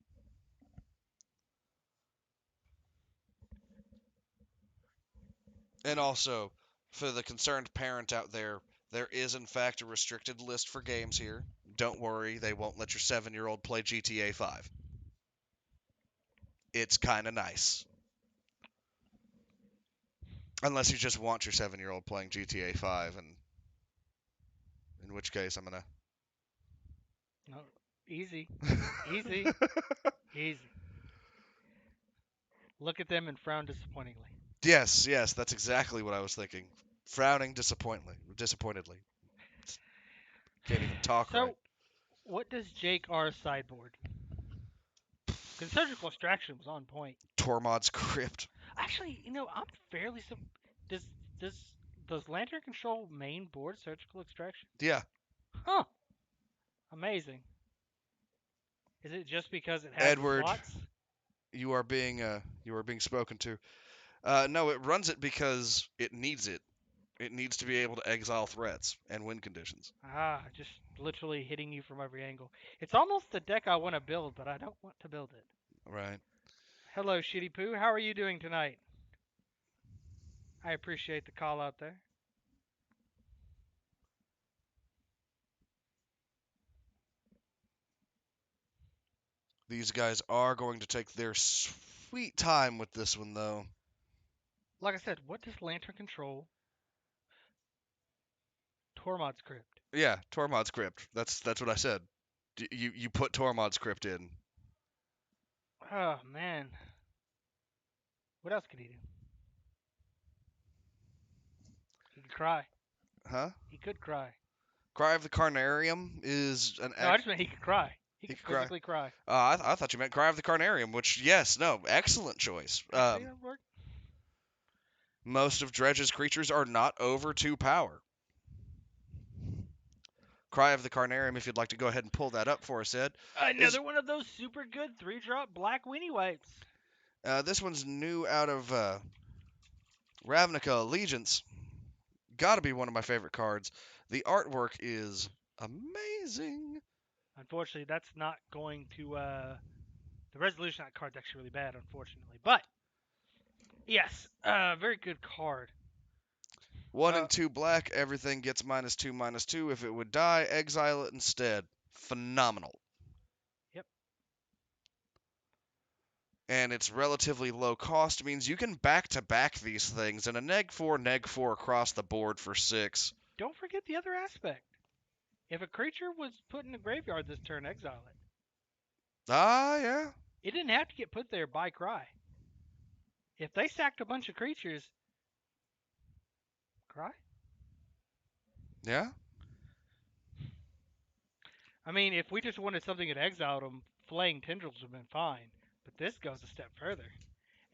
And also, for the concerned parent out there, there is in fact a restricted list for games here. Don't worry, they won't let your 7-year-old play GTA 5. It's kind of nice. Unless you just want your 7-year-old playing GTA 5, and in which case I'm gonna. No, easy, easy, easy. Look at them and frown disappointingly. Yes, that's exactly what I was thinking. Frowning disappointedly. Can't even talk right. So, what does Jake R sideboard? Because surgical extraction was on point. Tormod's crypt. Actually, I'm fairly. Does does does Lantern control main board surgical extraction? Yeah, Huh. Amazing. Is it just because it has the Edward, slots? you are being spoken to. No, it runs it because it needs it. It needs to be able to exile threats and win conditions. Just literally hitting you from every angle. It's almost the deck I want to build, but I don't want to build it. Right. Hello, Shitty Poo. How are you doing tonight? I appreciate the call out there. These guys are going to take their sweet time with this one, though. Like I said, what does Lantern control? Tormod's Crypt. Yeah, Tormod's crypt. That's what I said. You put Tormod's crypt in. Oh, man. What else could he do? He could cry. Huh? He could cry. Cry of the Carnarium is an No, I just meant he could cry. He He could could cry. physically cry. I thought you meant Cry of the Carnarium, which, yes, no, excellent choice. Actually, that would work. Most of Dredge's creatures are not over 2 power. Cry of the Carnarium, if you'd like to go ahead and pull that up for us, Ed. Another one of those super good 3-drop black weenie wipes. This one's new out of Ravnica Allegiance. Gotta be one of my favorite cards. The artwork is amazing. Unfortunately, that's not going to. The resolution on that card's actually really bad, unfortunately. But yes, very good card. 1 and 2 black, everything gets -2/-2. If it would die, exile it instead. Phenomenal. Yep. And it's relatively low cost, means you can back-to-back these things in a neg 4 across the board for 6. Don't forget the other aspect. If a creature was put in the graveyard this turn, exile it. Ah, yeah. It didn't have to get put there by Cry. If they sacked a bunch of creatures, Cry? Yeah. I mean, if we just wanted something that exiled them, Flaying Tendrils would have been fine. But this goes a step further.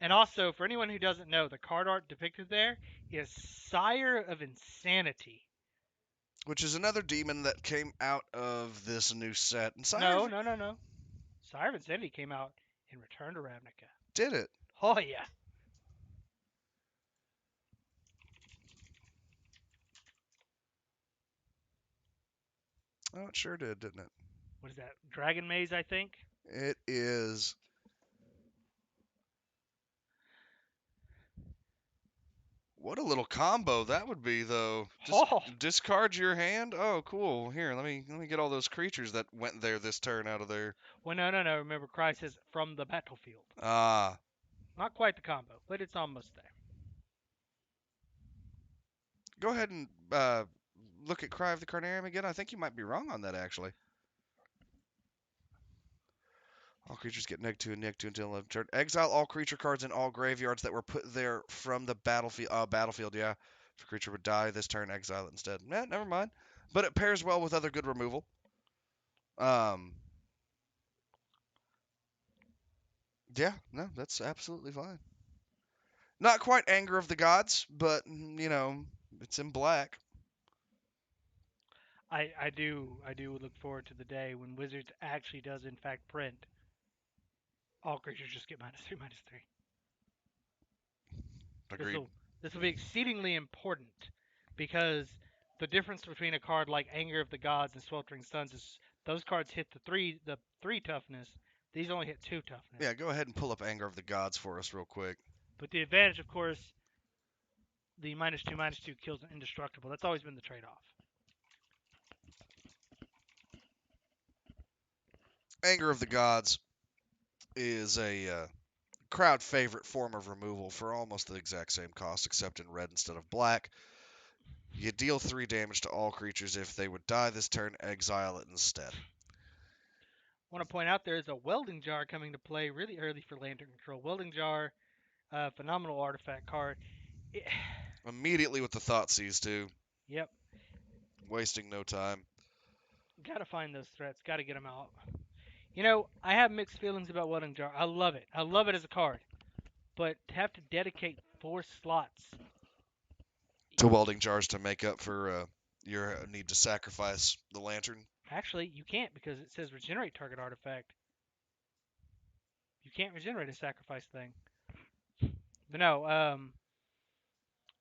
And also, for anyone who doesn't know, the card art depicted there is Sire of Insanity. Which is another demon that came out of this new set. And No. Sire of Insanity came out in Return to Ravnica. did it. Oh, yeah. Oh, it sure did, didn't it? What is that? Dragon Maze, I think? It is. What a little combo that would be, though. Just Oh, discard your hand. Oh, cool. Here, let me get all those creatures that went there this turn out of there. well, no, no, no. Remember, Cry says from the battlefield. Ah, Not quite the combo, but it's almost there. go ahead and look at Cry of the Carnarium again. I think you might be wrong on that, actually. All creatures get -2 and -2 until end of turn. Exile all creature cards in all graveyards that were put there from the battlefield. Battlefield, yeah. If a creature would die this turn, exile it instead. Never mind. But it pairs well with other good removal. Yeah, no, that's absolutely fine. Not quite Anger of the Gods, but it's in black. I do look forward to the day when Wizards actually does in fact print all creatures just get -3/-3. This Agreed. will this will be exceedingly important because the difference between a card like Anger of the Gods and Sweltering Suns is those cards hit the three toughness. These only hit 2 toughness. Yeah, go ahead and pull up Anger of the Gods for us real quick. But the advantage, of course, the -2/-2 kills an indestructible. That's always been the trade-off. Anger of the Gods is a crowd favorite form of removal for almost the exact same cost, except in red instead of black. You deal 3 damage to all creatures. If they would die this turn, exile it instead. I want to point out there is a Welding Jar coming to play really early for Lantern Control. Welding Jar, phenomenal artifact card. It, Immediately with the Thoughtseize, too. yep, Wasting no time. gotta find those threats. Gotta get them out. I have mixed feelings about Welding Jar. I love it. I love it as a card. But to have to dedicate 4 slots. To Welding Jars to make up for your need to sacrifice the Lantern. Actually, you can't because it says regenerate target artifact. You can't regenerate a sacrifice thing. But no,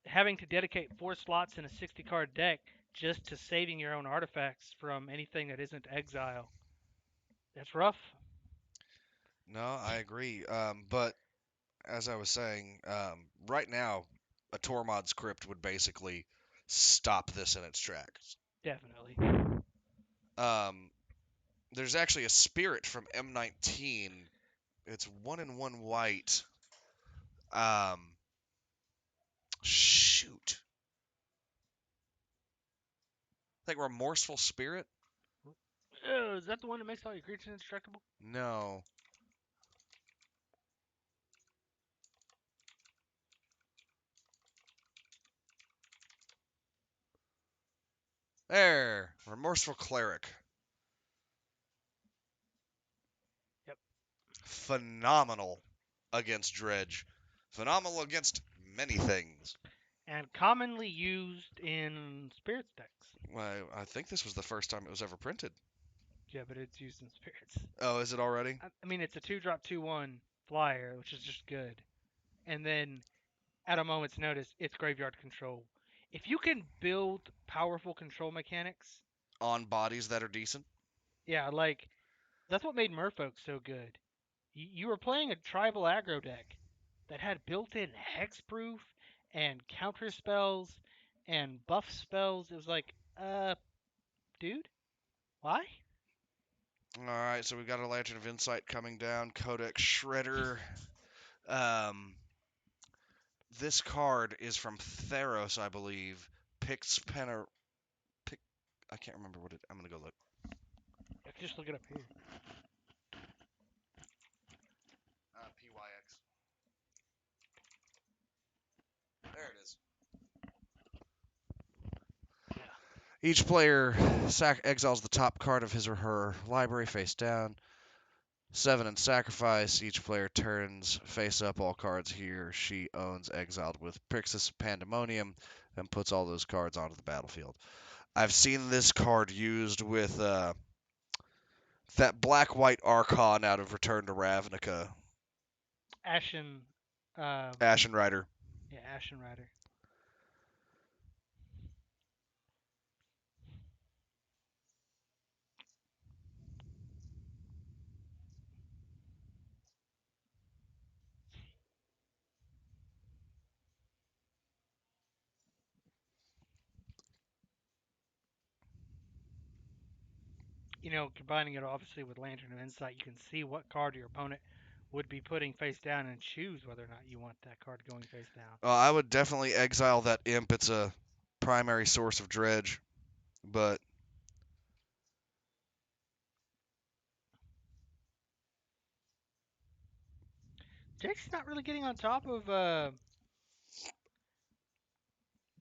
having to dedicate 4 slots in a 60 card deck just to saving your own artifacts from anything that isn't exile. That's rough. No, I agree. But as I was saying, right now, a Tormod's Crypt would basically stop this in its tracks. Definitely. Um, there's actually a spirit from M19. It's 1 and 1 white. Um, shoot. I think Remorseful Spirit? Is that the one that makes all your creatures indestructible? No. There. Remorseful Cleric. Yep. Phenomenal against Dredge. Phenomenal against many things. And commonly used in spirits decks. Well, I think this was the first time it was ever printed. Yeah, but it's used in spirits. Oh, is it already? I mean, it's a 2-drop 2/1 flyer, which is just good. And then, at a moment's notice, it's graveyard control. If you can build powerful control mechanics, On bodies that are decent? yeah, like that's what made Merfolk so good. You were playing a tribal aggro deck that had built-in hexproof and counter spells and buff spells. It was like, dude, why? Alright, so we've got a Lantern of Insight coming down. Codex Shredder. Um, this card is from Theros, I believe. Pix Penner. I can't remember what it. I'm gonna go look. I can just look it up here. PYX. There it is. Yeah. Each player exiles the top card of his or her library face down. 7 and sacrifice. Each player turns face up all cards he or she owns exiled with Pixis Pandemonium, and puts all those cards onto the battlefield. I've seen this card used with that black-white Archon out of Return to Ravnica. Ashen, Ashen Rider. yeah, Ashen Rider. combining it obviously with Lantern of Insight, you can see what card your opponent would be putting face down and choose whether or not you want that card going face down. I would definitely exile that imp. It's a primary source of dredge, but Jake's not really getting on top of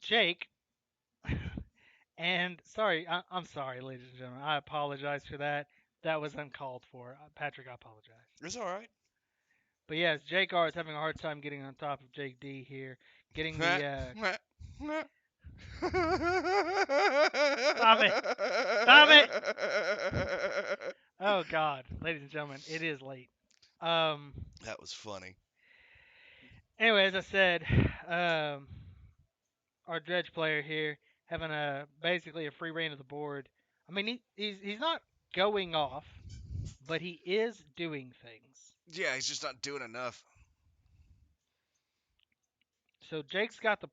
Jake. And sorry, I'm sorry, ladies and gentlemen. I apologize for that. That was uncalled for. Patrick, I apologize. it's all right. But yes, Jake R is having a hard time getting on top of Jake D here. Getting the Stop it. Stop it. Oh God, ladies and gentlemen, it is late. Um That was funny. anyway, as I said, um our dredge player here having a basically a free reign of the board. I mean, he's not going off, but he is doing things. Yeah, he's just not doing enough. So Jake's got the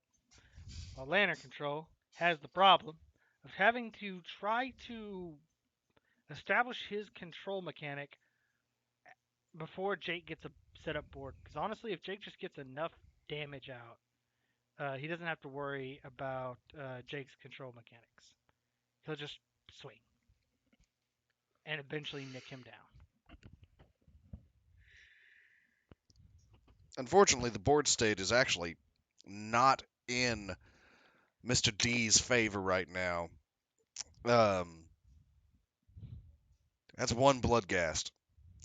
lantern control, has the problem of having to try to establish his control mechanic before Jake gets a setup board. Because honestly, if Jake just gets enough damage out, he doesn't have to worry about Jake's control mechanics. He'll just swing and eventually nick him down. Unfortunately, the board state is actually not in Mr. D's favor right now. That's one Bloodghast.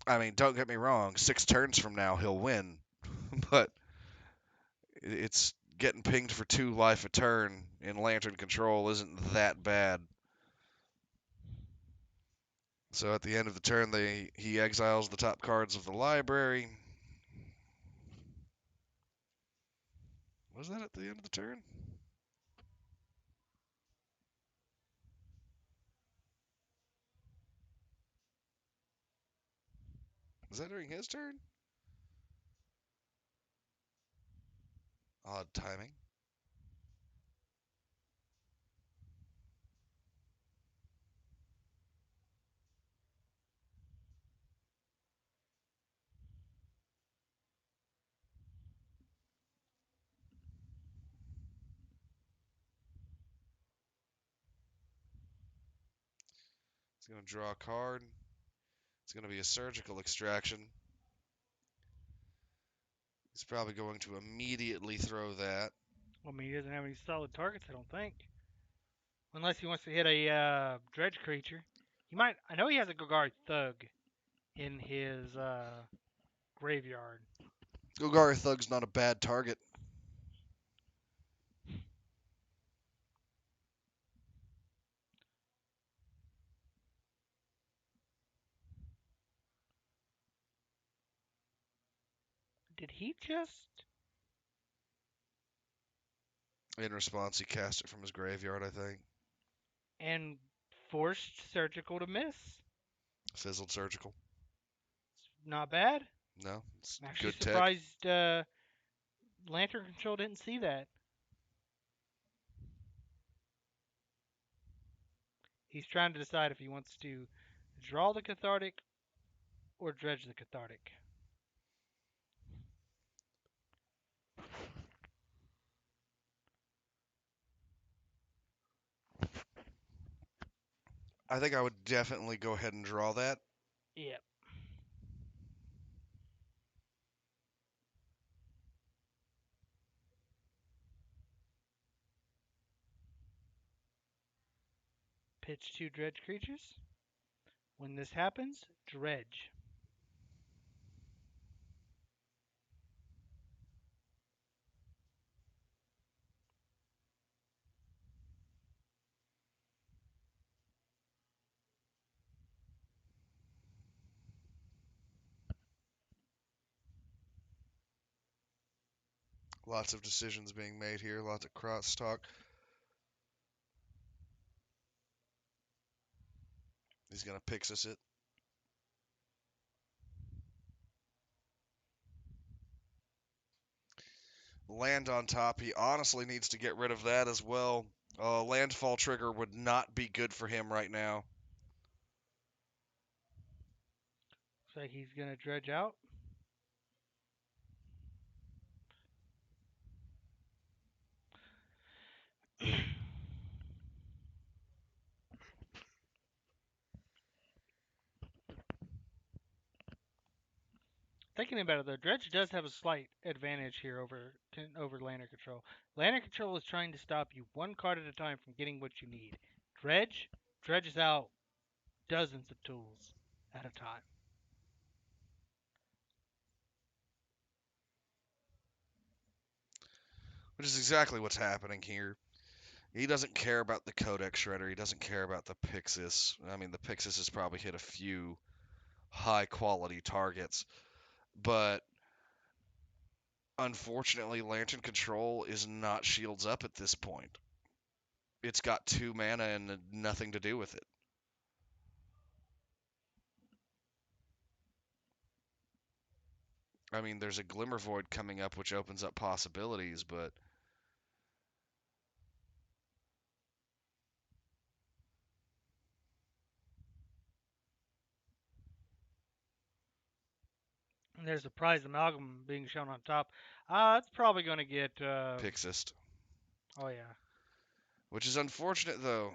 I mean, don't get me wrong, 6 turns from now he'll win, but it's getting pinged for 2 life a turn in Lantern control isn't that bad. So at the end of the turn, he exiles the top cards of the library. Was that at the end of the turn? Was that during his turn? Odd timing. He's going to draw a card. It's going to be a surgical extraction. He's probably going to immediately throw that. Well, I mean, he doesn't have any solid targets, I don't think. Unless he wants to hit a dredge creature. He might. I know he has a Gogari Thug in his graveyard. Golgari Thug's not a bad target. Did he just? In response, he cast it from his graveyard, I think. And forced surgical to miss. Fizzled surgical. It's not bad. No, it's I'm actually good tech. surprised Lantern Control didn't see that. He's trying to decide if he wants to draw the Cathartic or dredge the Cathartic. I think I would definitely go ahead and draw that. Yep. Pitch 2 dredge creatures. When this happens, dredge. Lots of decisions being made here, lots of crosstalk. He's going to Pixis it. Land on top. He honestly needs to get rid of that as well. Landfall trigger would not be good for him right now. Looks like he's going to dredge out. Thinking about it though, Dredge does have a slight advantage here over Lantern Control. Lantern Control is trying to stop you one card at a time from getting what you need. Dredge dredges out dozens of tools at a time. Which is exactly what's happening here. He doesn't care about the Codex Shredder. He doesn't care about the Pixis. I mean, the Pixis has probably hit a few high quality targets, but unfortunately, Lantern Control is not shields up at this point. It's got 2 mana and nothing to do with it. I mean, there's a Glimmer Void coming up, which opens up possibilities, but And there's a prize amalgam being shown on top. It's probably going to get. Pixist. Oh yeah. Which is unfortunate, though.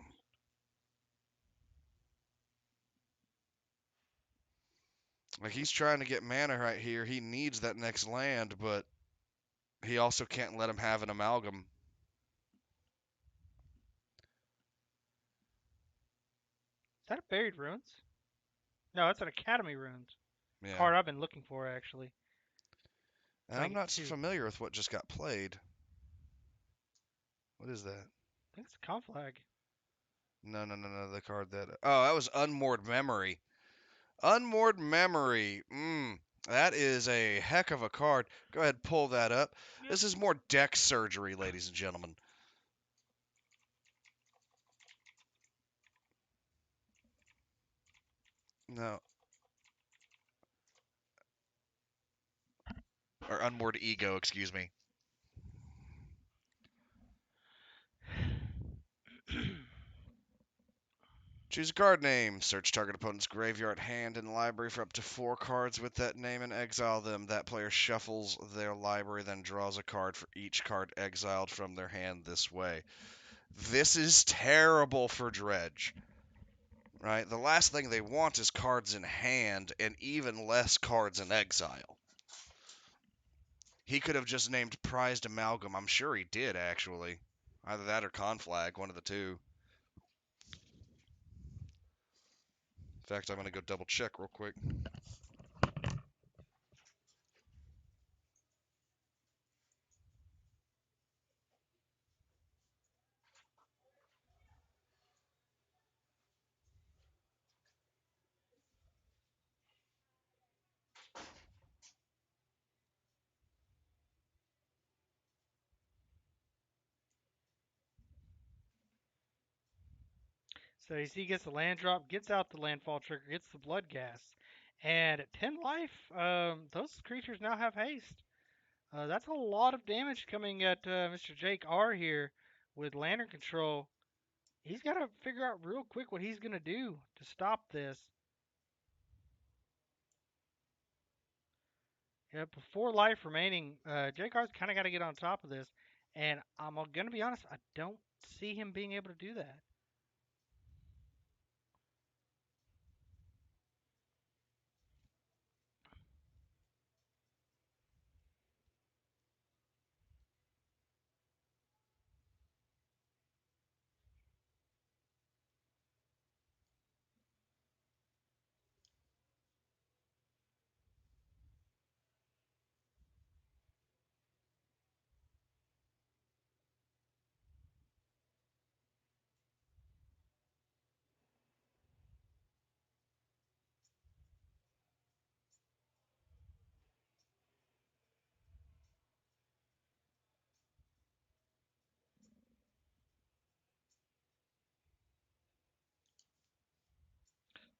Like, he's trying to get mana right here. He needs that next land, but he also can't let him have an amalgam. Is that a Buried Ruins? No, that's an Academy Ruins. Yeah. Card I've been looking for actually. And Trying I'm to get not two. familiar with what just got played. What is that? I think it's a Conflag. No. The card that. Oh, that was Unmoored Memory. Unmoored Memory. That is a heck of a card. Go ahead, pull that up. Yep. This is more deck surgery, ladies and gentlemen. No. Or Unmoored Ego, excuse me. Choose a card name. Search target opponent's graveyard, hand, and library for up to 4 cards with that name and exile them. That player shuffles their library, then draws a card for each card exiled from their hand this way. This is terrible for Dredge. Right? The last thing they want is cards in hand, and even less cards in exile. He could have just named Prized Amalgam. I'm sure he did, actually. Either that or Conflag, one of the two. In fact, I'm going to go double check real quick. So you see, he gets the land drop, gets out the landfall trigger, gets the blood gas, and at 10 life, those creatures now have haste. That's a lot of damage coming at Mr. Jake R here with Lantern Control. He's got to figure out real quick what he's going to do to stop this. Yeah, with 4 life remaining, Jake R's kind of got to get on top of this. And I'm going to be honest, I don't see him being able to do that.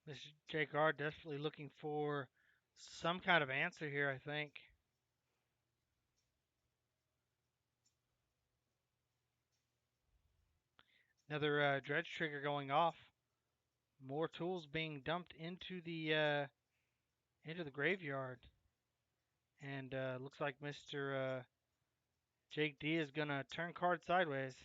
Mr. Jake R desperately looking for some kind of answer here, I think. Another dredge trigger going off. More tools being dumped into the into the graveyard. And looks like Mr. Jake D is going to turn card sideways.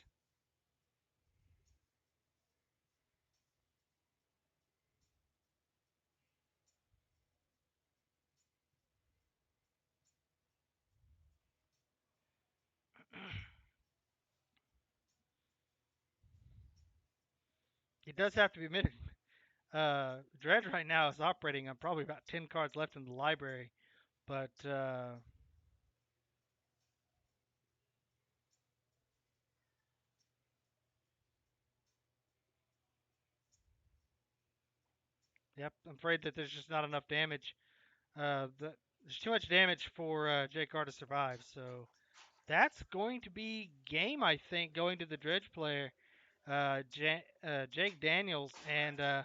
It does have to be admitted. Dredge right now is operating on probably about 10 cards left in the library. But yep, I'm afraid that there's just not enough damage. There's too much damage for JCR to survive. So that's going to be game, I think, going to the Dredge player, Jake Daniels. And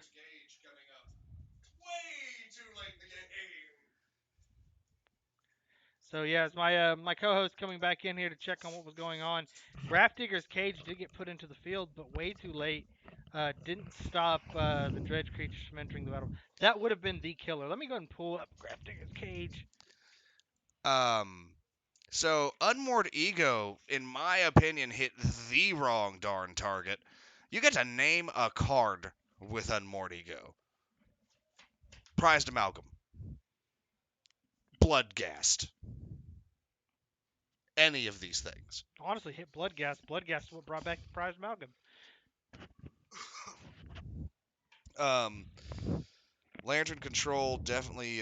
so yeah, as my co-host coming back in here to check on what was going on. Grafdigger's cage did get put into the field, but way too late. Didn't stop the Dredge creatures from entering the battle. That would have been the killer. Let me go and pull up Grafdigger's cage. So Unmoored Ego, in my opinion, hit the wrong darn target. You get to name a card with Unmoored Ego. Prized Amalgam. Bloodgast. Any of these things. Honestly, hit Bloodgast. Bloodgast is what brought back the prize amalgam. Lantern Control definitely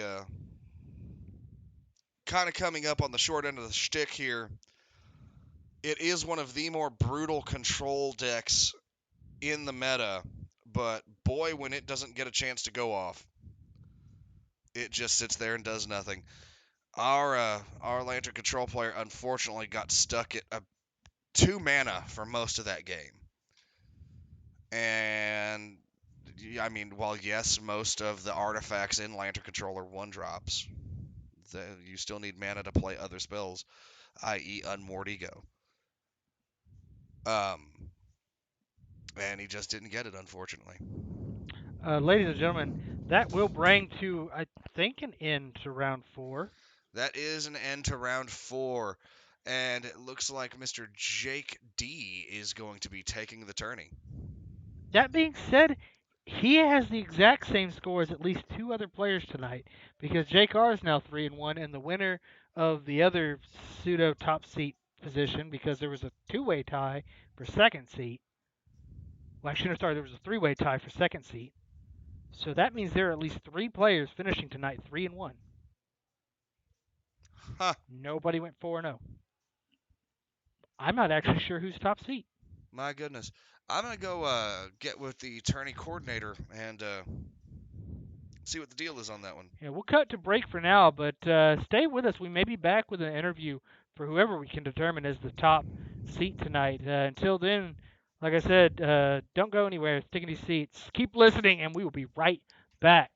kind of coming up on the short end of the shtick here. It is one of the more brutal control decks in the meta, but boy, when it doesn't get a chance to go off, it just sits there and does nothing. Our Lantern Control player unfortunately got stuck at 2 mana for most of that game. And I mean, while yes, most of the artifacts in Lantern Control are 1-drops, you still need mana to play other spells, i.e. Unmoored Ego. And he just didn't get it, unfortunately. Ladies and gentlemen, that will bring to, I think, an end to round 4. That is an end to round 4. And it looks like Mr. Jake D is going to be taking the tourney. That being said, he has the exact same score as at least 2 other players tonight because JCR is now 3-1, and the winner of the other pseudo top seat position, because there was a 2-way tie for second seat. Well, actually, no, sorry, there was a 3-way tie for second seat. So that means there are at least 3 players finishing tonight 3-1. Huh. Nobody went 4-0. I'm not actually sure who's top seat. My goodness. I'm going to go get with the tourney coordinator and see what the deal is on that one. Yeah, we'll cut to break for now, but stay with us. We may be back with an interview for whoever we can determine as the top seat tonight. Until then, like I said, don't go anywhere. Stick in these seats. Keep listening, and we will be right back.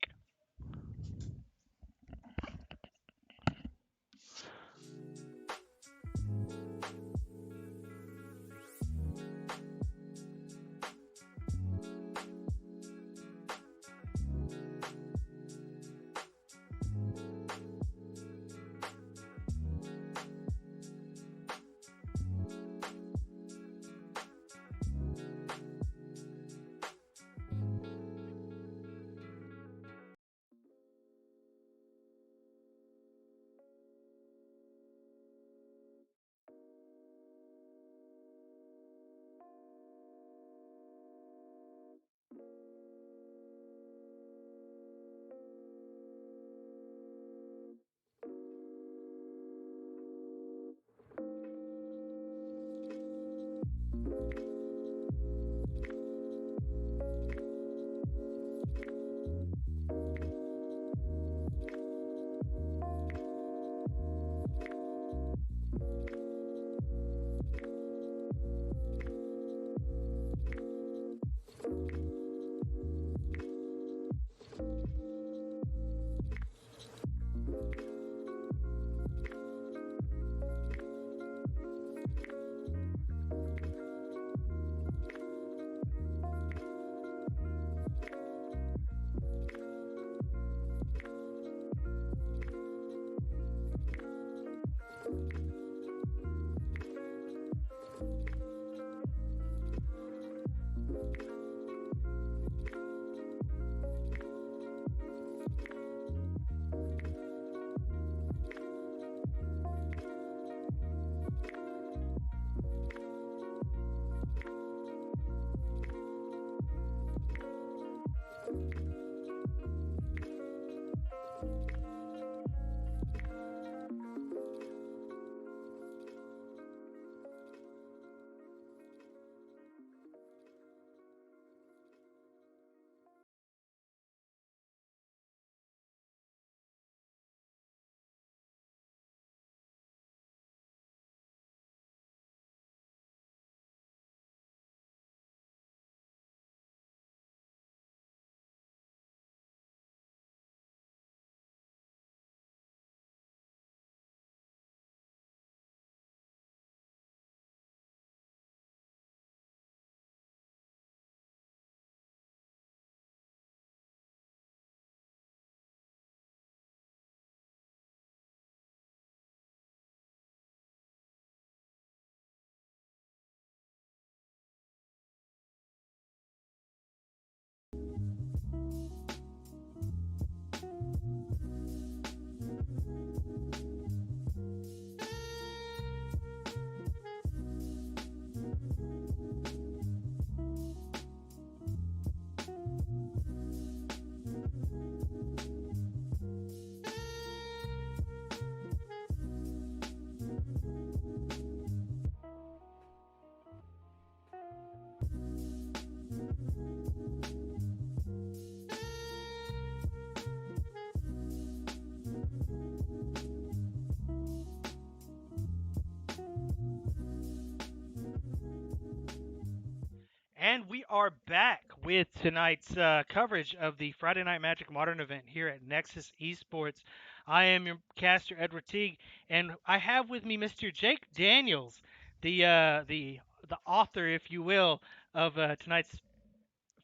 And we are back with tonight's coverage of the Friday Night Magic Modern event here at Nexus Esports. I am your caster, Edward Teague, and I have with me Mr. Jake Daniels, the author, if you will, of tonight's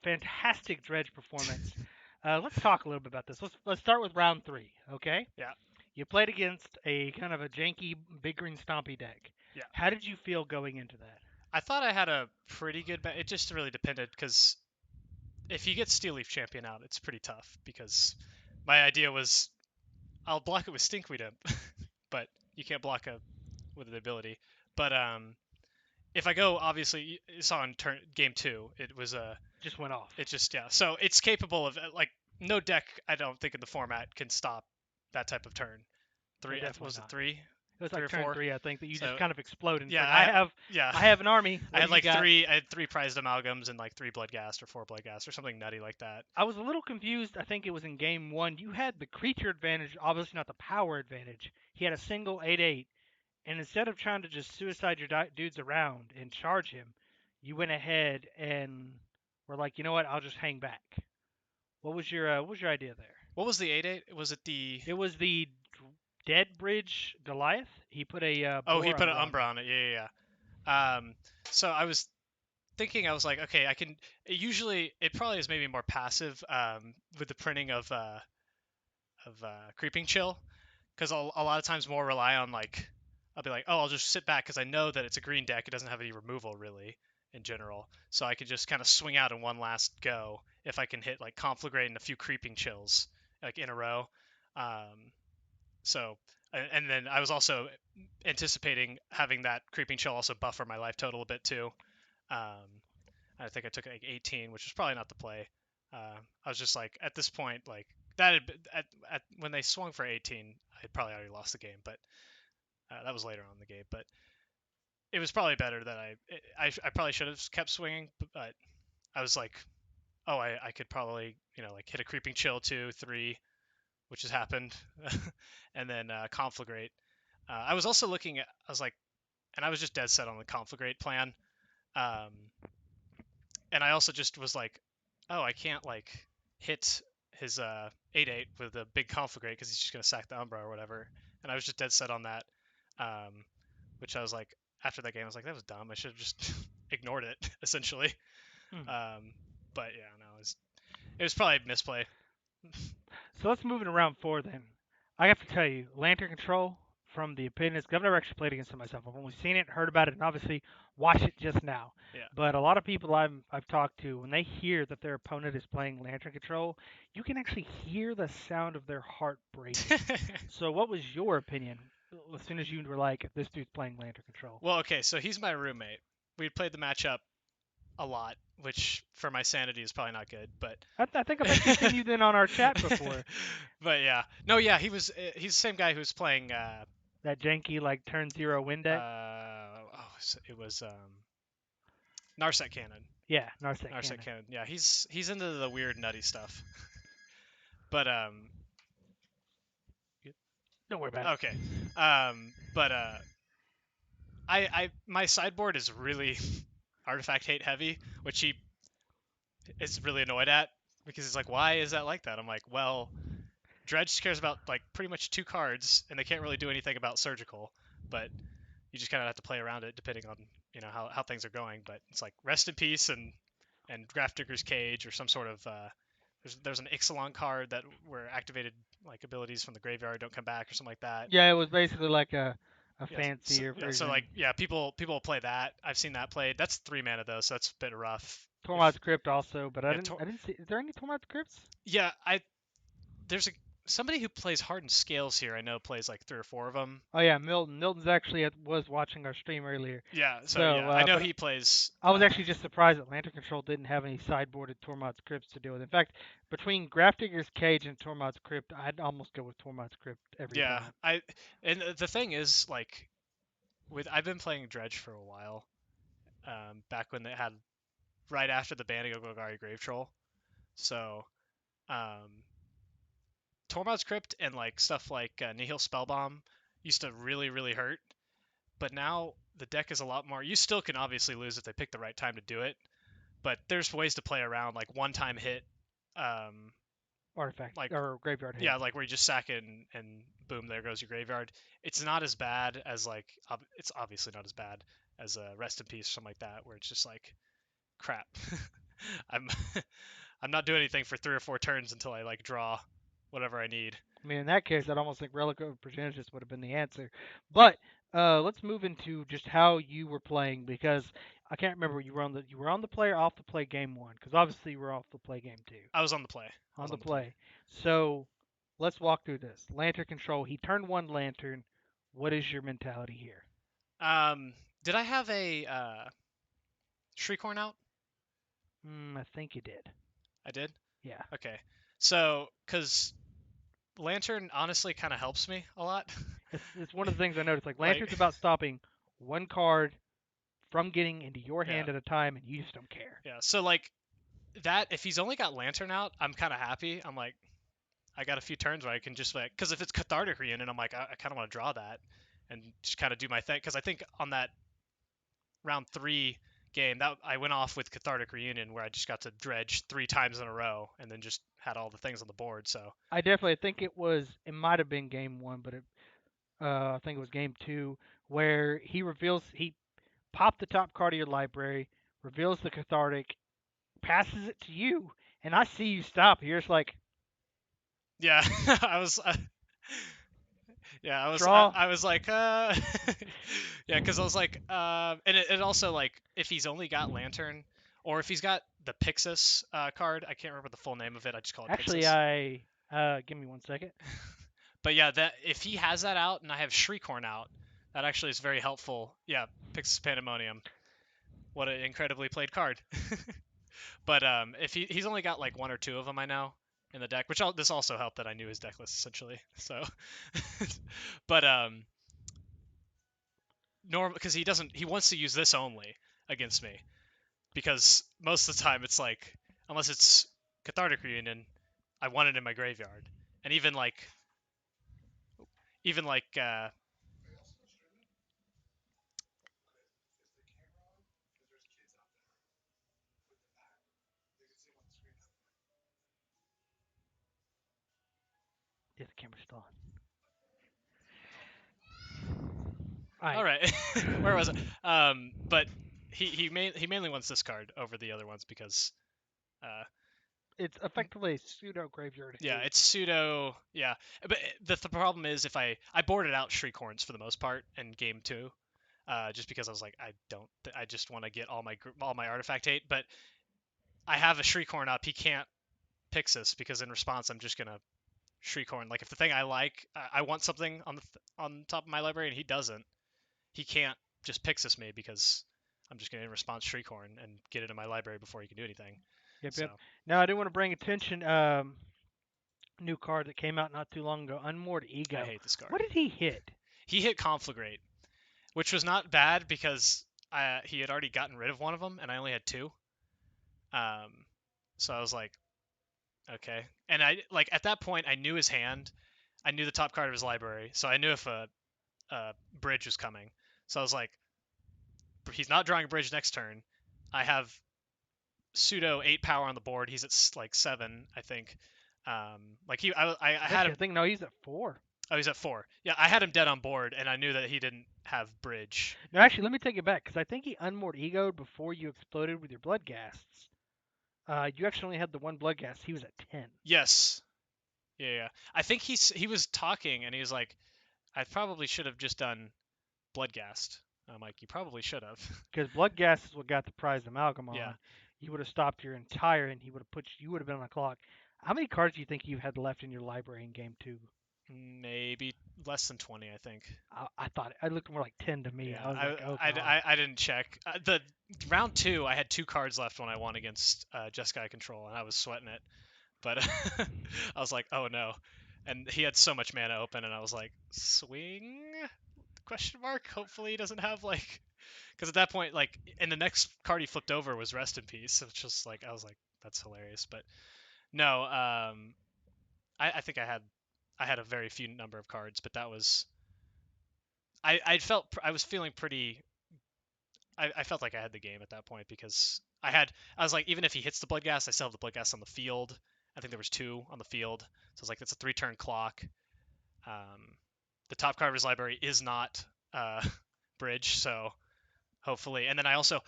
fantastic Dredge performance. Let's talk a little bit about this. Let's start with round three, okay? Yeah, You played against a kind of a janky big green stompy deck. yeah. How did you feel going into that? I thought I had a pretty good It just really depended because if you get Steel Leaf Champion out, it's pretty tough because my idea was I'll block it with Stinkweed Imp, but you can't block a with an ability. But if I go, obviously, you saw in game two, it was Just went off. it just yeah. So it's capable of like no deck. I don't think in the format can stop that type of turn. Three definitely was it not. three? It was Three like or turn four? three, I think, that you So just kind of exploded. And yeah, like, yeah. I have an army. I What had do you like got? I had three prized amalgams and like three bloodghast or four bloodghast or something nutty like that. I was a little confused. I think it was in game one. You had the creature advantage, obviously not the power advantage. He had a single 8/8, and instead of trying to just suicide your dudes around and charge him, you went ahead and were like, you know what? I'll just hang back. What was your idea there? What was the 8/8? Was it the? It was the Dead Bridge Goliath. He put a Oh, he Boar put an Umbra on Umbra there. on it. Yeah. So I was thinking, I was like, okay, I can. Usually, it probably is maybe more passive with the printing of Creeping Chill, because a lot of times more rely on like I'll be like, oh, I'll just sit back because I know that it's a green deck. It doesn't have any removal really in general, so I could just kind of swing out in one last go if I can hit like Conflagrate and a few Creeping Chills like in a row. Um, so and then I was also anticipating having that Creeping Chill also buffer my life total a bit too. Um, I think I took like 18, which was probably not the play. I was just like at this point like that had, when they swung for 18, I had probably already lost the game, but that was later on in the game. But it was probably better that I probably should have kept swinging, but I was like, oh, I could probably like hit a Creeping Chill 2, 3, which has happened, and then Conflagrate. I was also looking at I was like, and I was just dead set on the Conflagrate plan. Um, and I also just was like, oh, I can't like hit his 8/8 with a big Conflagrate because he's just gonna sack the Umbra or whatever. And I was just dead set on that, which I was like, after that game, I was like, that was dumb. I should have just ignored it essentially. Hmm. But yeah, no, it was probably a misplay. So let's move it around four then. I have to tell you, Lantern Control from the opinions. I've never actually played against it myself. I've only seen it, heard about it, and obviously watched it just now. Yeah. But a lot of people I've talked to, when they hear that their opponent is playing Lantern Control, you can actually hear the sound of their heart breaking. So what was your opinion as soon as you were like, this dude's playing Lantern Control? Well, okay, so he's my roommate. We played the matchup a lot, which for my sanity is probably not good, but I think I've actually seen you then on our chat before. but yeah, no, yeah, he's the same guy who's playing That janky like turn zero win deck. it was Narset Cannon. Yeah, Narset Narset Cannon. Cannon. Yeah, he's into the weird nutty stuff. But Don't worry about it. okay. But I my sideboard is really artifact hate heavy, which he is really annoyed at because he's like, why is that like that? I'm like, well, Dredge cares about like pretty much two cards, and they can't really do anything about surgical, but you just kind of have to play around it depending on how things are going. But it's like Rest in Peace and Grafdigger's Cage or some sort of there's an Ixalan card that where activated like abilities from the graveyard don't come back or something like that. Yeah, it was basically like a Yeah, so, fancier yeah, version. so like people play that. I've seen that played. That's 3 mana though, so that's a bit rough. Tormod's Crypt also, but Yeah, I didn't see. Is there any Tormod's Crypts? Yeah, there's somebody who plays Hardened Scales here. I know plays like 3 or 4 of them. Oh yeah, Milton. Milton's actually was watching our stream earlier. Yeah, so So, yeah, I know but he plays. I was actually just surprised that Lantern Control didn't have any sideboarded Tormod's Crypts to deal with. In fact, between Grafdigger's Cage and Tormod's Crypt, I'd almost go with Tormod's Crypt every Yeah, time. and the thing is like I've been playing Dredge for a while. Back when they had right after the banning of Golgari Grave Troll. So, Tormod's Crypt and like stuff like Nihil Spellbomb used to really hurt, but now the deck is a lot more. You still can obviously lose if they pick the right time to do it, But there's ways to play around, like one-time hit, um, Artifact like or graveyard hit. yeah, like where you just sack it and boom, there goes your graveyard. It's not as bad as like it's obviously not as bad as a Rest in Peace or something like that, where it's just like crap. I'm I'm not doing anything for 3 or 4 turns until I like draw whatever I need. I mean, in that case, I'd almost think Relic of Percentages would have been the answer. But let's move into just how you were playing because I can't remember you were on the play or off the play game one because obviously you were off the play game two. I was on the play. I On was the on the play. play. So let's walk through this. Lantern control. He turned one lantern. What is your mentality here? Did I have a Shriekhorn out? I think you did. I did. Yeah. Okay. So, because Lantern honestly kind of helps me a lot. It's one of the things I noticed. Like Like, Lantern's about stopping one card from getting into your yeah, hand at a time, and you just don't care. yeah. So like that, if he's only got Lantern out, I'm kind of happy. I'm like, I got a few turns where I can just like, because if it's Cathartic Reunion, I'm like, I kind of want to draw that and just kind of do my thing. Because I think on that round 3 game that I went off with Cathartic Reunion where I just got to dredge 3 times in a row and then just had all the things on the board. So I think it might have been game one, but I think it was game two where he popped the top card of your library, reveals the cathartic, passes it to you, and I see you stop here. It's like yeah, I was. Yeah, draw. I was like, yeah, because I was like, and it also like if he's only got Lantern, or if he's got the Pixis card, I can't remember the full name of it. I just call it Actually, Pixis. give me 1 second. But yeah, that if he has that out and I have Shriekhorn out, that actually is very helpful. Yeah, Pixis Pandemonium. What an incredibly played card. But if he's only got like 1 or 2 of them, I know in the deck, which this also helped that I knew his deck list essentially. So, but normal because he wants to use this only against me because most of the time it's like unless it's Cathartic Reunion, I want it in my graveyard, and even like Yeah, the camera's still on. All all right. right, where was it? But he mainly wants this card over the other ones because It's effectively a pseudo graveyard yeah, hate. it's pseudo. Yeah, but the problem is if I boarded out Shriekhorns for the most part in game 2, just because I was like I just want to get all my artifact hate, but I have a Shriekhorn up. He can't Pixis because in response I'm just gonna Shriekhorn. Like if the thing I like, I want something on top of my library and he doesn't, he can't just Pixis me because I'm just gonna in response Shriekhorn and get it in my library before he can do anything. Yep, So yep. Now I do want to bring attention. New card that came out not too long ago, Unmoored I Ego. hate this card. What did he hit? He hit Conflagrate, which was not bad because he had already gotten rid of one of them and I only had 2. Um, so I was like, okay. And I like at that point I knew his hand. I knew the top card of his library, so I knew if a bridge was coming. So I was like, he's not drawing a bridge next turn. I have pseudo 8 power on the board. He's at like 7, I think. Like I had Actually, him. I think no, he's at 4. Oh, he's at 4. Yeah, I had him dead on board, and I knew that he didn't have bridge. No, actually, let me take it back because I think he Unmoored Egoed before you exploded with your blood ghasts. You actually only had the one blood ghast. He was at 10. Yes. Yeah, yeah. I think he was talking, and he was like, I probably should have just done Bloodghast. I'm like, you probably should have. Because blood ghast is what got the prized amalgam Yeah, on. You would have stopped your entire, and he would have you would have been on the clock. How many cards do you think you had left in your library in game two? maybe less than 20, I think. I thought it looked more like 10 to me. Yeah, I was like, oh I, god. I didn't check. The round 2, I had 2 cards left when I won against Jeskai Control, and I was sweating it. But I was like, oh no. And he had so much mana open, and I was like, swing? Question mark. Hopefully he doesn't have like, because at that point, like, and the next card he flipped over was Rest in Peace. It's just like I was like, that's hilarious. But no, I think I had a very few number of cards, but that was I was feeling pretty. I felt like I had the game at that point because I was like, even if he hits the blood gas, I still have the blood gas on the field. I think there was 2 on the field, so it's like that's a 3-turn clock. The top carver's library is not bridge, so hopefully. And then I also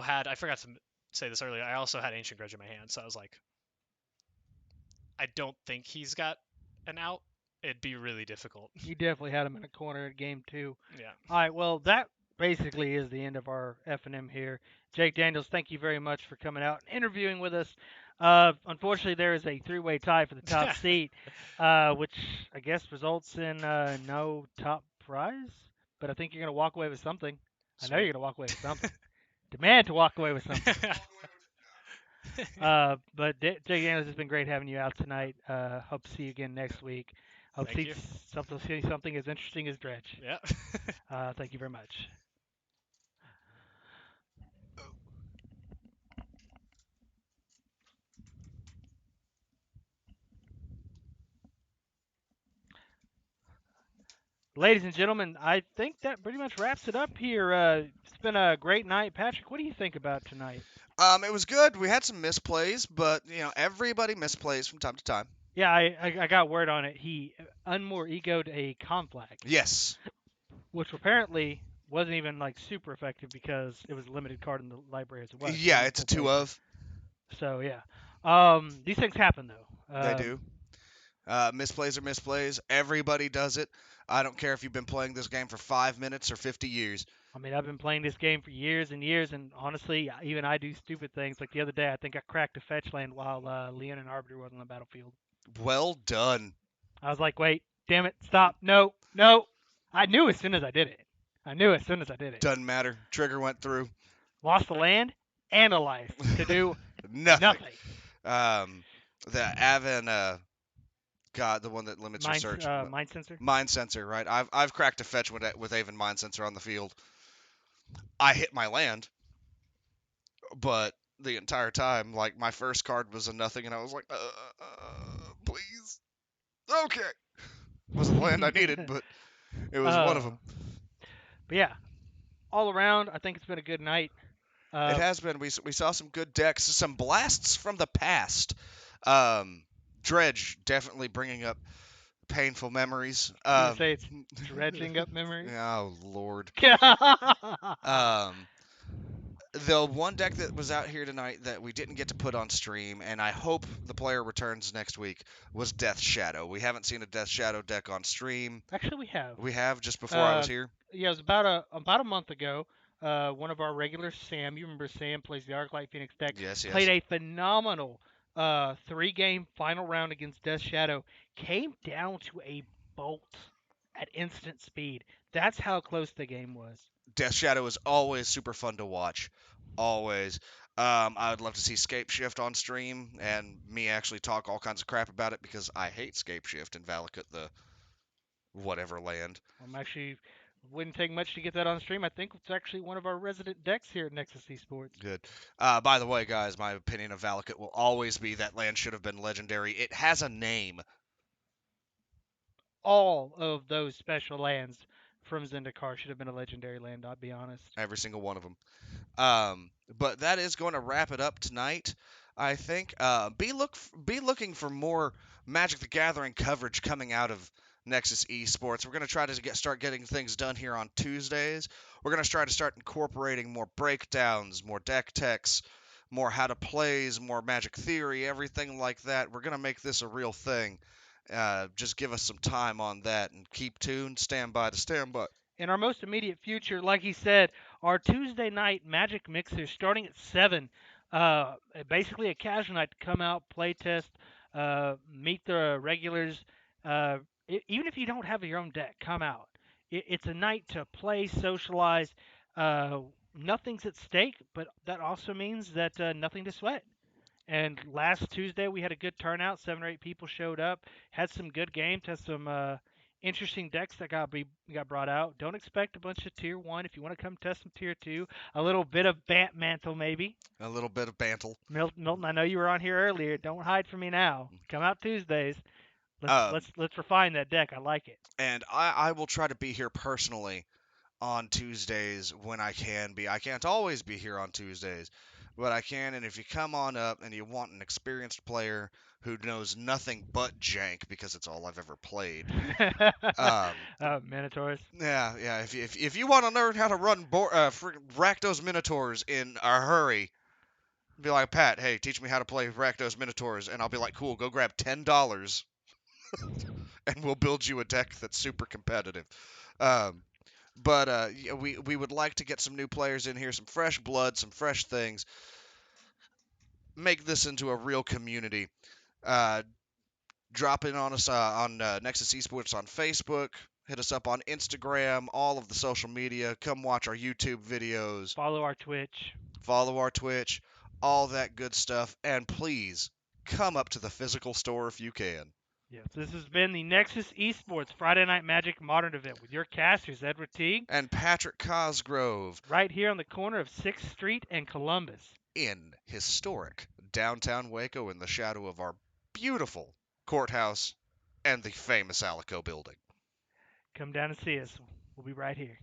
had, I forgot to say this earlier, I also had Ancient Grudge in my hand, so I was like, I don't think he's got an out. It'd be really difficult. You definitely had him in a corner at game 2. Yeah. All right, well, that basically is the end of our F&M here. Jake Daniels, thank you very much for coming out and interviewing with us. Unfortunately, there is a 3-way tie for the top seat, which I guess results in no top prize. But I think you're going to walk away with something. I know you're going to walk away with something. Demand to walk away with something. But Jake Daniels, it's been great having you out tonight. Hope to see you again next week. Hope to Thank see you. something as interesting as Dredge. Yeah. Thank you very much. Ladies and gentlemen, I think that pretty much wraps it up here. It's been a great night. Patrick, what do you think about tonight? It was good. We had some misplays, but everybody misplays from time to time. Yeah, I got word on it. He unmore egoed a conflag, Yes. which apparently wasn't even like super effective because it was a limited card in the library as well. Yeah, it's a 2 of. So yeah, these things happen though. They do. Misplays are misplays. Everybody does it. I don't care if you've been playing this game for 5 minutes or 50 years. I mean, I've been playing this game for years and years, and honestly, even I do stupid things. Like the other day, I think I cracked a fetch land while Leon and Arbiter was on the battlefield. Well done. I was like, wait, damn it, stop, no, no. I knew as soon as I did it. Doesn't matter. Trigger went through. Lost the land and a life to do Nothing. nothing. The Avon, God, the one that limits your search. Mind sensor. Mind sensor, right? I've cracked a fetch with Avon mind sensor on the field. I hit my land, but the entire time, like my first card was a nothing, and I was like, please, okay. Wasn't the land I needed, but it was one of them. But yeah, all around, I think it's been a good night. It has been. We saw some good decks, some blasts from the past. Dredge definitely bringing up painful memories. You say it's dredging up memories. Oh Lord. The one deck that was out here tonight that we didn't get to put on stream, and I hope the player returns next week, was Death Shadow. We haven't seen a Death Shadow deck on stream. Actually, we have. We have, just before I was here. Yeah, it was about a month ago. One of our regulars, Sam, you remember Sam plays the Arclight Phoenix deck. Yes. Played a phenomenal 3-game final round against Death Shadow. Came down to a bolt at instant speed. That's how close the game was. Death Shadow is always super fun to watch. Always. I would love to see Scape Shift on stream and me actually talk all kinds of crap about it because I hate Scape Shift and Valakut the whatever land. Wouldn't take much to get that on stream. I think it's actually one of our resident decks here at Nexus Esports. Good. By the way, guys, my opinion of Valakut will always be that land should have been legendary. It has a name. All of those special lands from Zendikar should have been a legendary land, I'll be honest. Every single one of them. But that is going to wrap it up tonight, I think. Be looking for more Magic the Gathering coverage coming out of Nexus Esports. We're going to try to start getting things done here on Tuesdays. We're going to try to start incorporating more breakdowns, more deck techs, more how to plays, more Magic theory, everything like that. We're going to make this a real thing. Just give us some time on that and keep tuned. Stand by. In our most immediate future, like he said, our Tuesday night Magic Mixer starting at 7. Basically a casual night to come out, play test, meet the regulars. Even if you don't have your own deck, come out. It's a night to play, socialize. Nothing's at stake, but that also means that nothing to sweat. And last Tuesday we had a good turnout. 7 or 8 people showed up. Had some good games. Had some interesting decks that got brought out. Don't expect a bunch of tier 1. If you want to come test some tier 2, a little bit of Mantle maybe. A little bit of Bantle. Milton, I know you were on here earlier. Don't hide from me now. Come out Tuesdays. Let's refine that deck. I like it. And I will try to be here personally on Tuesdays when I can be. I can't always be here on Tuesdays. but I can. And if you come on up and you want an experienced player who knows nothing but jank because it's all I've ever played, um, Minotaurs. yeah. If you want to learn how to run Rakdos Minotaurs in a hurry, be like, Pat, hey, teach me how to play Rakdos Minotaurs, and I'll be like, cool, go grab $10, and we'll build you a deck that's super competitive. Um, but yeah, we would like to get some new players in here, some fresh blood, some fresh things. Make this into a real community. Uh, Drop in on us on Nexus Esports on Facebook. Hit us up on Instagram, all of the social media. Come watch our YouTube videos. Follow our Twitch. Follow our Twitch, all that good stuff. And please come up to the physical store if you can. Yes, this has been the Nexus Esports Friday Night Magic Modern event with your casters, Edward Teague, And Patrick Cosgrove right here on the corner of 6th Street and Columbus. in historic downtown Waco in the shadow of our beautiful courthouse and the famous Alico building. Come down and see us. We'll be right here.